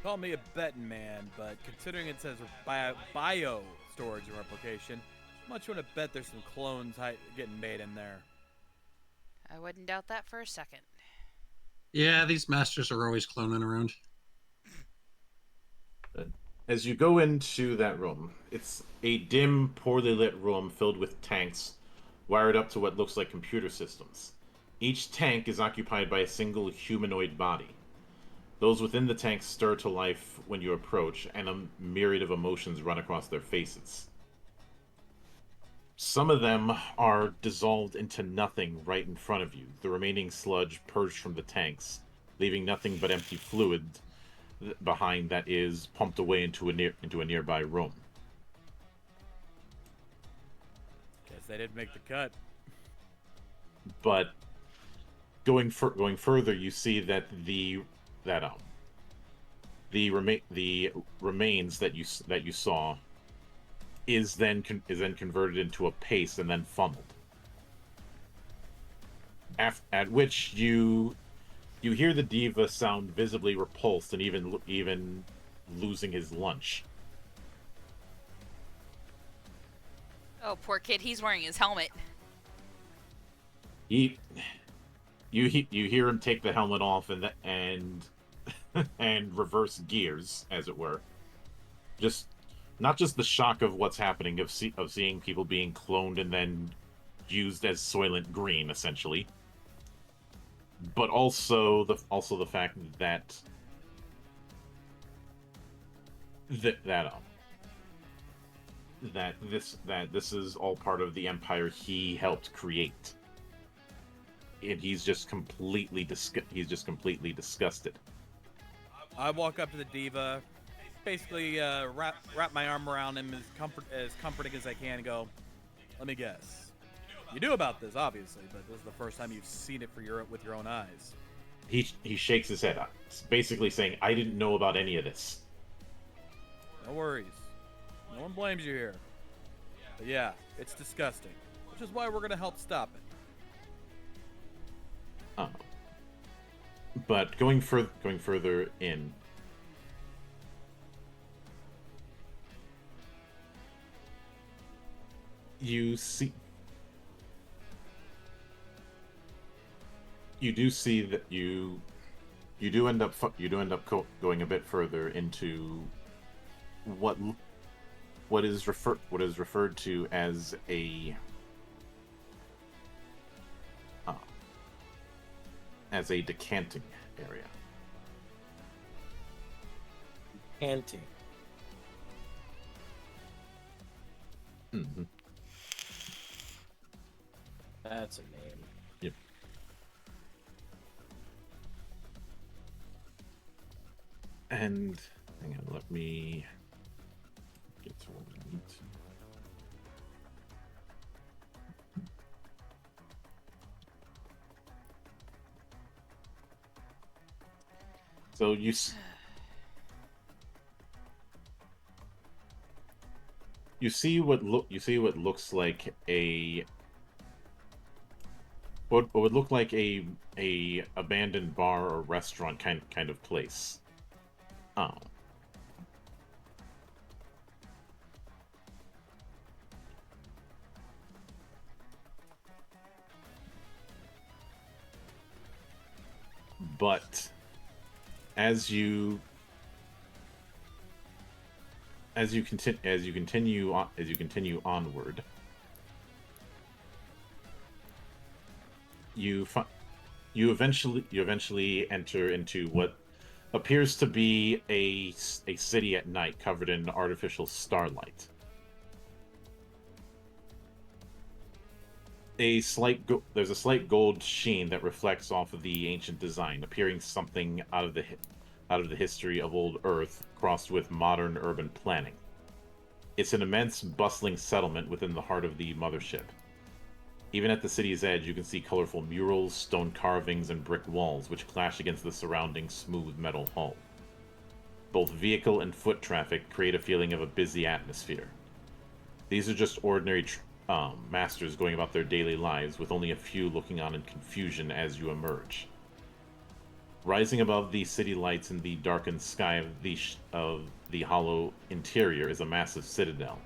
Call me a betting man, but considering it says bio storage and replication, much want to bet there's some clones getting made in there. I wouldn't doubt that for a second. Yeah, these masters are always cloning around. As you go into that room, it's a dim, poorly lit room filled with tanks wired up to what looks like computer systems. Each tank is occupied by a single humanoid body. Those within the tanks stir to life when you approach, and a myriad of emotions run across their faces. Some of them are dissolved into nothing right in front of you, the remaining sludge purged from the tanks, leaving nothing but empty fluid behind that is pumped away into a nearby room. Guess they didn't make the cut. But going further, you see that the remains that you saw is then converted into a paste and then funneled. At which you hear the diva sound visibly repulsed and even losing his lunch. Oh, poor kid, he's wearing his helmet. You hear him take the helmet off and reverse gears, as it were. Not just the shock of what's happening, of seeing people being cloned and then used as Soylent Green, essentially, but also the fact that this is all part of the empire he helped create, and he's just completely disgusted. I walk up to the diva, basically wrap my arm around him as comforting as I can, and go, "Let me guess. You knew about this, obviously, but this is the first time you've seen it with your own eyes." He shakes his head up, basically saying, "I didn't know about any of this." No worries. No one blames you here. But yeah, it's disgusting, which is why we're gonna help stop it. But going further in, you do see that you do end up going a bit further into what is referred to as a decanting area. Decanting. Mm-hmm. That's a name. Yep. And hang on, let me get to what we need. So you see what looks like what would look like a abandoned bar or restaurant kind of place. Oh. But as you continue onward, you eventually enter into what appears to be a city at night covered in artificial starlight. there's a slight gold sheen that reflects off of the ancient design, appearing something out of the history of old Earth crossed with modern urban planning. It's an immense, bustling settlement within the heart of the mothership. Even at the city's edge, you can see colorful murals, stone carvings, and brick walls which clash against the surrounding smooth metal hull. Both vehicle and foot traffic create a feeling of a busy atmosphere. These are just ordinary masters going about their daily lives, with only a few looking on in confusion as you emerge. Rising above the city lights in the darkened sky of the hollow interior is a massive citadel,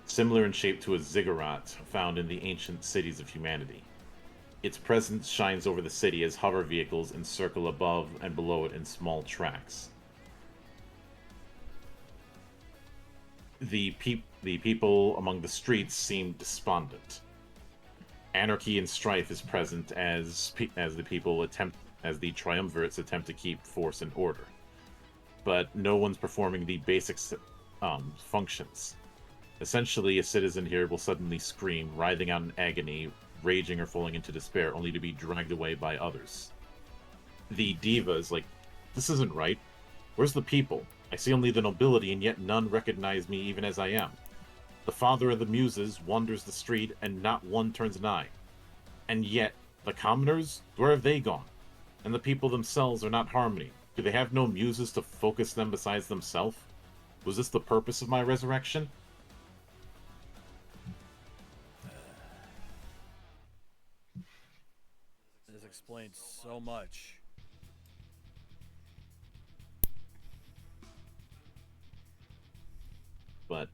similar in shape to a ziggurat found in the ancient cities of humanity. Its presence shines over the city as hover vehicles encircle above and below it in small tracks. The people among the streets seem despondent. Anarchy and strife is present as the triumvirates attempt to keep force and order, but no one's performing the basic functions. Essentially, a citizen here will suddenly scream, writhing out in agony, raging or falling into despair, only to be dragged away by others. The diva is like, "This isn't right. Where's the people? I see only the nobility, and yet none recognize me even as I am. The father of the muses wanders the street, and not one turns an eye. And yet, the commoners, where have they gone? And the people themselves are not harmony. Do they have no muses to focus them besides themselves? Was this the purpose of my resurrection?" This explains so much. But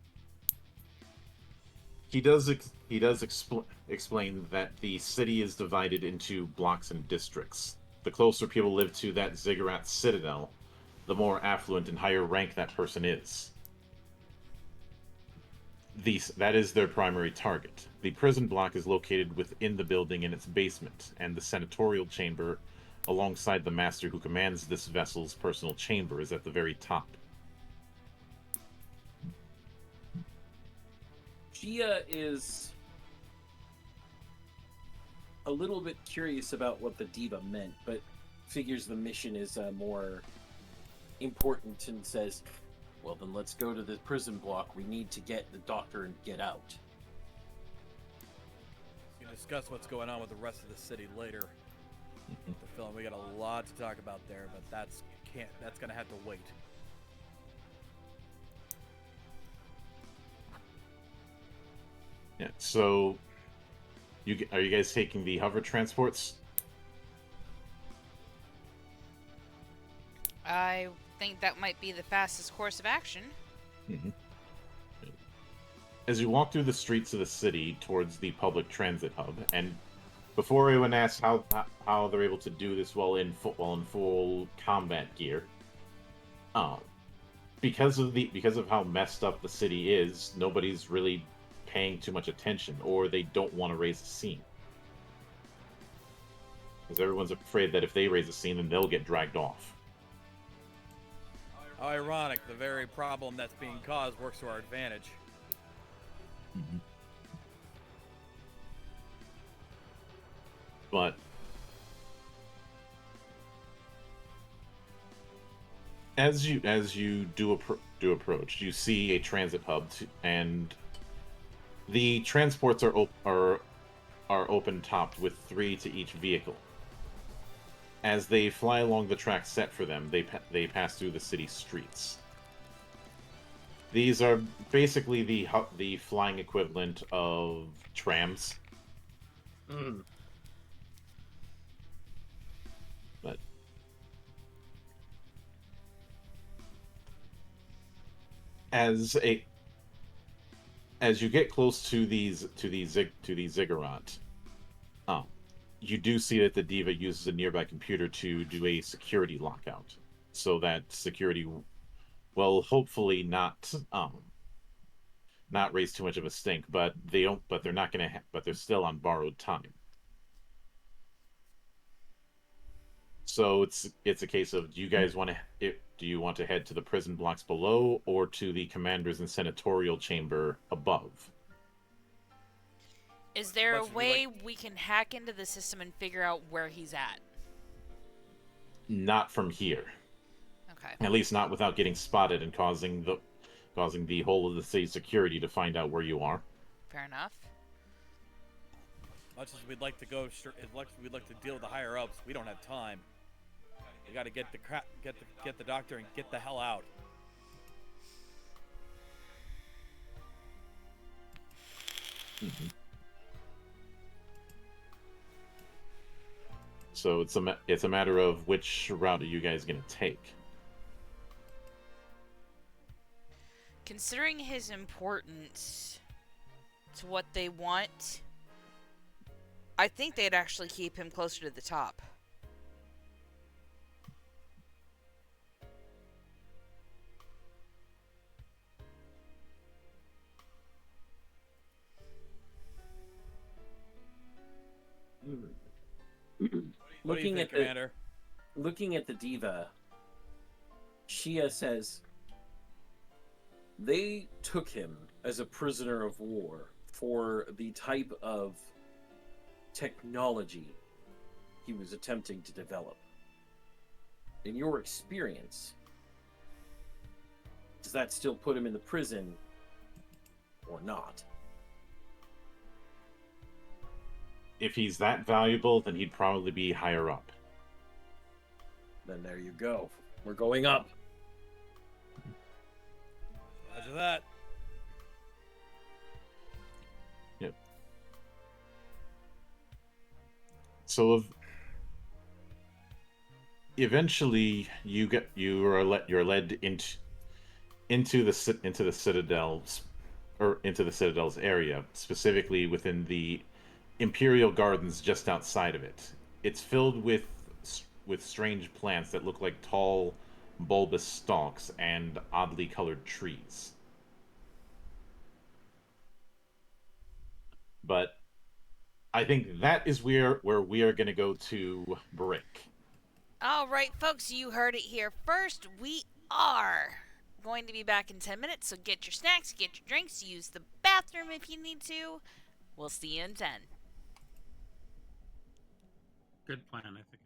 he does explain that the city is divided into blocks and districts. The closer people live to that ziggurat citadel, the more affluent and higher rank that person is. That is their primary target. The prison block is located within the building in its basement, and the senatorial chamber, alongside the master who commands this vessel's personal chamber, is at the very top. Gia is a little bit curious about what the diva meant, but figures the mission is more important and says, "Well, then let's go to the prison block. We need to get the doctor and get out." We can discuss what's going on with the rest of the city later. The film, we got a lot to talk about there, but that's gonna have to wait. Yeah. So, are you guys taking the hover transports? I think that might be the fastest course of action. Mm-hmm. As you walk through the streets of the city towards the public transit hub, and before anyone asks how they're able to do this while in full combat gear, because of how messed up the city is, nobody's really paying too much attention, or they don't want to raise a scene, because everyone's afraid that if they raise a scene, then they'll get dragged off. How ironic, the very problem that's being caused works to our advantage. Mm-hmm. But as you do approach, you see a transit hub, and the transports are open topped with 3 to each vehicle. As they fly along the track set for them, they pass through the city streets. These are basically the flying equivalent of trams. Mm. But as you get close to these ziggurat, you do see that the diva uses a nearby computer to do a security lockout, so that security will hopefully not raise too much of a stink. But they're not going to. But they're still on borrowed time. So it's a case of, do you want to head to the prison blocks below, or to the commanders and senatorial chamber above? Is there a Much as we way like- we can hack into the system and figure out where he's at? Not from here. Okay. At least not without getting spotted and causing the whole of the city's security to find out where you are. Fair enough. Much as we'd like to go, as much as we'd like to deal with the higher ups, we don't have time. We got to get the doctor and get the hell out. So it's a matter of which route are you guys gonna take. Considering his importance to what they want, I think they'd actually keep him closer to the top. What do you Looking think, at the Commander? looking at the diva, Shia says, they took him as a prisoner of war for the type of technology he was attempting to develop. In your experience, does that still put him in the prison or not? If he's that valuable, then he'd probably be higher up. Then there you go. We're going up. Roger that. Yep. So eventually you're led into the citadel's area, specifically within the Imperial Gardens just outside of it. It's filled with strange plants that look like tall, bulbous stalks and oddly colored trees. But I think that is where we are going to go to break. All right, folks, you heard it here first. We are going to be back in 10 minutes, so get your snacks, get your drinks, use the bathroom if you need to. We'll see you in 10. Good plan, I think.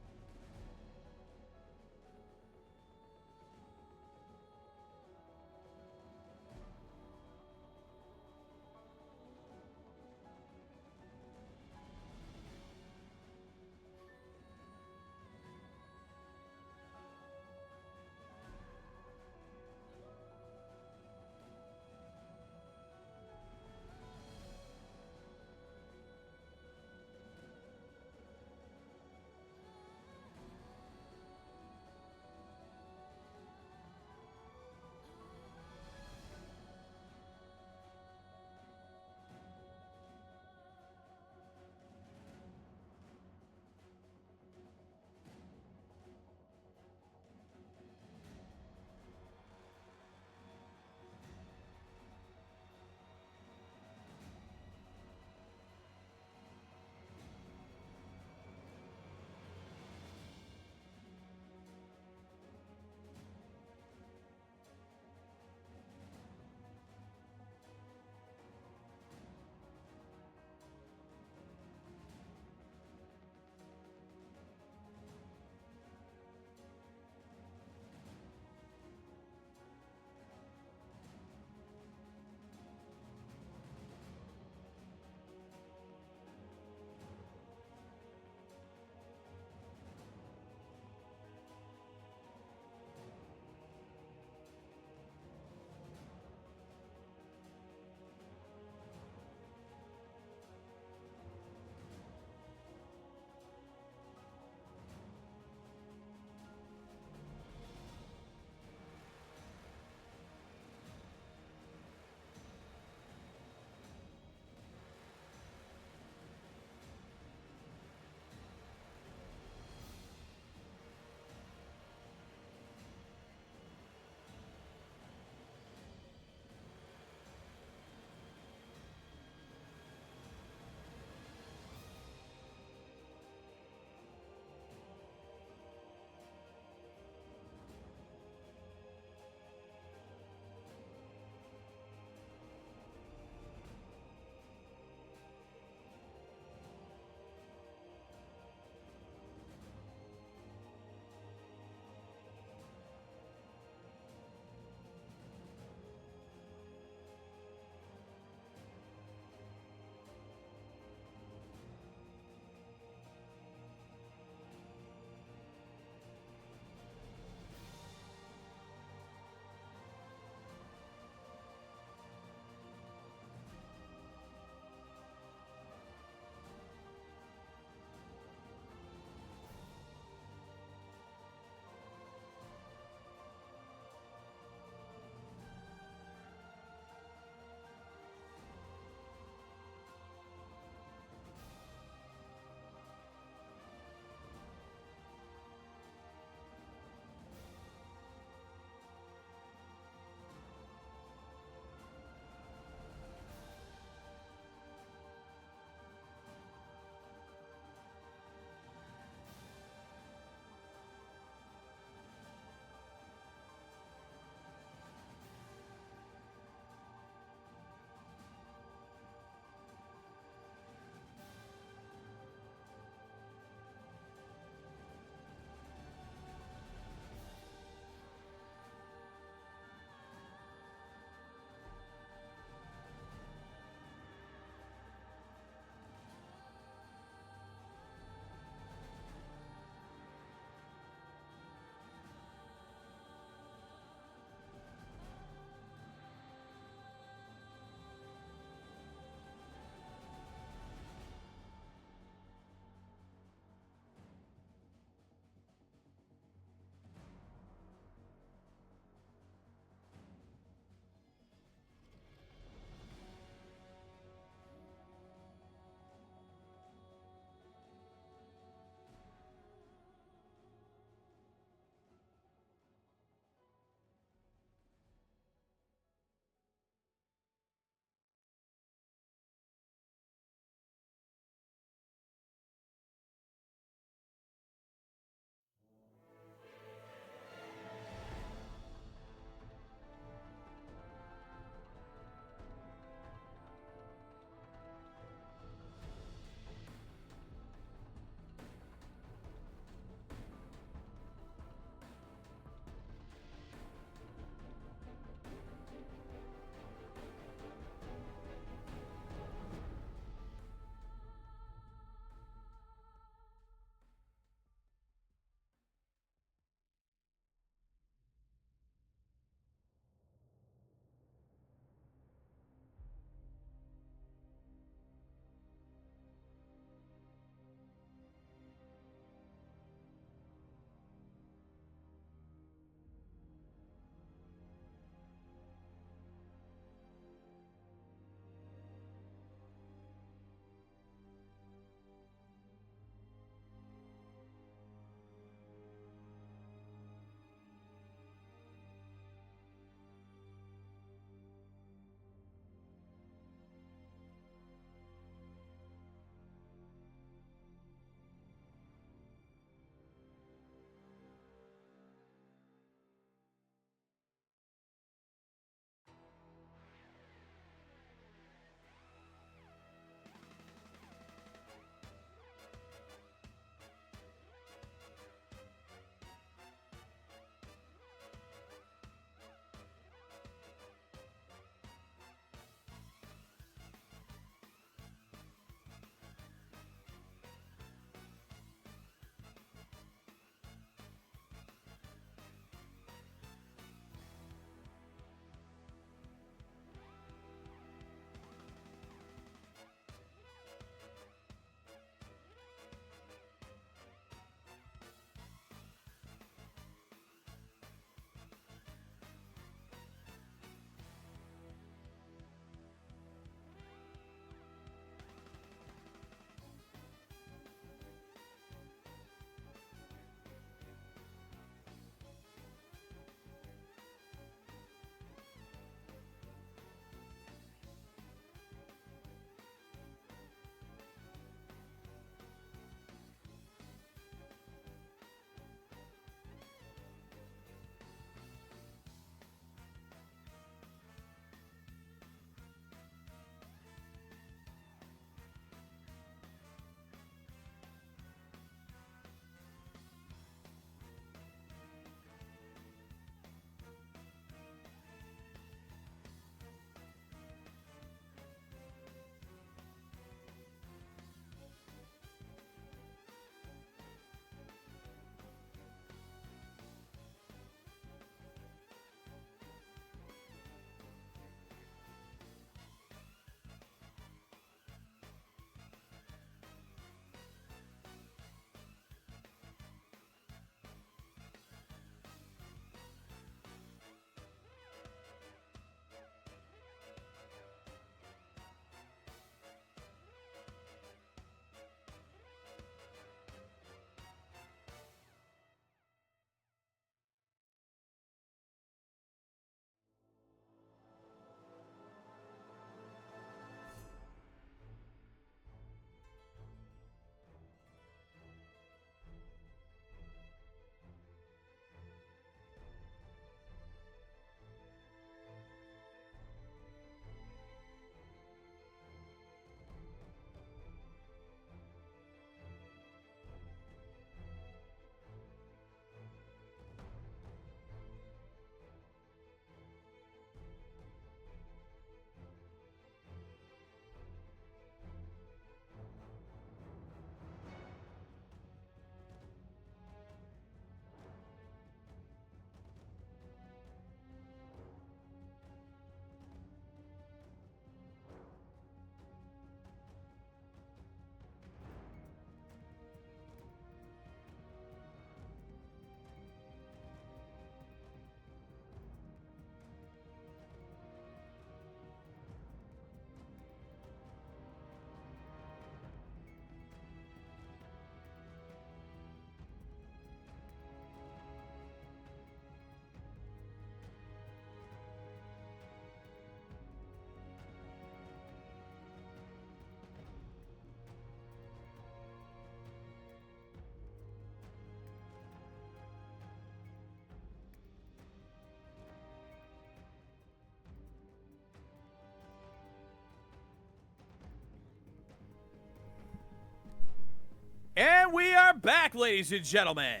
And we are back, ladies and gentlemen.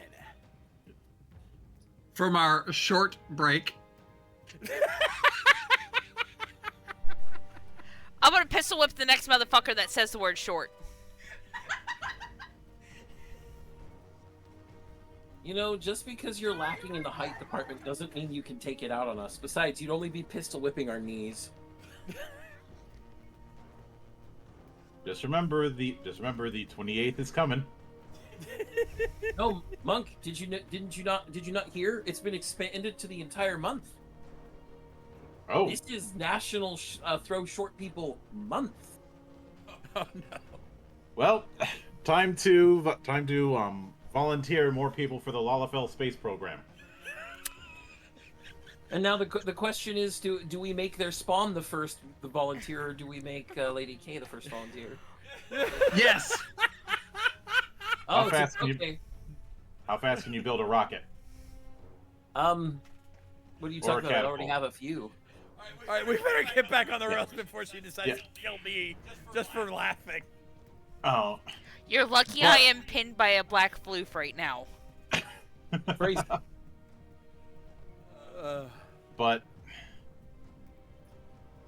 From our short break. I'm gonna pistol whip the next motherfucker that says the word short. You know, just because you're lacking in the height department doesn't mean you can take it out on us. Besides, you'd only be pistol whipping our knees. Just remember the 28th is coming. No, Monk, did you not hear? It's been expanded to the entire month. Oh, This is National Throw Short People Month. Oh no. well, time to volunteer more people for the Lalafell space program. And now the question is, do we make their spawn the volunteer, or do we make Lady K the first volunteer? Yes. How Oh, fast can you- okay. How fast can you build a rocket? What are you Or a talking about? I already catapult. have a few. All right, we better get back on the rails before she decides Yeah. to kill me just for laughing. Oh, You're lucky I am pinned by a black floof right now. Crazy. but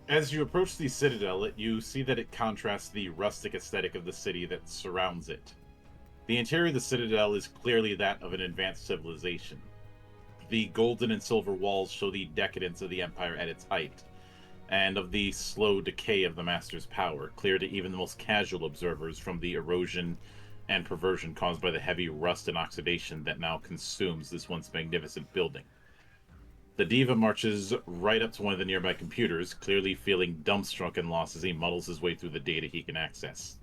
as you approach the Citadel, you see that it contrasts the rustic aesthetic of the city that surrounds it. The interior of the Citadel is clearly that of an advanced civilization. The golden and silver walls show the decadence of the Empire at its height, and of the slow decay of the Master's power, clear to even the most casual observers from the erosion and perversion caused by the heavy rust and oxidation that now consumes this once magnificent building. The Diva marches right up to one of the nearby computers, clearly feeling dumbstruck and lost as he muddles his way through the data he can access.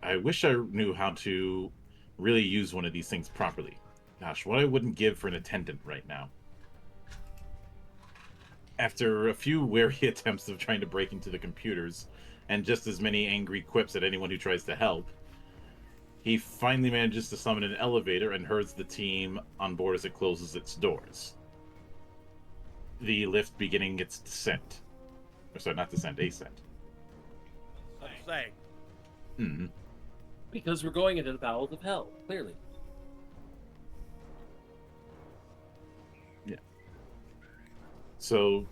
I wish I knew how to really use one of these things properly. Gosh, what I wouldn't give for an attendant right now. After a few wary attempts of trying to break into the computers, and just as many angry quips at anyone who tries to help, he finally manages to summon an elevator and herds the team on board as it closes its doors. The lift beginning its descent. Or sorry, not descent, ascent. I'm saying. Mm-hmm. Because we're going into the bowels of hell, clearly. Yeah. So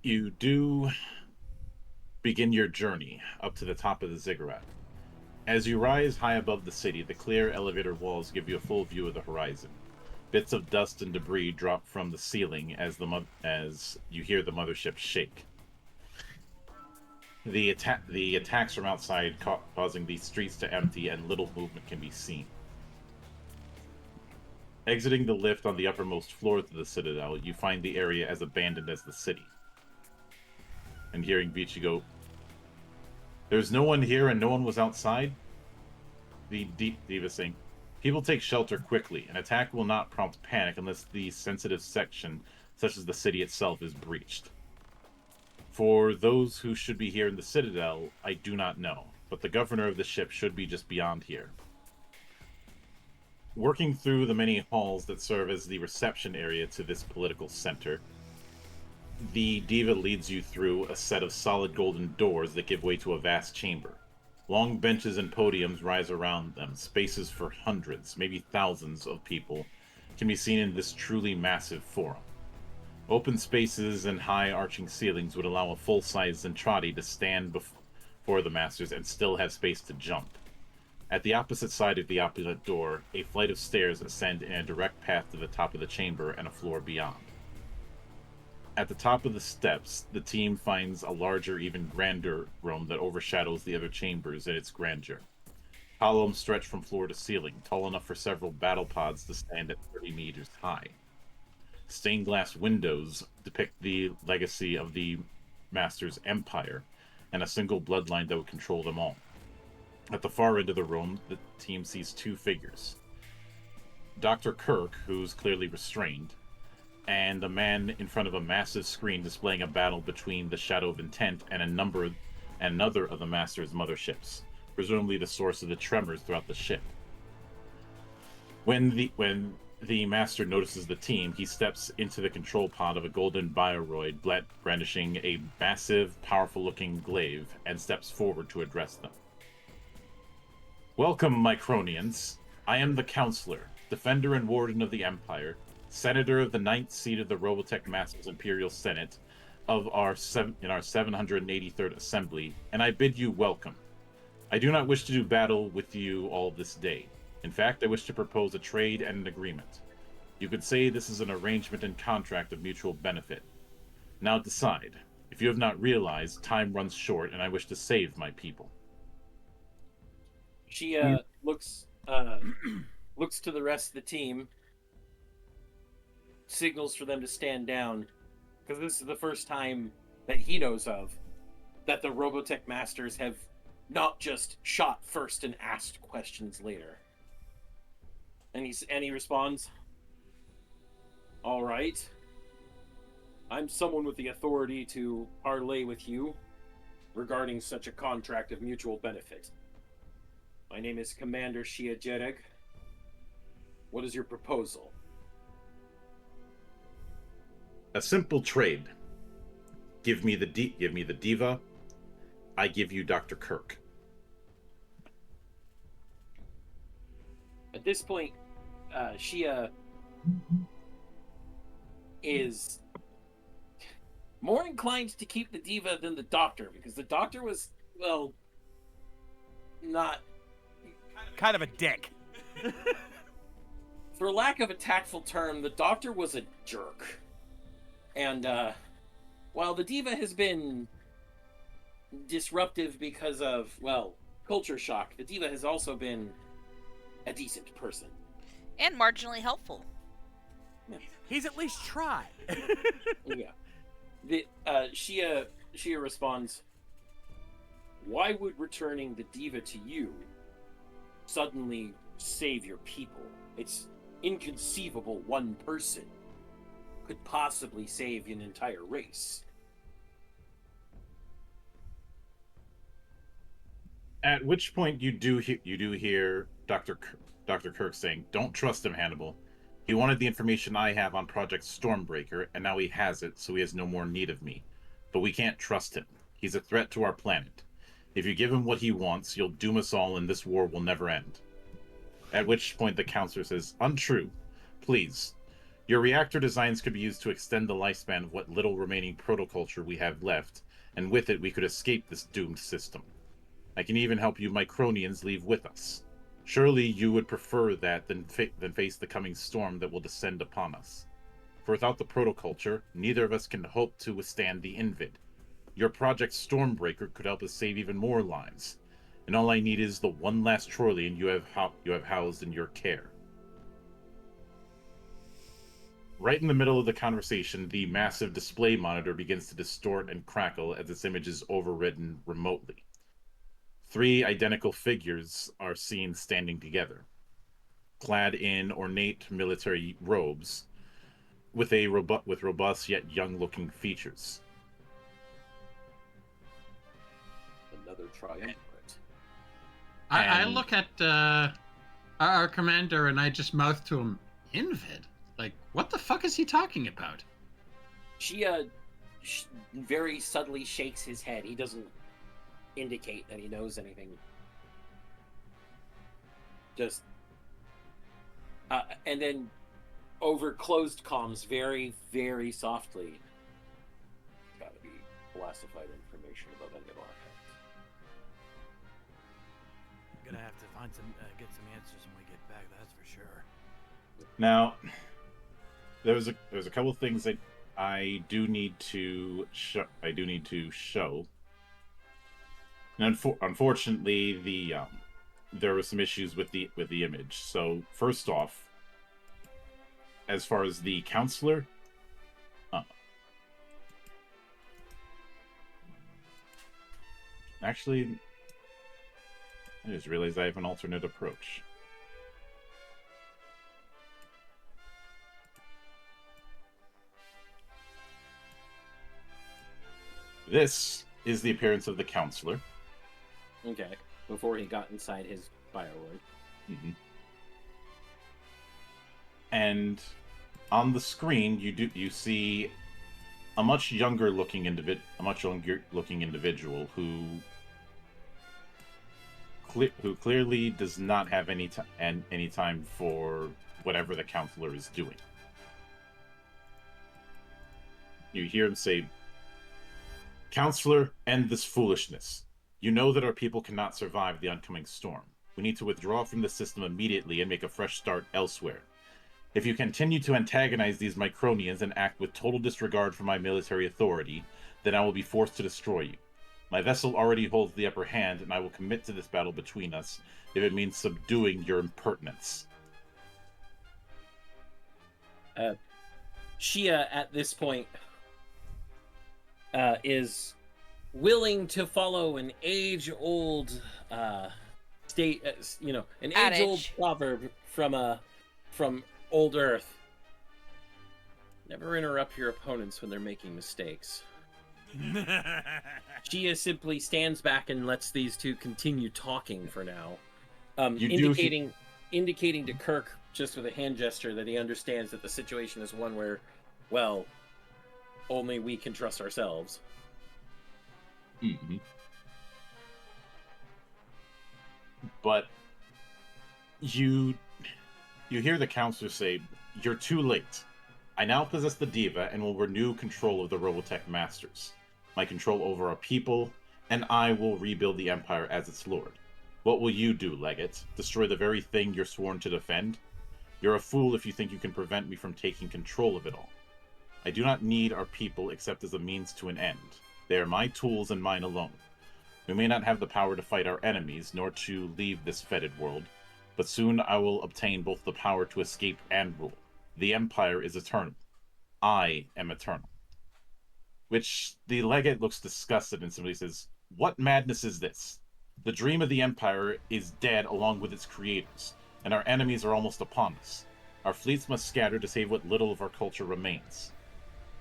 you do begin your journey up to the top of the ziggurat. As you rise high above the city, the clear elevator walls give you a full view of the horizon. Bits of dust and debris drop from the ceiling as you hear the mothership shake. The attacks from outside causing the streets to empty, and little movement can be seen. Exiting the lift on the uppermost floor of the Citadel, you find the area as abandoned as the city. And hearing Vici go, "There's no one here and no one was outside?" The Diva saying, "People take shelter quickly. An attack will not prompt panic unless the sensitive section, such as the city itself, is breached. For those who should be here in the Citadel, I do not know, but the governor of the ship should be just beyond here." Working through the many halls that serve as the reception area to this political center, the Diva leads you through a set of solid golden doors that give way to a vast chamber. Long benches and podiums rise around them. Spaces for hundreds, maybe thousands of people can be seen in this truly massive forum. Open spaces and high arching ceilings would allow a full-size Zentradi to stand before the Masters and still have space to jump. At the opposite side of the opulent door, a flight of stairs ascend in a direct path to the top of the chamber and a floor beyond. At the top of the steps, the team finds a larger, even grander room that overshadows the other chambers in its grandeur. Columns stretch from floor to ceiling, tall enough for several battle pods to stand at 30 meters high. Stained glass windows depict the legacy of the Master's empire and a single bloodline that would control them all. At the far end of the room, the team sees two figures. Dr. Kirk, who's clearly restrained, and a man in front of a massive screen displaying a battle between the Shadow of Intent and another of the Master's motherships, presumably the source of the tremors throughout the ship. When the master notices the team, he steps into the control pod of a golden bioroid, brandishing a massive, powerful-looking glaive, and steps forward to address them. Welcome, Micronians. I am the Counselor, Defender and Warden of the Empire, Senator of the 9th seat of the Robotech Masters Imperial Senate of our 783rd Assembly, and I bid you welcome. I do not wish to do battle with you all this day. In fact, I wish to propose a trade and an agreement. You could say this is an arrangement and contract of mutual benefit. Now decide. If you have not realized, time runs short, and I wish to save my people. She looks to the rest of the team, signals for them to stand down, because this is the first time that he knows of that the Robotech Masters have not just shot first and asked questions later. And he responds, "All right. I'm someone with the authority to parley with you regarding such a contract of mutual benefit. My name is Commander Shia Jereg. What is your proposal?" A simple trade. Give me the diva. I give you Dr. Kirk. At this point, Shia is more inclined to keep the diva than the doctor, because the doctor was, well, not... Kind of a dick. For lack of a tactful term, the doctor was a jerk. And, while the diva has been disruptive because of, well, culture shock, the diva has also been a decent person. And marginally helpful. He's at least tried. Yeah. Shia responds, "Why would returning the diva to you suddenly save your people? It's inconceivable one person could possibly save an entire race." At which point you do hear Dr. Kirk saying, "Don't trust him, Hannibal. He wanted the information I have on Project Stormbreaker, and now he has it, so he has no more need of me. But we can't trust him. He's a threat to our planet. If you give him what he wants, you'll doom us all, and this war will never end." At which point the counselor says, "Untrue. Please. Your reactor designs could be used to extend the lifespan of what little remaining protoculture we have left, and with it we could escape this doomed system. I can even help you Micronians leave with us. Surely you would prefer that than face the coming storm that will descend upon us. For without the protoculture, neither of us can hope to withstand the Invid. Your Project Stormbreaker could help us save even more lives, and all I need is the one last Troilian you have housed in your care." Right in the middle of the conversation, the massive display monitor begins to distort and crackle as its image is overwritten remotely. 3 identical figures are seen standing together, clad in ornate military robes, with robust yet young-looking features. Another triumvirate. I look at our commander and I just mouth to him, "Invid? Like, what the fuck is he talking about?" Shia very subtly shakes his head. He doesn't indicate that he knows anything. Just and then over closed comms, very, very softly, "It's gotta be classified information about any of our heads." Gonna have to find get some answers when we get back. That's for sure. Now, there's a couple things that I do need to show. And unfortunately, there were some issues with the image. So first off, as far as the counselor, actually, I just realized I have an alternate approach. This is the appearance of the counselor. Okay. Before he got inside his bioroid. Mm-hmm. And on the screen, you see a much younger looking individual who clearly does not have any time for whatever the counselor is doing. You hear him say, "Counselor, end this foolishness. You know that our people cannot survive the oncoming storm. We need to withdraw from the system immediately and make a fresh start elsewhere. If you continue to antagonize these Micronians and act with total disregard for my military authority, then I will be forced to destroy you. My vessel already holds the upper hand, and I will commit to this battle between us if it means subduing your impertinence." Shia, at this point, is willing to follow an age-old an age-old proverb from old Earth. Never interrupt your opponents when they're making mistakes. Shia simply stands back and lets these two continue talking for now, indicating to Kirk just with a hand gesture that he understands that the situation is one where, well, only we can trust ourselves. Mm-hmm. But you hear the counselor say, "You're too late. I now possess the Diva and will renew control of the Robotech Masters, my control over our people, and I will rebuild the Empire as its lord. What will you do, Legate? Destroy the very thing you're sworn to defend? You're a fool if you think you can prevent me from taking control of it all. I do not need our people except as a means to an end. They are my tools and mine alone. We may not have the power to fight our enemies, nor to leave this fetid world, but soon I will obtain both the power to escape and rule. The Empire is eternal. I am eternal." Which the Legate looks disgusted and simply says, "What madness is this? The dream of the Empire is dead along with its creators, and our enemies are almost upon us. Our fleets must scatter to save what little of our culture remains.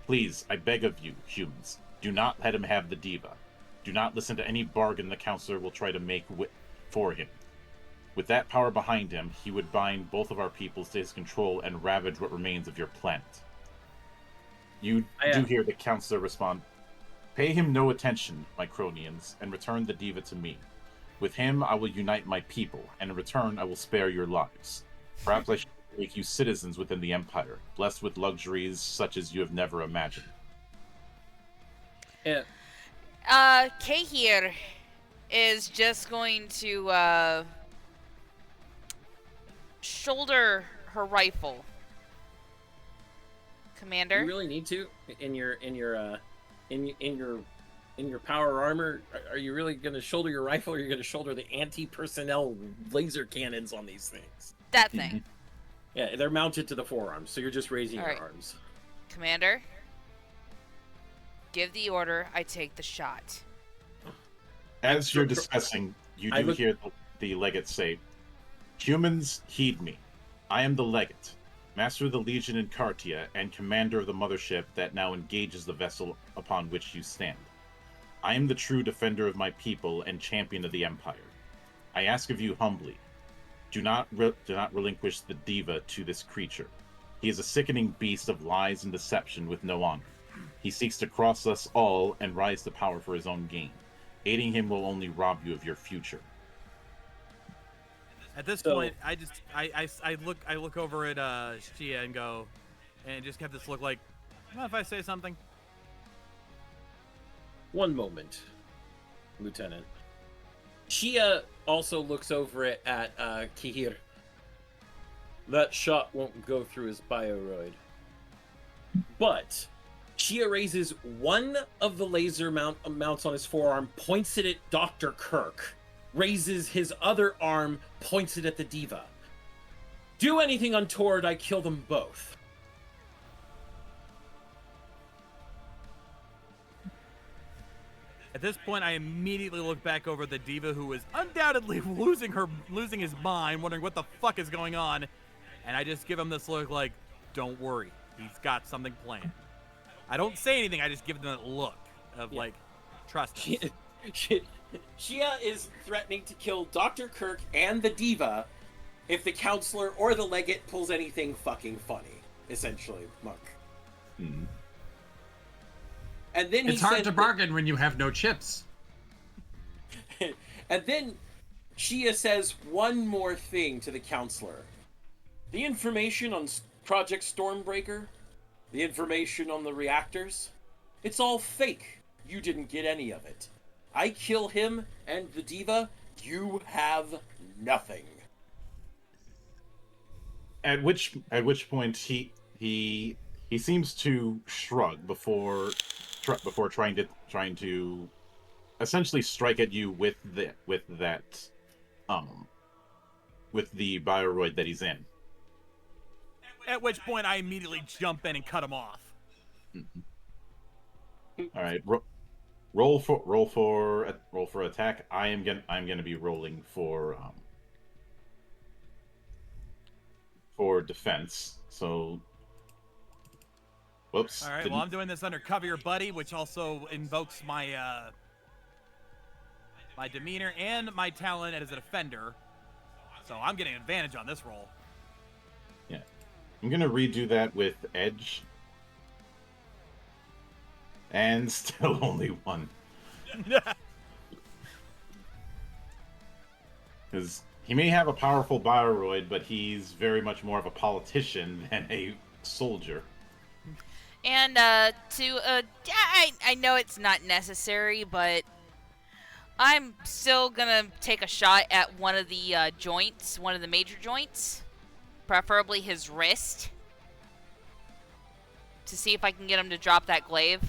Please, I beg of you, humans, do not let him have the Diva. Do not listen to any bargain the counselor will try to make for him. With that power behind him, he would bind both of our peoples to his control and ravage what remains of your planet." You do hear the counselor respond, "Pay him no attention, Micronians, and return the Diva to me. With him, I will unite my people, and in return, I will spare your lives. Perhaps I should make you citizens within the Empire, blessed with luxuries such as you have never imagined." Yeah. Kay here is just going to shoulder her rifle. Commander? You really need to in your power armor. Are you really going to shoulder your rifle, or are you going to shoulder the anti-personnel laser cannons on these things? That thing. Yeah, they're mounted to the forearms, so you're just raising your arms. Commander, give the order. I take the shot. As you're discussing, you do hear the Legate say, "Humans, heed me. I am the Legate, Master of the Legion in Cartia, and Commander of the mothership that now engages the vessel upon which you stand. I am the true defender of my people and champion of the Empire. I ask of you humbly, do not relinquish the Diva to this creature. He is a sickening beast of lies and deception with no honor. He seeks to cross us all and rise to power for his own gain. Aiding him will only rob you of your future." At this point, I look over at Shia and go, and just have this look like, "What if I say something?" One moment, Lieutenant. Shia also looks over it at Kihir. That shot won't go through his bioroid. But Shia raises one of the laser mounts on his forearm, points it at Dr. Kirk, raises his other arm, points it at the Diva. "Do anything untoward, I kill them both." At this point, I immediately look back over the Diva, who is undoubtedly losing his mind, wondering what the fuck is going on, and I just give him this look like, "Don't worry, he's got something planned." I don't say anything, I just give them that look of like, "Trust us." Shia is threatening to kill Dr. Kirk and the Diva, if the counselor or the legate pulls anything fucking funny, essentially, Monk. Mhm. And then It's hard to bargain when you have no chips. And then Chia says one more thing to the counselor. The information on Project Stormbreaker, the information on the reactors, it's all fake. You didn't get any of it. I kill him and the diva, you have nothing. At which point he seems to shrug before trying to essentially strike at you with the bioroid that he's in. At which point I immediately jump in and cut him off. All right, roll for attack. I'm gonna be rolling for defense. So, whoops. All right, well, I'm doing this under Cover Your Buddy, which also invokes my my demeanor and my talent as a defender. So I'm getting an advantage on this roll. Yeah, I'm gonna redo that with edge, and still only one. Because he may have a powerful bioroid, but he's very much more of a politician than a soldier. And I know it's not necessary, but I'm still gonna take a shot at one of the joints, one of the major joints, preferably his wrist, to see if I can get him to drop that glaive.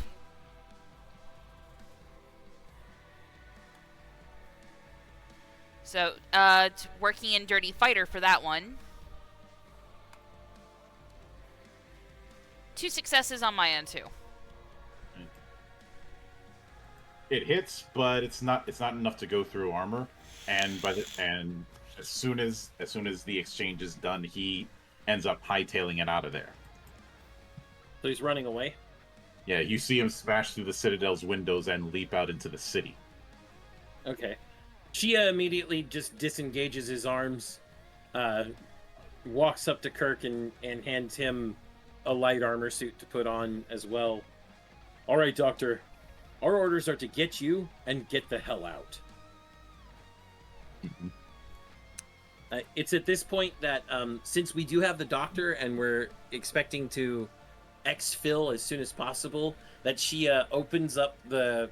So, working in Dirty Fighter for that one. 2 successes on my end too. It hits, but it's not enough to go through armor. And as soon as the exchange is done, he ends up hightailing it out of there. So he's running away? Yeah, you see him smash through the Citadel's windows and leap out into the city. Okay. Chia immediately just disengages his arms, walks up to Kirk and hands him a light armor suit to put on as well. All right, Doctor. Our orders are to get you and get the hell out. Mhm. It's at this point that, since we do have the Doctor and we're expecting to exfil as soon as possible, that Chia opens up the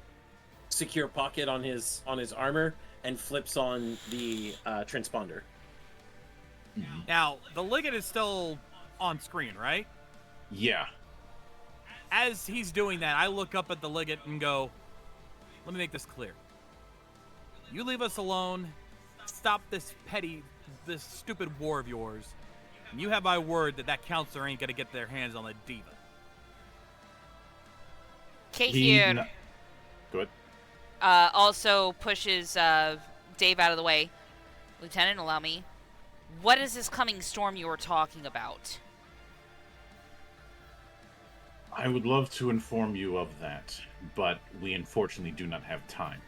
secure pocket on his armor and flips on the transponder. Now, the Legate is still on screen, right? Yeah. As he's doing that, I look up at the Legate and go, let me make this clear. You leave us alone, stop this stupid war of yours, and you have my word that counselor ain't gonna get their hands on the diva. Kahir Good. also pushes Dave out of the way. Lieutenant, allow me. What is this coming storm you were talking about? I would love to inform you of that, but we unfortunately do not have time.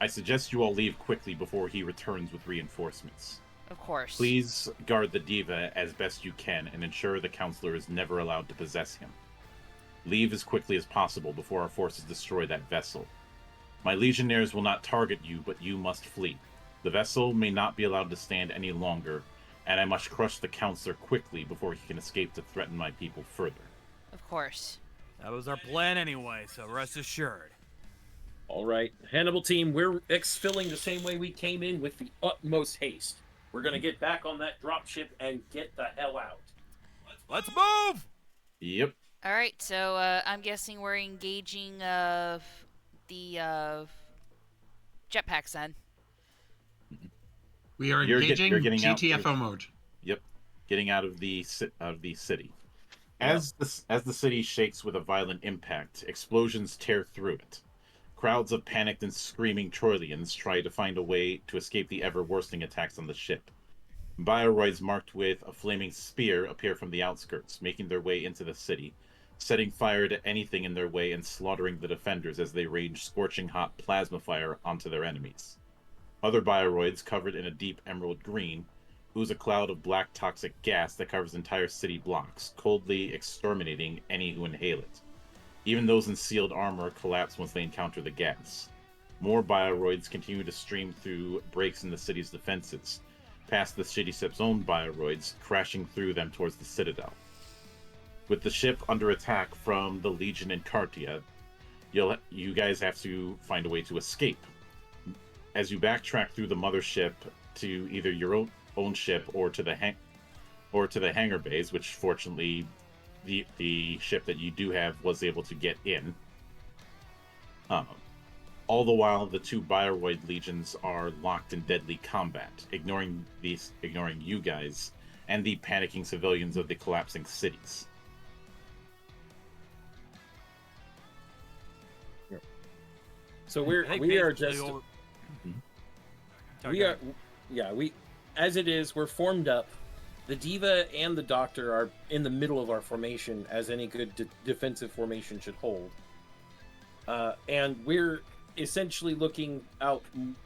I suggest you all leave quickly before he returns with reinforcements. Of course. Please guard the diva as best you can and ensure the counselor is never allowed to possess him. Leave as quickly as possible before our forces destroy that vessel. My legionnaires will not target you, but you must flee. The vessel may not be allowed to stand any longer, and I must crush the counselor quickly before he can escape to threaten my people further. Of course. That was our plan anyway, so rest assured. All right, Hannibal team, we're exfilling the same way we came in with the utmost haste. We're going to get back on that dropship and get the hell out. Let's move! Yep. All right, so I'm guessing we're engaging the jetpacks then. We are You're engaging getting out GTFO mode. Yep. Getting out of the city. As the city shakes with a violent impact, explosions tear through it. Crowds of panicked and screaming Troilians try to find a way to escape the ever-worsening attacks on the ship. Bioroids marked with a flaming spear appear from the outskirts, making their way into the city, setting fire to anything in their way and slaughtering the defenders as they range scorching hot plasma fire onto their enemies. Other bioroids, covered in a deep emerald green, ooze a cloud of black toxic gas that covers entire city blocks, coldly exterminating any who inhale it. Even those in sealed armor collapse once they encounter the gas. More bioroids continue to stream through breaks in the city's defenses, past the shitty ship's own bioroids, crashing through them towards the Citadel. With the ship under attack from the Legion in Cartia, you guys have to find a way to escape. As you backtrack through the mothership to either your own ship or to the hangar bays, which fortunately the ship that you do have was able to get in. All the while, the two Bioroid legions are locked in deadly combat, ignoring you guys and the panicking civilians of the collapsing cities. So I think we are basically just all- we are as it is, we're formed up. The Diva and the Doctor are in the middle of our formation, as any good defensive formation should hold. And we're essentially looking out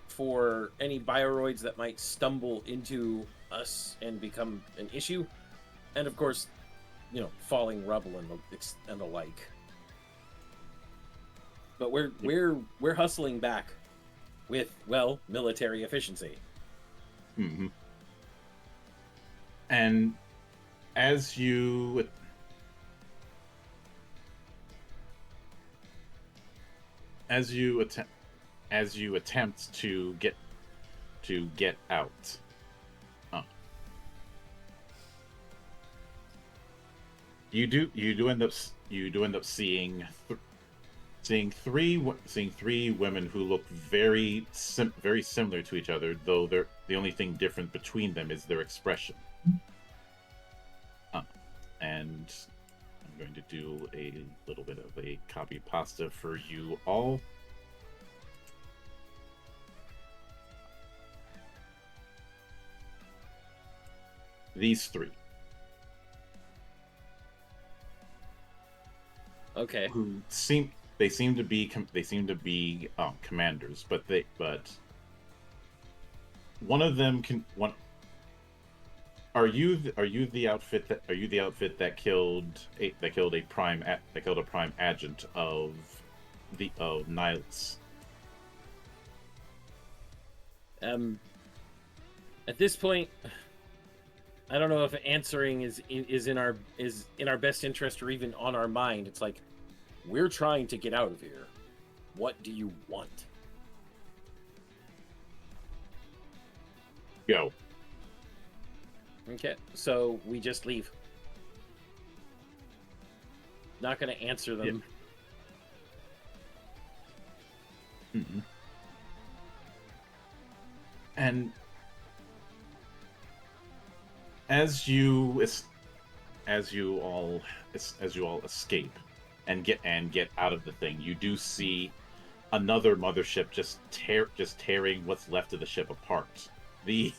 for any bioroids that might stumble into us and become an issue, and of course, falling rubble and the like. But we're hustling back with, well, military efficiency. Mm-hmm. And as you attempt to get out, you do end up seeing three women who look very similar to each other, though the only thing different between them is their expression. And I'm going to do a little bit of a copy pasta for you all. These three. Okay. Who seem to be commanders, but one of them can one. Are you the outfit that killed a prime agent of Nihilus? At this point, I don't know if answering is in our best interest or even on our mind. It's like, we're trying to get out of here. What do you want? Go. Okay, so we just leave. Not going to answer them. Yeah. Mm-hmm. And as you all escape and get out of the thing, you do see another mothership just tearing what's left of the ship apart. The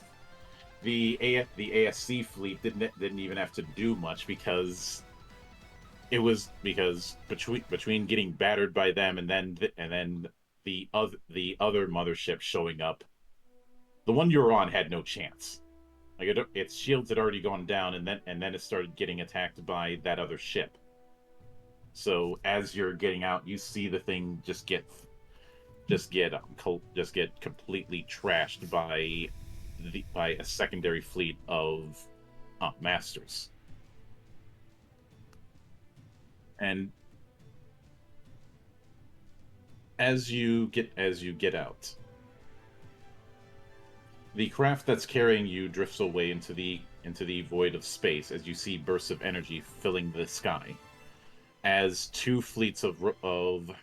ASC fleet didn't even have to do much because between getting battered by them and then the other mothership showing up, the one you were on had no chance. Like its shields had already gone down, and then it started getting attacked by that other ship. So as you're getting out, you see the thing just get completely trashed by a secondary fleet of masters. And as you get out, the craft that's carrying you drifts away into the void of space as you see bursts of energy filling the sky, as two fleets of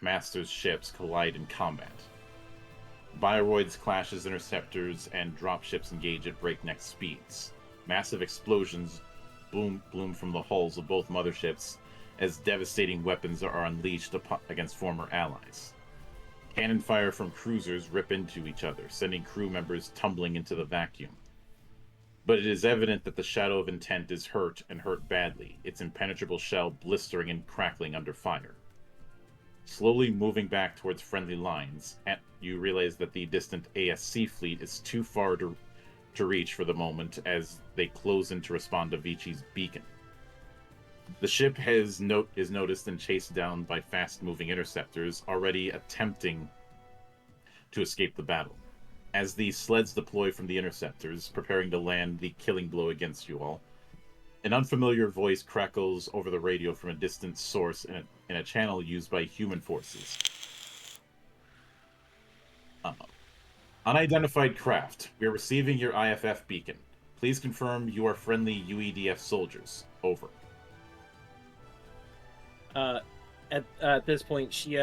masters' ships collide in combat. Bioroids clash as interceptors and dropships engage at breakneck speeds. Massive explosions bloom from the hulls of both motherships as devastating weapons are unleashed against former allies. Cannon fire from cruisers rip into each other, sending crew members tumbling into the vacuum. But it is evident that the Shadow of Intent is hurt badly, its impenetrable shell blistering and crackling under fire. Slowly moving back towards friendly lines, you realize that the distant ASC fleet is too far to reach for the moment as they close in to respond to Vici's beacon. The ship is noticed and chased down by fast-moving interceptors already attempting to escape the battle. As the sleds deploy from the interceptors, preparing to land the killing blow against you all, an unfamiliar voice crackles over the radio from a distant source in a channel used by human forces. Unidentified craft. We are receiving your IFF beacon. Please confirm you are friendly UEDF soldiers. Over. At this point, she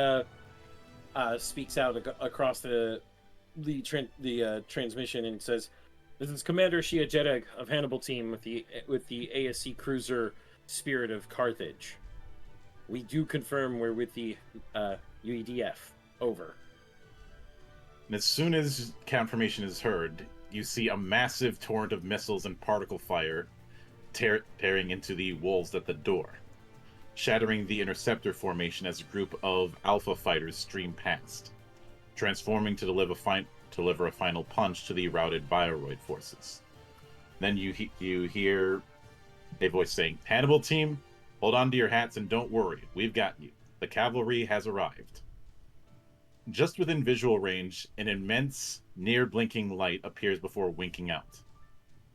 speaks out across the transmission and says, "This is Commander Shia Jedeg of Hannibal team with the ASC cruiser Spirit of Carthage. We do confirm we're with the UEDF. Over." And as soon as confirmation is heard, you see a massive torrent of missiles and particle fire tearing into the walls at the door, shattering the interceptor formation as a group of Alpha fighters stream past, transforming to deliver a final punch to the routed Bioroid forces. Then you hear a voice saying, "Hannibal team, hold on to your hats and don't worry, we've got you. The cavalry has arrived." Just within visual range, an immense, near-blinking light appears before winking out.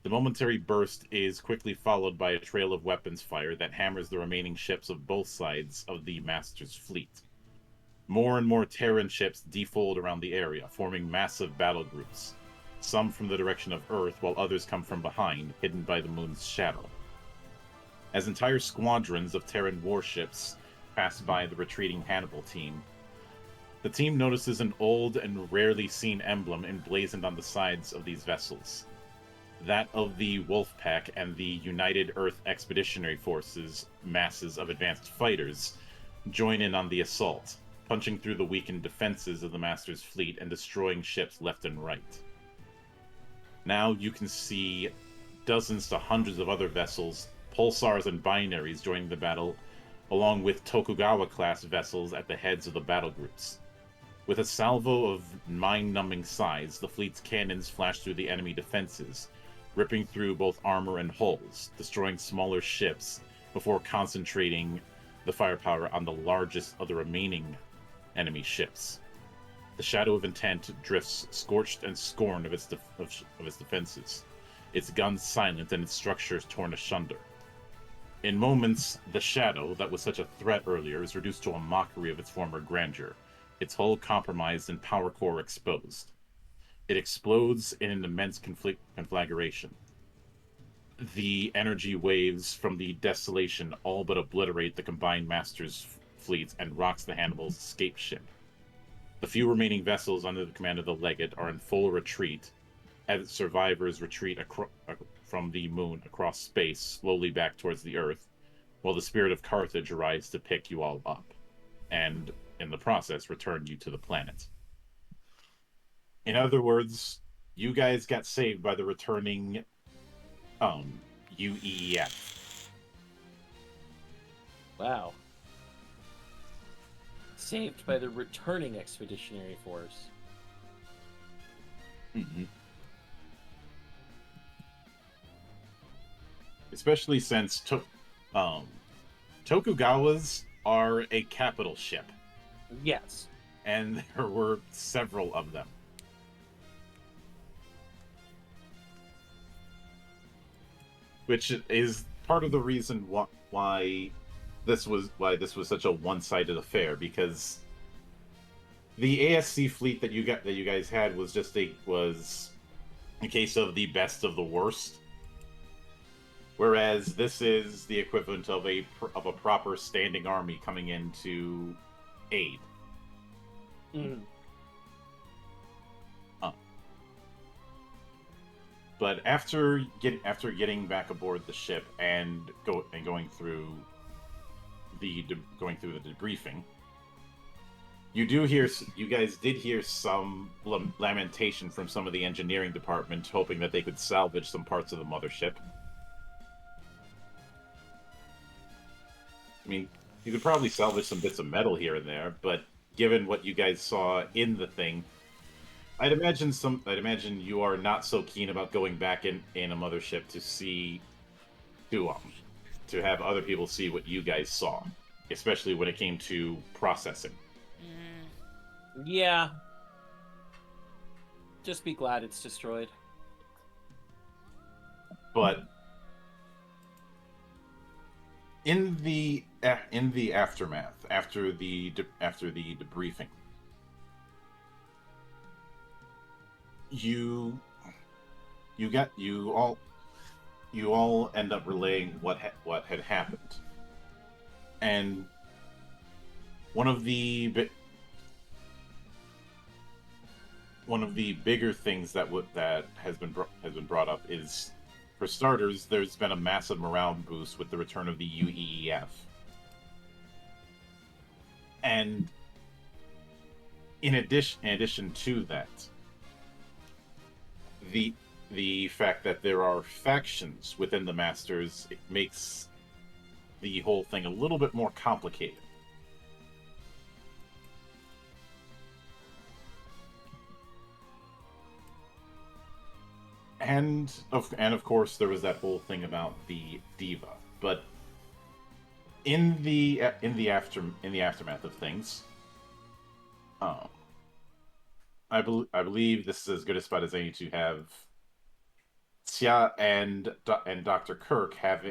The momentary burst is quickly followed by a trail of weapons fire that hammers the remaining ships of both sides of the Master's fleet. More and more Terran ships defold around the area, forming massive battle groups, some from the direction of Earth, while others come from behind, hidden by the moon's shadow. As entire squadrons of Terran warships pass by the retreating Hannibal team, the team notices an old and rarely seen emblem emblazoned on the sides of these vessels. That of the Wolfpack and the United Earth Expeditionary Forces, masses of advanced fighters, join in on the assault, punching through the weakened defenses of the Master's fleet and destroying ships left and right. Now you can see dozens to hundreds of other vessels, pulsars and binaries joining the battle, along with Tokugawa-class vessels at the heads of the battle groups. With a salvo of mind-numbing size, the fleet's cannons flash through the enemy defenses, ripping through both armor and hulls, destroying smaller ships before concentrating the firepower on the largest of the remaining enemy ships. The Shadow of Intent drifts scorched and scorned of its defenses, its guns silent and its structures torn asunder. In moments, the Shadow, that was such a threat earlier, is reduced to a mockery of its former grandeur, its hull compromised and power core exposed. It explodes in an immense conflagration. The energy waves from the desolation all but obliterate the combined Master's fleets and rocks the Hannibal's escape ship. The few remaining vessels under the command of the Legate are in full retreat, as survivors retreat from the moon across space, slowly back towards the Earth, while the Spirit of Carthage arrives to pick you all up, and in the process return you to the planet. In other words, you guys got saved by the returning UEF. Wow. Saved by the returning Expeditionary Force. Mm-hmm. Especially since Tokugawas are a capital ship. Yes. And there were several of them. Which is part of the reason why this was such a one-sided affair, because the ASC fleet that you guys had was a case of the best of the worst. Whereas this is the equivalent of a proper standing army coming in to aid. Mm. But after getting back aboard the ship and going through the debriefing, you guys did hear some lamentation from some of the engineering department, hoping that they could salvage some parts of the mothership. I mean, you could probably salvage some bits of metal here and there, but given what you guys saw in the thing, I'd imagine you are not so keen about going back in a mothership to see to have other people see what you guys saw, especially when it came to processing. Yeah. Just be glad it's destroyed. But in the aftermath, after the debriefing, you you all end up relaying what had happened, and one of the bigger things that has been brought up is, for starters, there's been a massive morale boost with the return of the UEEF, and in addition to that, the fact that there are factions within the Masters, it makes the whole thing a little bit more complicated. And of course there was that whole thing about the diva. But in the aftermath of things, I believe this is as good a spot as any to have Xia and Dr. Kirk have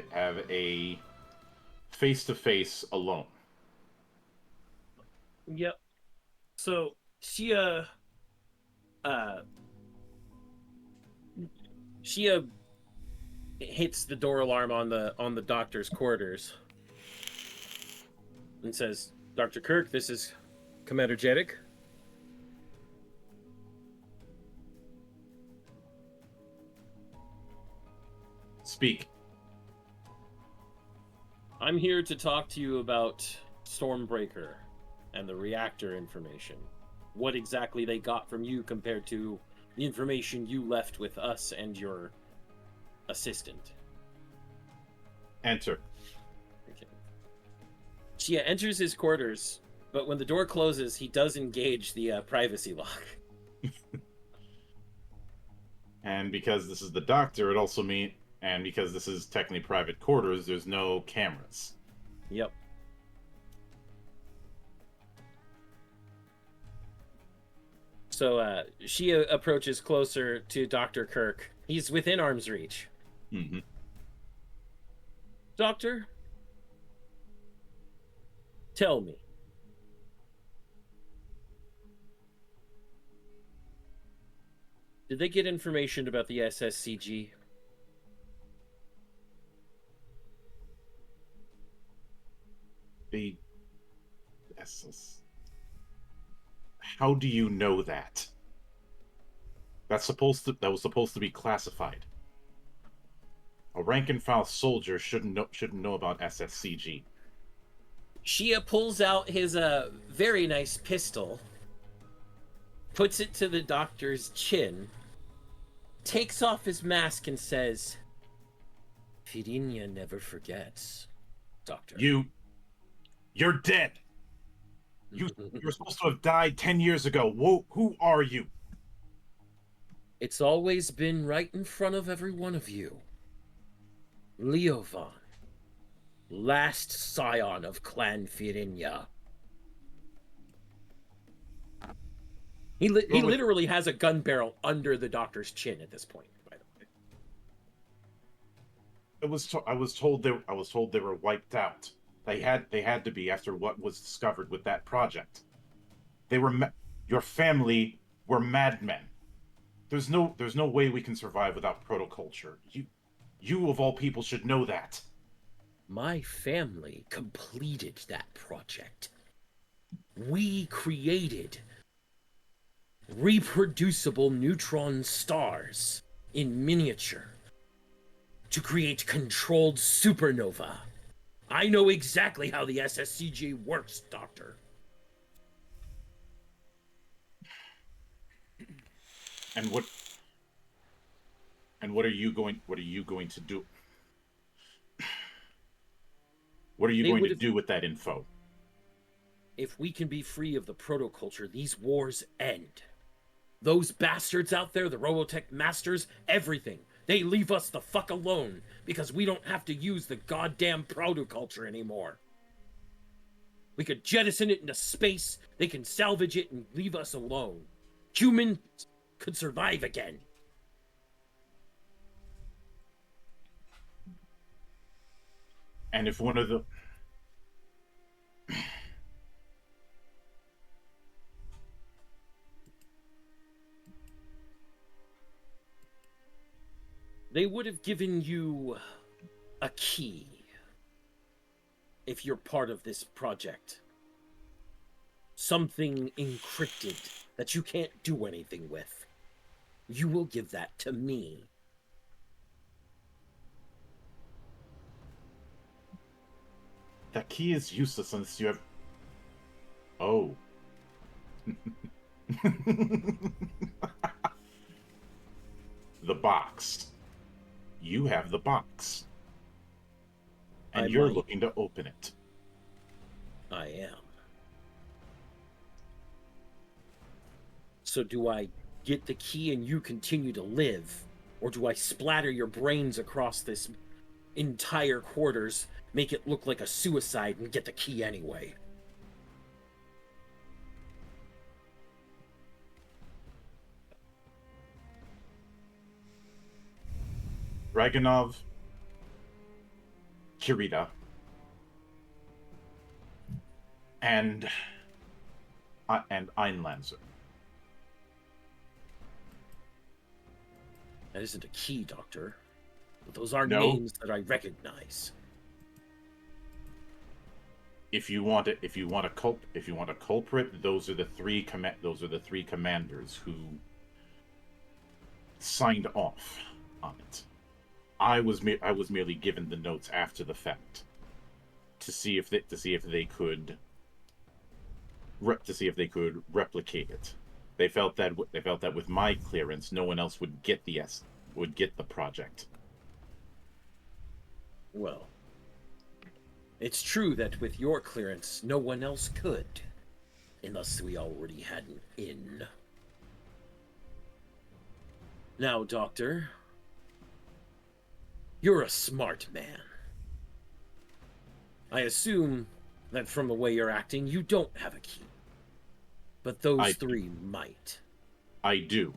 a face-to-face alone. Yep. So Shia hits the door alarm on the doctor's quarters and says, "Dr. Kirk, this is Commander Jeddick." Speak. I'm here to talk to you about Stormbreaker and the reactor information. What exactly they got from you compared to the information you left with us and your assistant. Enter. Okay. Shia enters his quarters, but when the door closes, he does engage the privacy lock. And because this is the doctor, it also means, and because this is technically private quarters, there's no cameras. Yep. So Shia approaches closer to Dr. Kirk. He's within arm's reach. Mm-hmm. Doctor, tell me. Did they get information about the SSCG? The SS. How do you know that? That was supposed to be classified. A rank and file soldier shouldn't know about SSCG. Shia pulls out his very nice pistol, puts it to the doctor's chin, takes off his mask and says, "Firinia never forgets, Doctor." You're dead. You're supposed to have died 10 years ago. Who are you? It's always been right in front of every one of you. Leovan, last scion of Clan Firinia. He literally has a gun barrel under the doctor's chin at this point, by the way. I was told they were wiped out. They had to be after what was discovered with that project. Your family were madmen. There's no way we can survive without protoculture. You of all people should know that. My family completed that project. We created reproducible neutron stars in miniature to create controlled supernova. I know exactly how the SSCG works, Doctor. And what are you going to do? What are you going to do with that info? If we can be free of the protoculture, these wars end. Those bastards out there, the Robotech masters, everything. They leave us the fuck alone because we don't have to use the goddamn protoculture anymore. We could jettison it into space, they can salvage it and leave us alone. Humans could survive again. And if one of the... They would have given you a key if you're part of this project. Something encrypted that you can't do anything with. You will give that to me. That key is useless unless you have... Oh. The box. You have the box. And you're looking to open it. I am. So do I get the key and you continue to live? Or do I splatter your brains across this entire quarters, make it look like a suicide, and get the key anyway? Dragonov, Kirita, and Einlanzer. That isn't a key, Doctor. But those are No. names that I recognize. If you want a culprit, those are the three commanders who signed off on it. I was merely given the notes after the fact to see if they could replicate it. They felt that with my clearance, no one else would get the project. Well, it's true that with your clearance, no one else could. Unless we already had an in. Now, Doctor, you're a smart man. I assume that from the way you're acting, you don't have a key. But those three might. I do.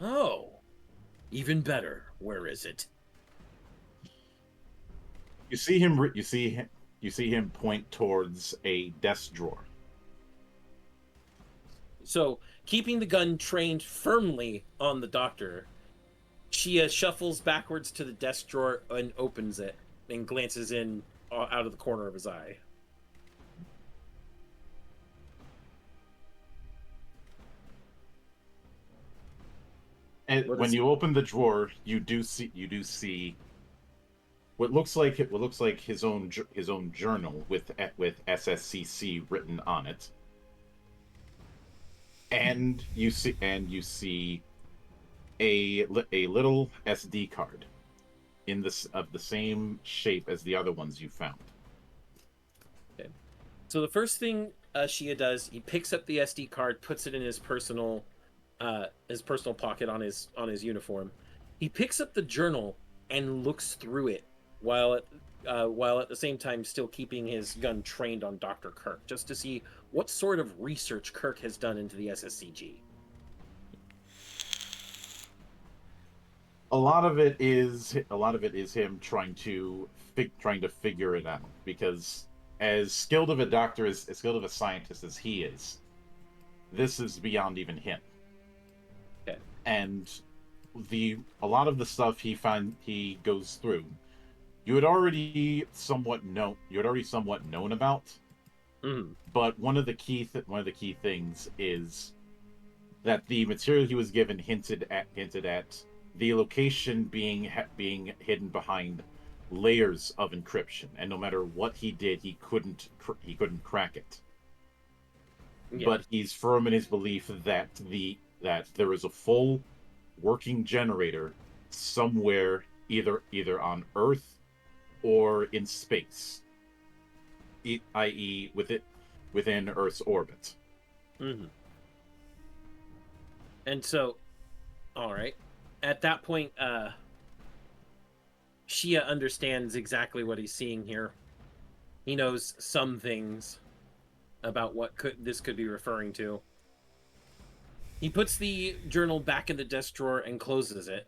Oh, even better. Where is it? You see him point towards a desk drawer. So, keeping the gun trained firmly on the Doctor, she shuffles backwards to the desk drawer and opens it and glances in out of the corner of his eye. And when you open the drawer, you do see what looks like his own journal with SSCC written on it, and you see a little SD card of the same shape as the other ones you found. Okay. So the first thing Shia does, he picks up the SD card, puts it in his personal pocket on his uniform. He picks up the journal and looks through it while at the same time still keeping his gun trained on Dr. Kirk, just to see what sort of research Kirk has done into the SSCG. A lot of it is him trying to figure it out, because as skilled of a doctor, as skilled of a scientist as he is, this is beyond even him. Okay. And a lot of the stuff he goes through, you had already somewhat known about. Mm. But one of the key things is that the material he was given hinted at the location being hidden behind layers of encryption, and no matter what he did, he couldn't crack it. Yeah. But he's firm in his belief that there is a full working generator somewhere, either on Earth or in space, i.e., within Earth's orbit. Mm-hmm. And so, all right. At that point, Shia understands exactly what he's seeing here. He knows some things about what this could be referring to. He puts the journal back in the desk drawer and closes it.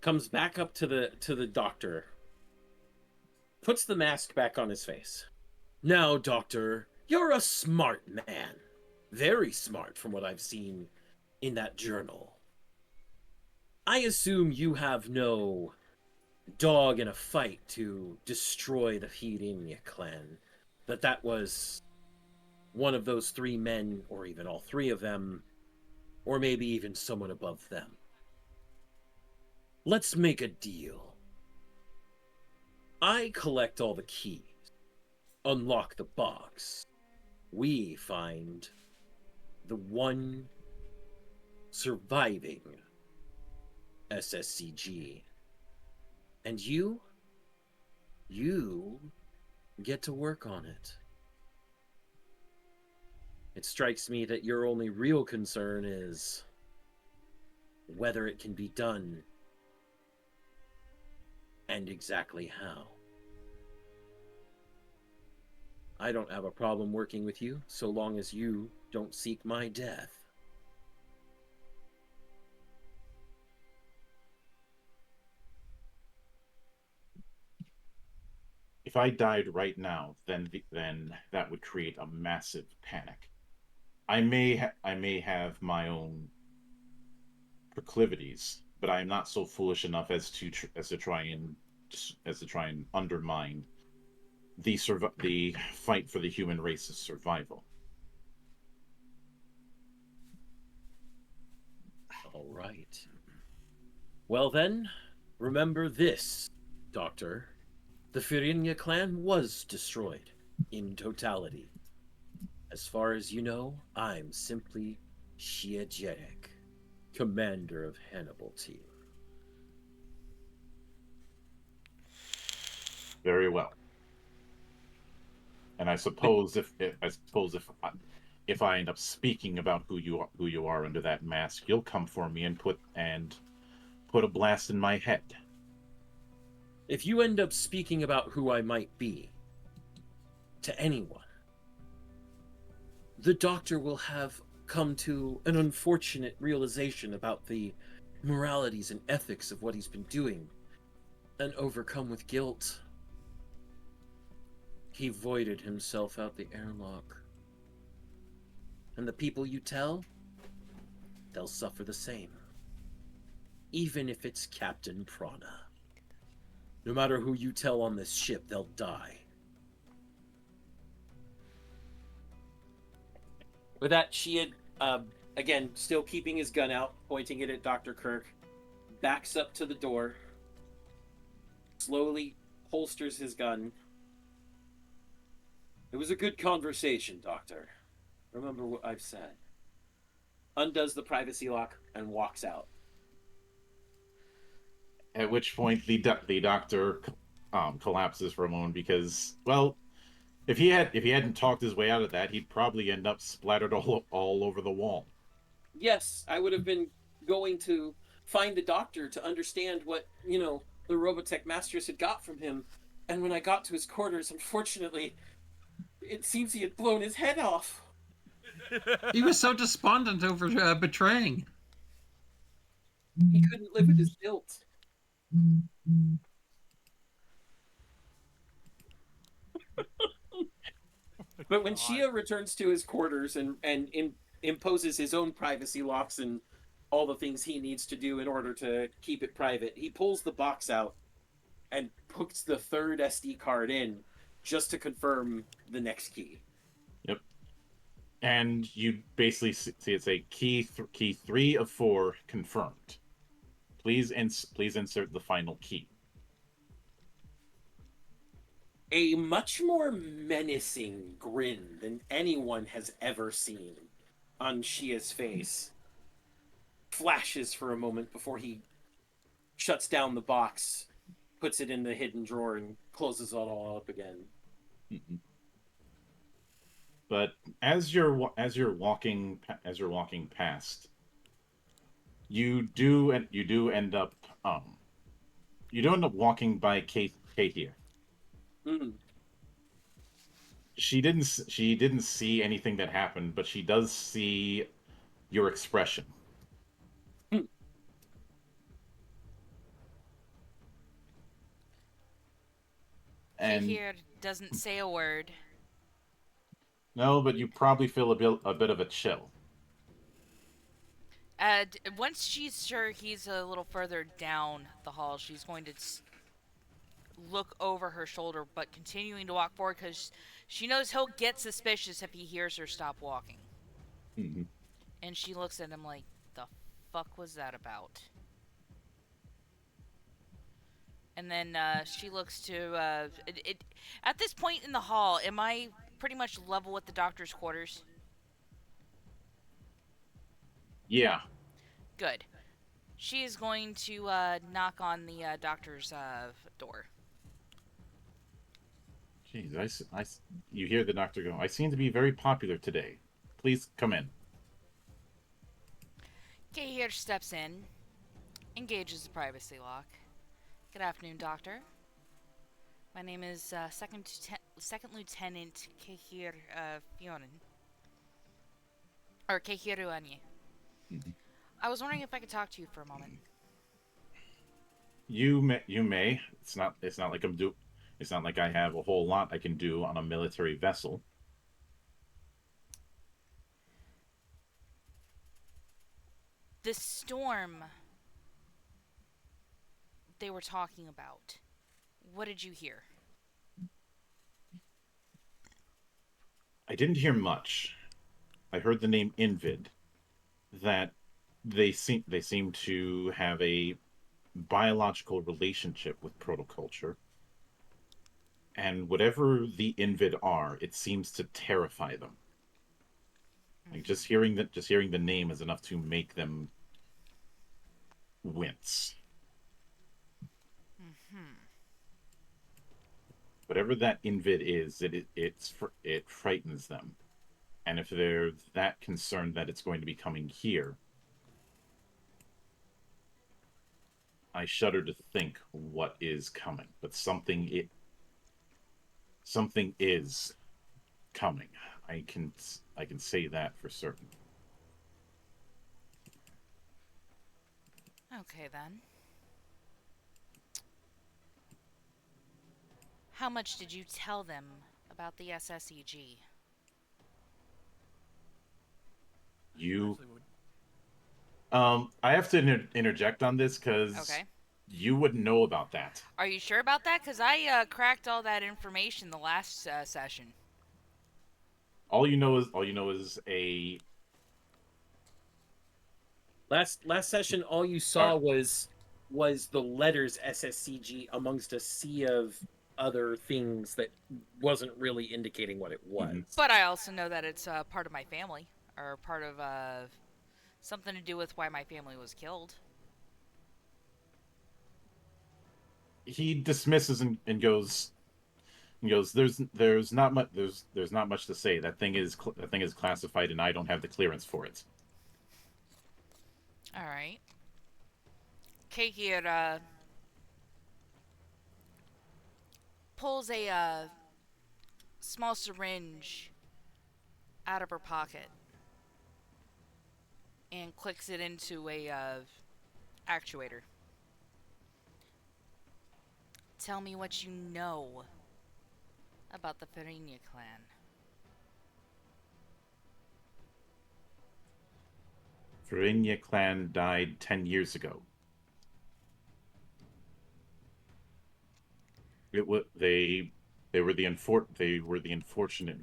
Comes back up to the doctor. Puts the mask back on his face. Now, doctor, you're a smart man. Very smart from what I've seen in that journal. I assume you have no dog in a fight to destroy the Firinha clan. That was one of those three men, or even all three of them, or maybe even someone above them. Let's make a deal. I collect all the keys, unlock the box. We find the one surviving SSCG. And you get to work on it. It strikes me that your only real concern is whether it can be done and exactly how. I don't have a problem working with you so long as you don't seek my death. If I died right now, then that would create a massive panic. I may have my own proclivities, but I am not so foolish enough as to try and undermine the fight for the human race's survival. All right. Well then, remember this, Doctor. The Firinha clan was destroyed in totality. As far as you know, I'm simply Shia Jedek, commander of Hannibal team. Very well. And I suppose if I end up speaking about who you are under that mask, you'll come for me and put a blast in my head. If you end up speaking about who I might be to anyone, the doctor will have come to an unfortunate realization about the moralities and ethics of what he's been doing, and overcome with guilt, he voided himself out the airlock. And the people you tell, they'll suffer the same. Even if it's Captain Prana. No matter who you tell on this ship, they'll die. With that, Shia, again, still keeping his gun out, pointing it at Dr. Kirk, backs up to the door, slowly holsters his gun. It was a good conversation, Doctor. Remember what I've said. Undoes the privacy lock and walks out. At which point the doctor collapses for a moment because, well, if he hadn't talked his way out of that, he'd probably end up splattered all over the wall. Yes, I would have been going to find the doctor to understand what, the Robotech Masters had got from him. And when I got to his quarters, unfortunately, it seems he had blown his head off. He was so despondent over betraying. He couldn't live with his guilt. But when Shia returns to his quarters and imposes his own privacy locks and all the things he needs to do in order to keep it private, he pulls the box out and puts the third SD card in just to confirm the next key. Yep. And you basically see it's a key 3 of 4 confirmed. Please insert the final key. A much more menacing grin than anyone has ever seen on Shia's face flashes for a moment before he shuts down the box, puts it in the hidden drawer, and closes it all up again. Mm-hmm. But as you're walking past, you do end up walking by Kate here. Mm. She didn't see anything that happened, but she does see your expression. Hmm. Kay And here doesn't say a word. no, but you probably feel a bit of a chill. Once she's sure he's a little further down the hall, she's going to look over her shoulder, but continuing to walk forward because she knows he'll get suspicious if he hears her stop walking. Mhm. And she looks at him like, the fuck was that about? And then she looks to at this point in the hall, am I pretty much level with the doctor's quarters? Yeah. Good. She is going to knock on the doctor's door. Jeez, you hear the doctor go, I seem to be very popular today. Please come in. Kay here steps in, engages the privacy lock. Good afternoon, Doctor. My name is Second Lieutenant Kehir Fionin. Or Kehiru Anye. Mhm. I was wondering if I could talk to you for a moment. You may. It's not like I have a whole lot I can do on a military vessel. The storm they were talking about. What did you hear? I didn't hear much. I heard the name Invid. That they seem to have a biological relationship with protoculture, and whatever the Invid are, it seems to terrify them. Like just hearing the name is enough to make them wince. Mm-hmm. Whatever that Invid is, it frightens them. And if they're that concerned that it's going to be coming here, I shudder to think what is coming. But something is coming. I can say that for certain. Okay then. How much did you tell them about the SSEG? You Actually, would- I have to interject on this because Okay. you wouldn't know about that. Are you sure about that? Because I cracked all that information the last session. All you know is a Last session, all you saw was the letters SSCG amongst a sea of other things that wasn't really indicating what it was. Mhm. But I also know that it's part of my family, or part of something to do with why my family was killed. he dismisses and goes, there's not much to say. That thing is classified, and I don't have the clearance for it. All right. Keikir pulls a small syringe out of her pocket and clicks it into a actuator. Tell me what you know about the Farinya clan. Verinia clan died 10 years ago. They were the unfortunate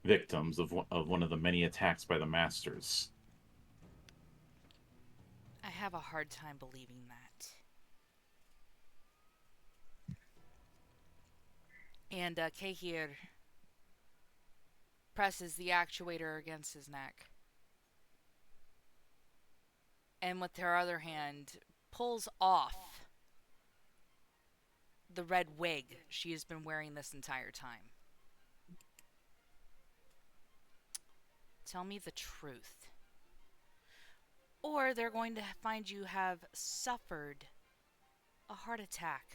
victims of one of the many attacks by the masters. I have a hard time believing that. And Kehir presses the actuator against his neck. And with her other hand, pulls off the red wig she has been wearing this entire time. Tell me the truth. Or they're going to find you have suffered a heart attack.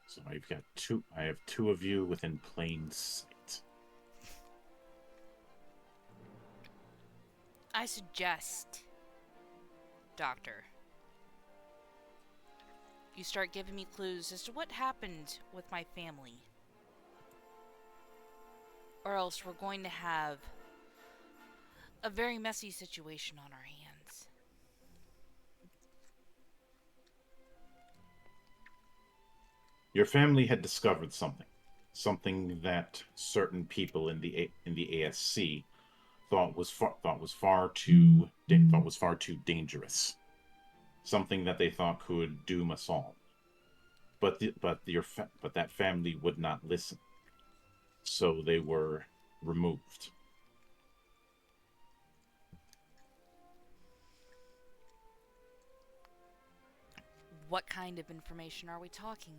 So I've got two. I have two of you within plain sight. I suggest, Doctor, you start giving me clues as to what happened with my family. Or else we're going to have a very messy situation on our hands. Your family had discovered something that certain people in the ASC thought was far too dangerous. Something that they thought could doom us all. But that family would not listen, so they were removed. What kind of information are we talking?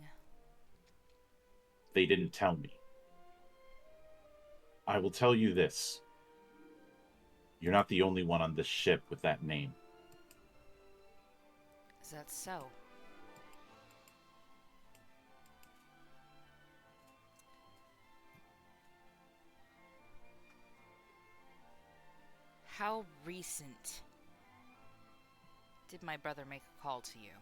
They didn't tell me. I will tell you this. You're not the only one on this ship with that name. Is that so? How recent did my brother make a call to you?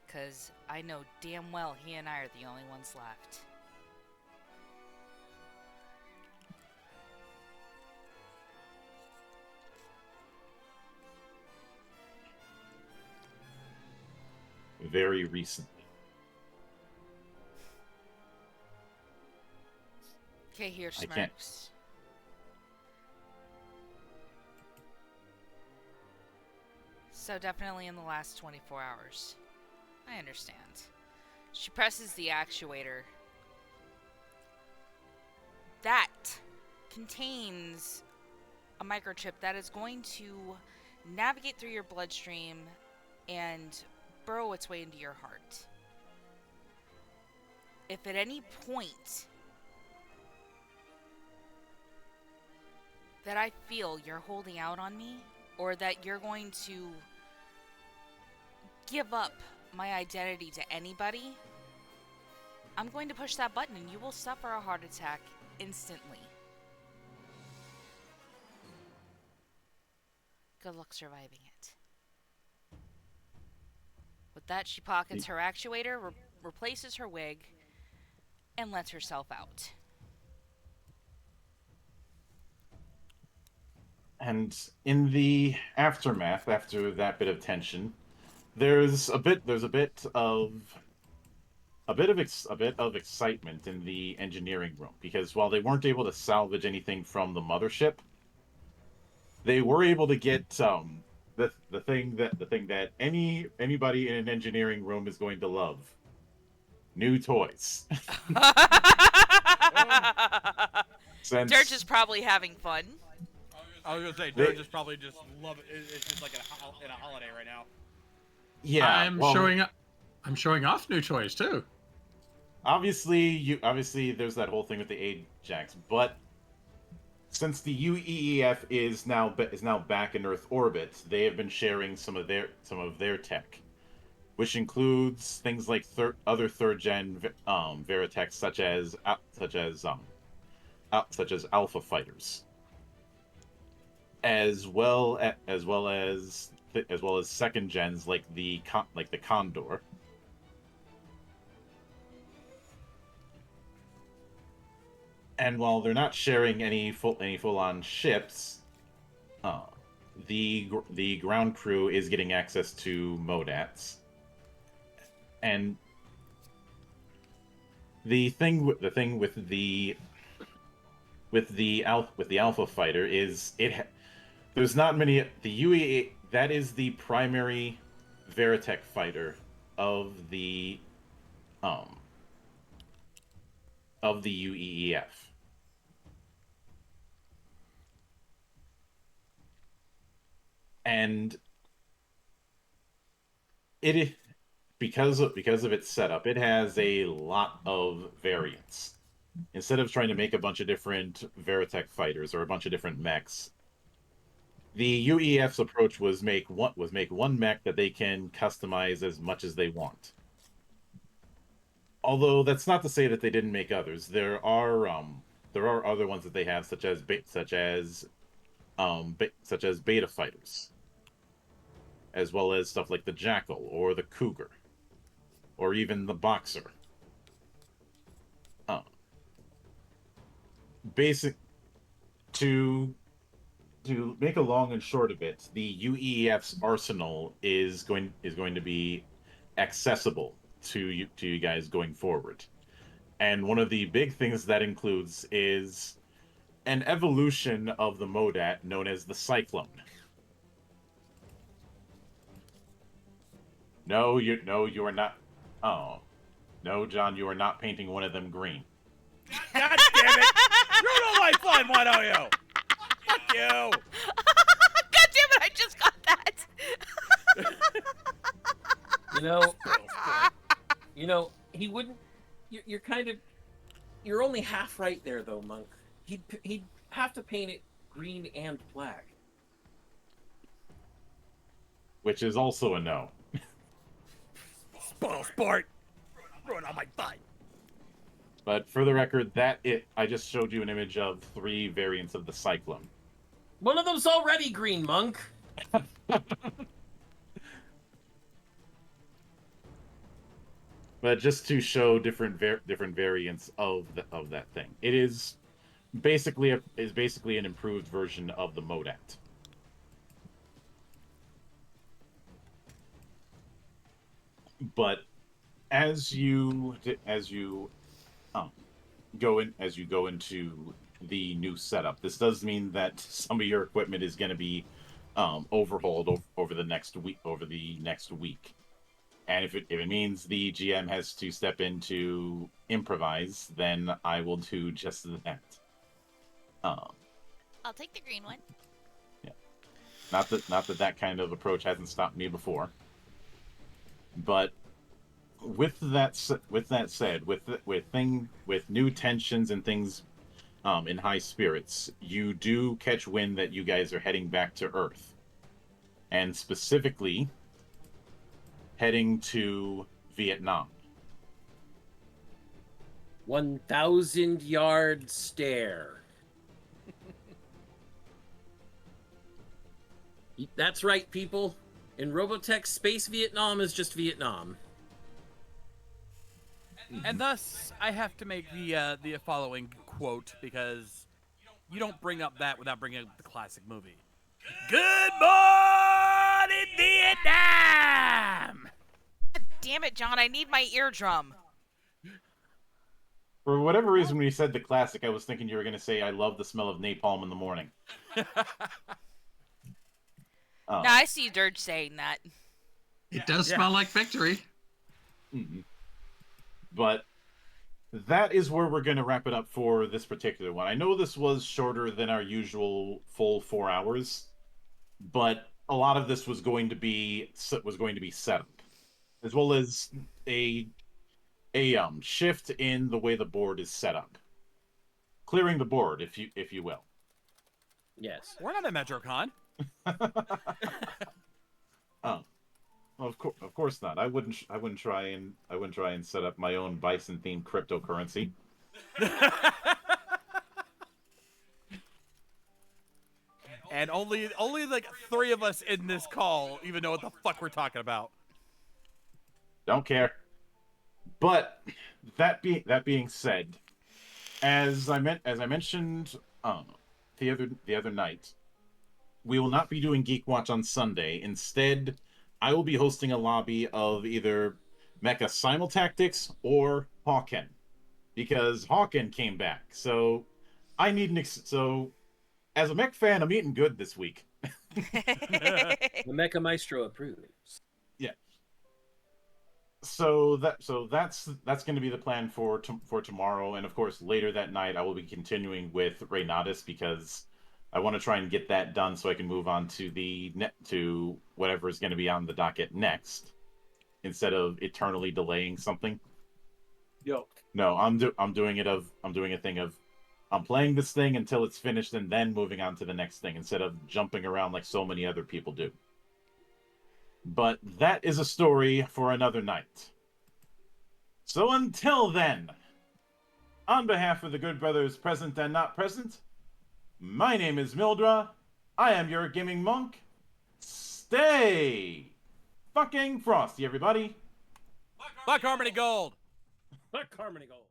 Because I know damn well he and I are the only ones left. Very recently. Okay, here I can't. smirks. So definitely in the last 24 hours. I understand. She presses the actuator. That contains a microchip that is going to navigate through your bloodstream and burrow its way into your heart. If at any point that I feel you're holding out on me, or that you're going to give up my identity to anybody, I'm going to push that button and you will suffer a heart attack instantly. Good luck surviving it. With that, she pockets her actuator, replaces her wig, and lets herself out. And in the aftermath, after that bit of tension, there's a bit of excitement in the engineering room, because while they weren't able to salvage anything from the mothership, they were able to get the thing that anybody in an engineering room is going to love. New toys. Since Dirge is probably having fun. I was gonna say, They- Dirge is probably just love it. It's just like in a holiday right now. yeah, I'm showing off new toys too. obviously there's that whole thing with the Ajax, but since the UEEF is now back in Earth orbit, they have been sharing some of their tech, which includes things like other third gen Veritech, such as Alpha fighters, as well as second gens like the Condor. And while they're not sharing any full on ships, uh, the ground crew is getting access to MODATs. And the thing with the Alpha fighter is there's not many. The UEA, that is the primary Veritech fighter of the UEEF. And it because of its setup, it has a lot of variants. Instead of trying to make a bunch of different Veritech fighters or a bunch of different mechs, the UEF's approach was make one mech that they can customize as much as they want. Although that's not to say that they didn't make others. There are other ones that they have, such as beta fighters, as well as stuff like the Jackal or the Cougar, or even the Boxer. Basic to make a long and short of it, the UEF's arsenal is going to be accessible to you guys going forward. And one of the big things that includes is an evolution of the Modat known as the Cyclone. No, you are not. Oh, no, John, you are not painting one of them green. God damn it! Ruin all my fun, why don't you? Fuck you! God damn it! I just got that. He wouldn't. You're kind of. You're only half right there, though, Monk. He'd have to paint it green and black. Which is also a no. Spoil sport! Ruin all my fun! But for the record, I just showed you an image of 3 variants of the Cyclone. One of them's already green, Monk. But just to show different variants of that thing, it is basically an improved version of the Modat. But as you go into the new setup, this does mean that some of your equipment is going to be overhauled over the next week. And if it means the GM has to step in to improvise, then I will do just that. I'll take the green one. Yeah. Not that kind of approach hasn't stopped me before. But with that said, with new tensions and things in high spirits, you do catch wind that you guys are heading back to Earth, and specifically heading to Vietnam. 1,000-yard stare. That's right, people. In Robotech, Space Vietnam is just Vietnam. And thus, I have to make the following quote, because you don't bring up that without bringing up the classic movie. Good morning, Vietnam! God damn it, John! I need my eardrum. For whatever reason, when you said the classic, I was thinking you were going to say, "I love the smell of napalm in the morning." No, I see Dirge saying that. It does smell like victory. Mm-hmm. But that is where we're going to wrap it up for this particular one. I know this was shorter than our usual full 4 hours, but a lot of this was going to be set up, as well as a shift in the way the board is set up, clearing the board, if you will. Yes. We're not a MetroCon. Oh, well, of course not. I wouldn't try and set up my own bison themed cryptocurrency. And only like 3 of us in this call even know what the fuck we're talking about. Don't care. But that being said, as I mentioned the other night, we will not be doing Geek Watch on Sunday. Instead, I will be hosting a lobby of either Mecha Simultactics or Hawken, because Hawken came back. So I need so as a mech fan, I'm eating good this week. The Mecha Maestro approves. Yeah. So that's going to be the plan for tomorrow, and of course later that night I will be continuing with Reynatus, because I want to try and get that done so I can move on to to whatever is going to be on the docket next. instead of eternally delaying something. Yo. No, I'm doing a thing of I'm playing this thing until it's finished and then moving on to the next thing instead of jumping around like so many other people do. But that is a story for another night. So until then, on behalf of the good brothers present and not present, my name is Mildra. I am your gaming monk. Stay fucking frosty, everybody. Buck Harmony Gold. Fuck Harmony Gold.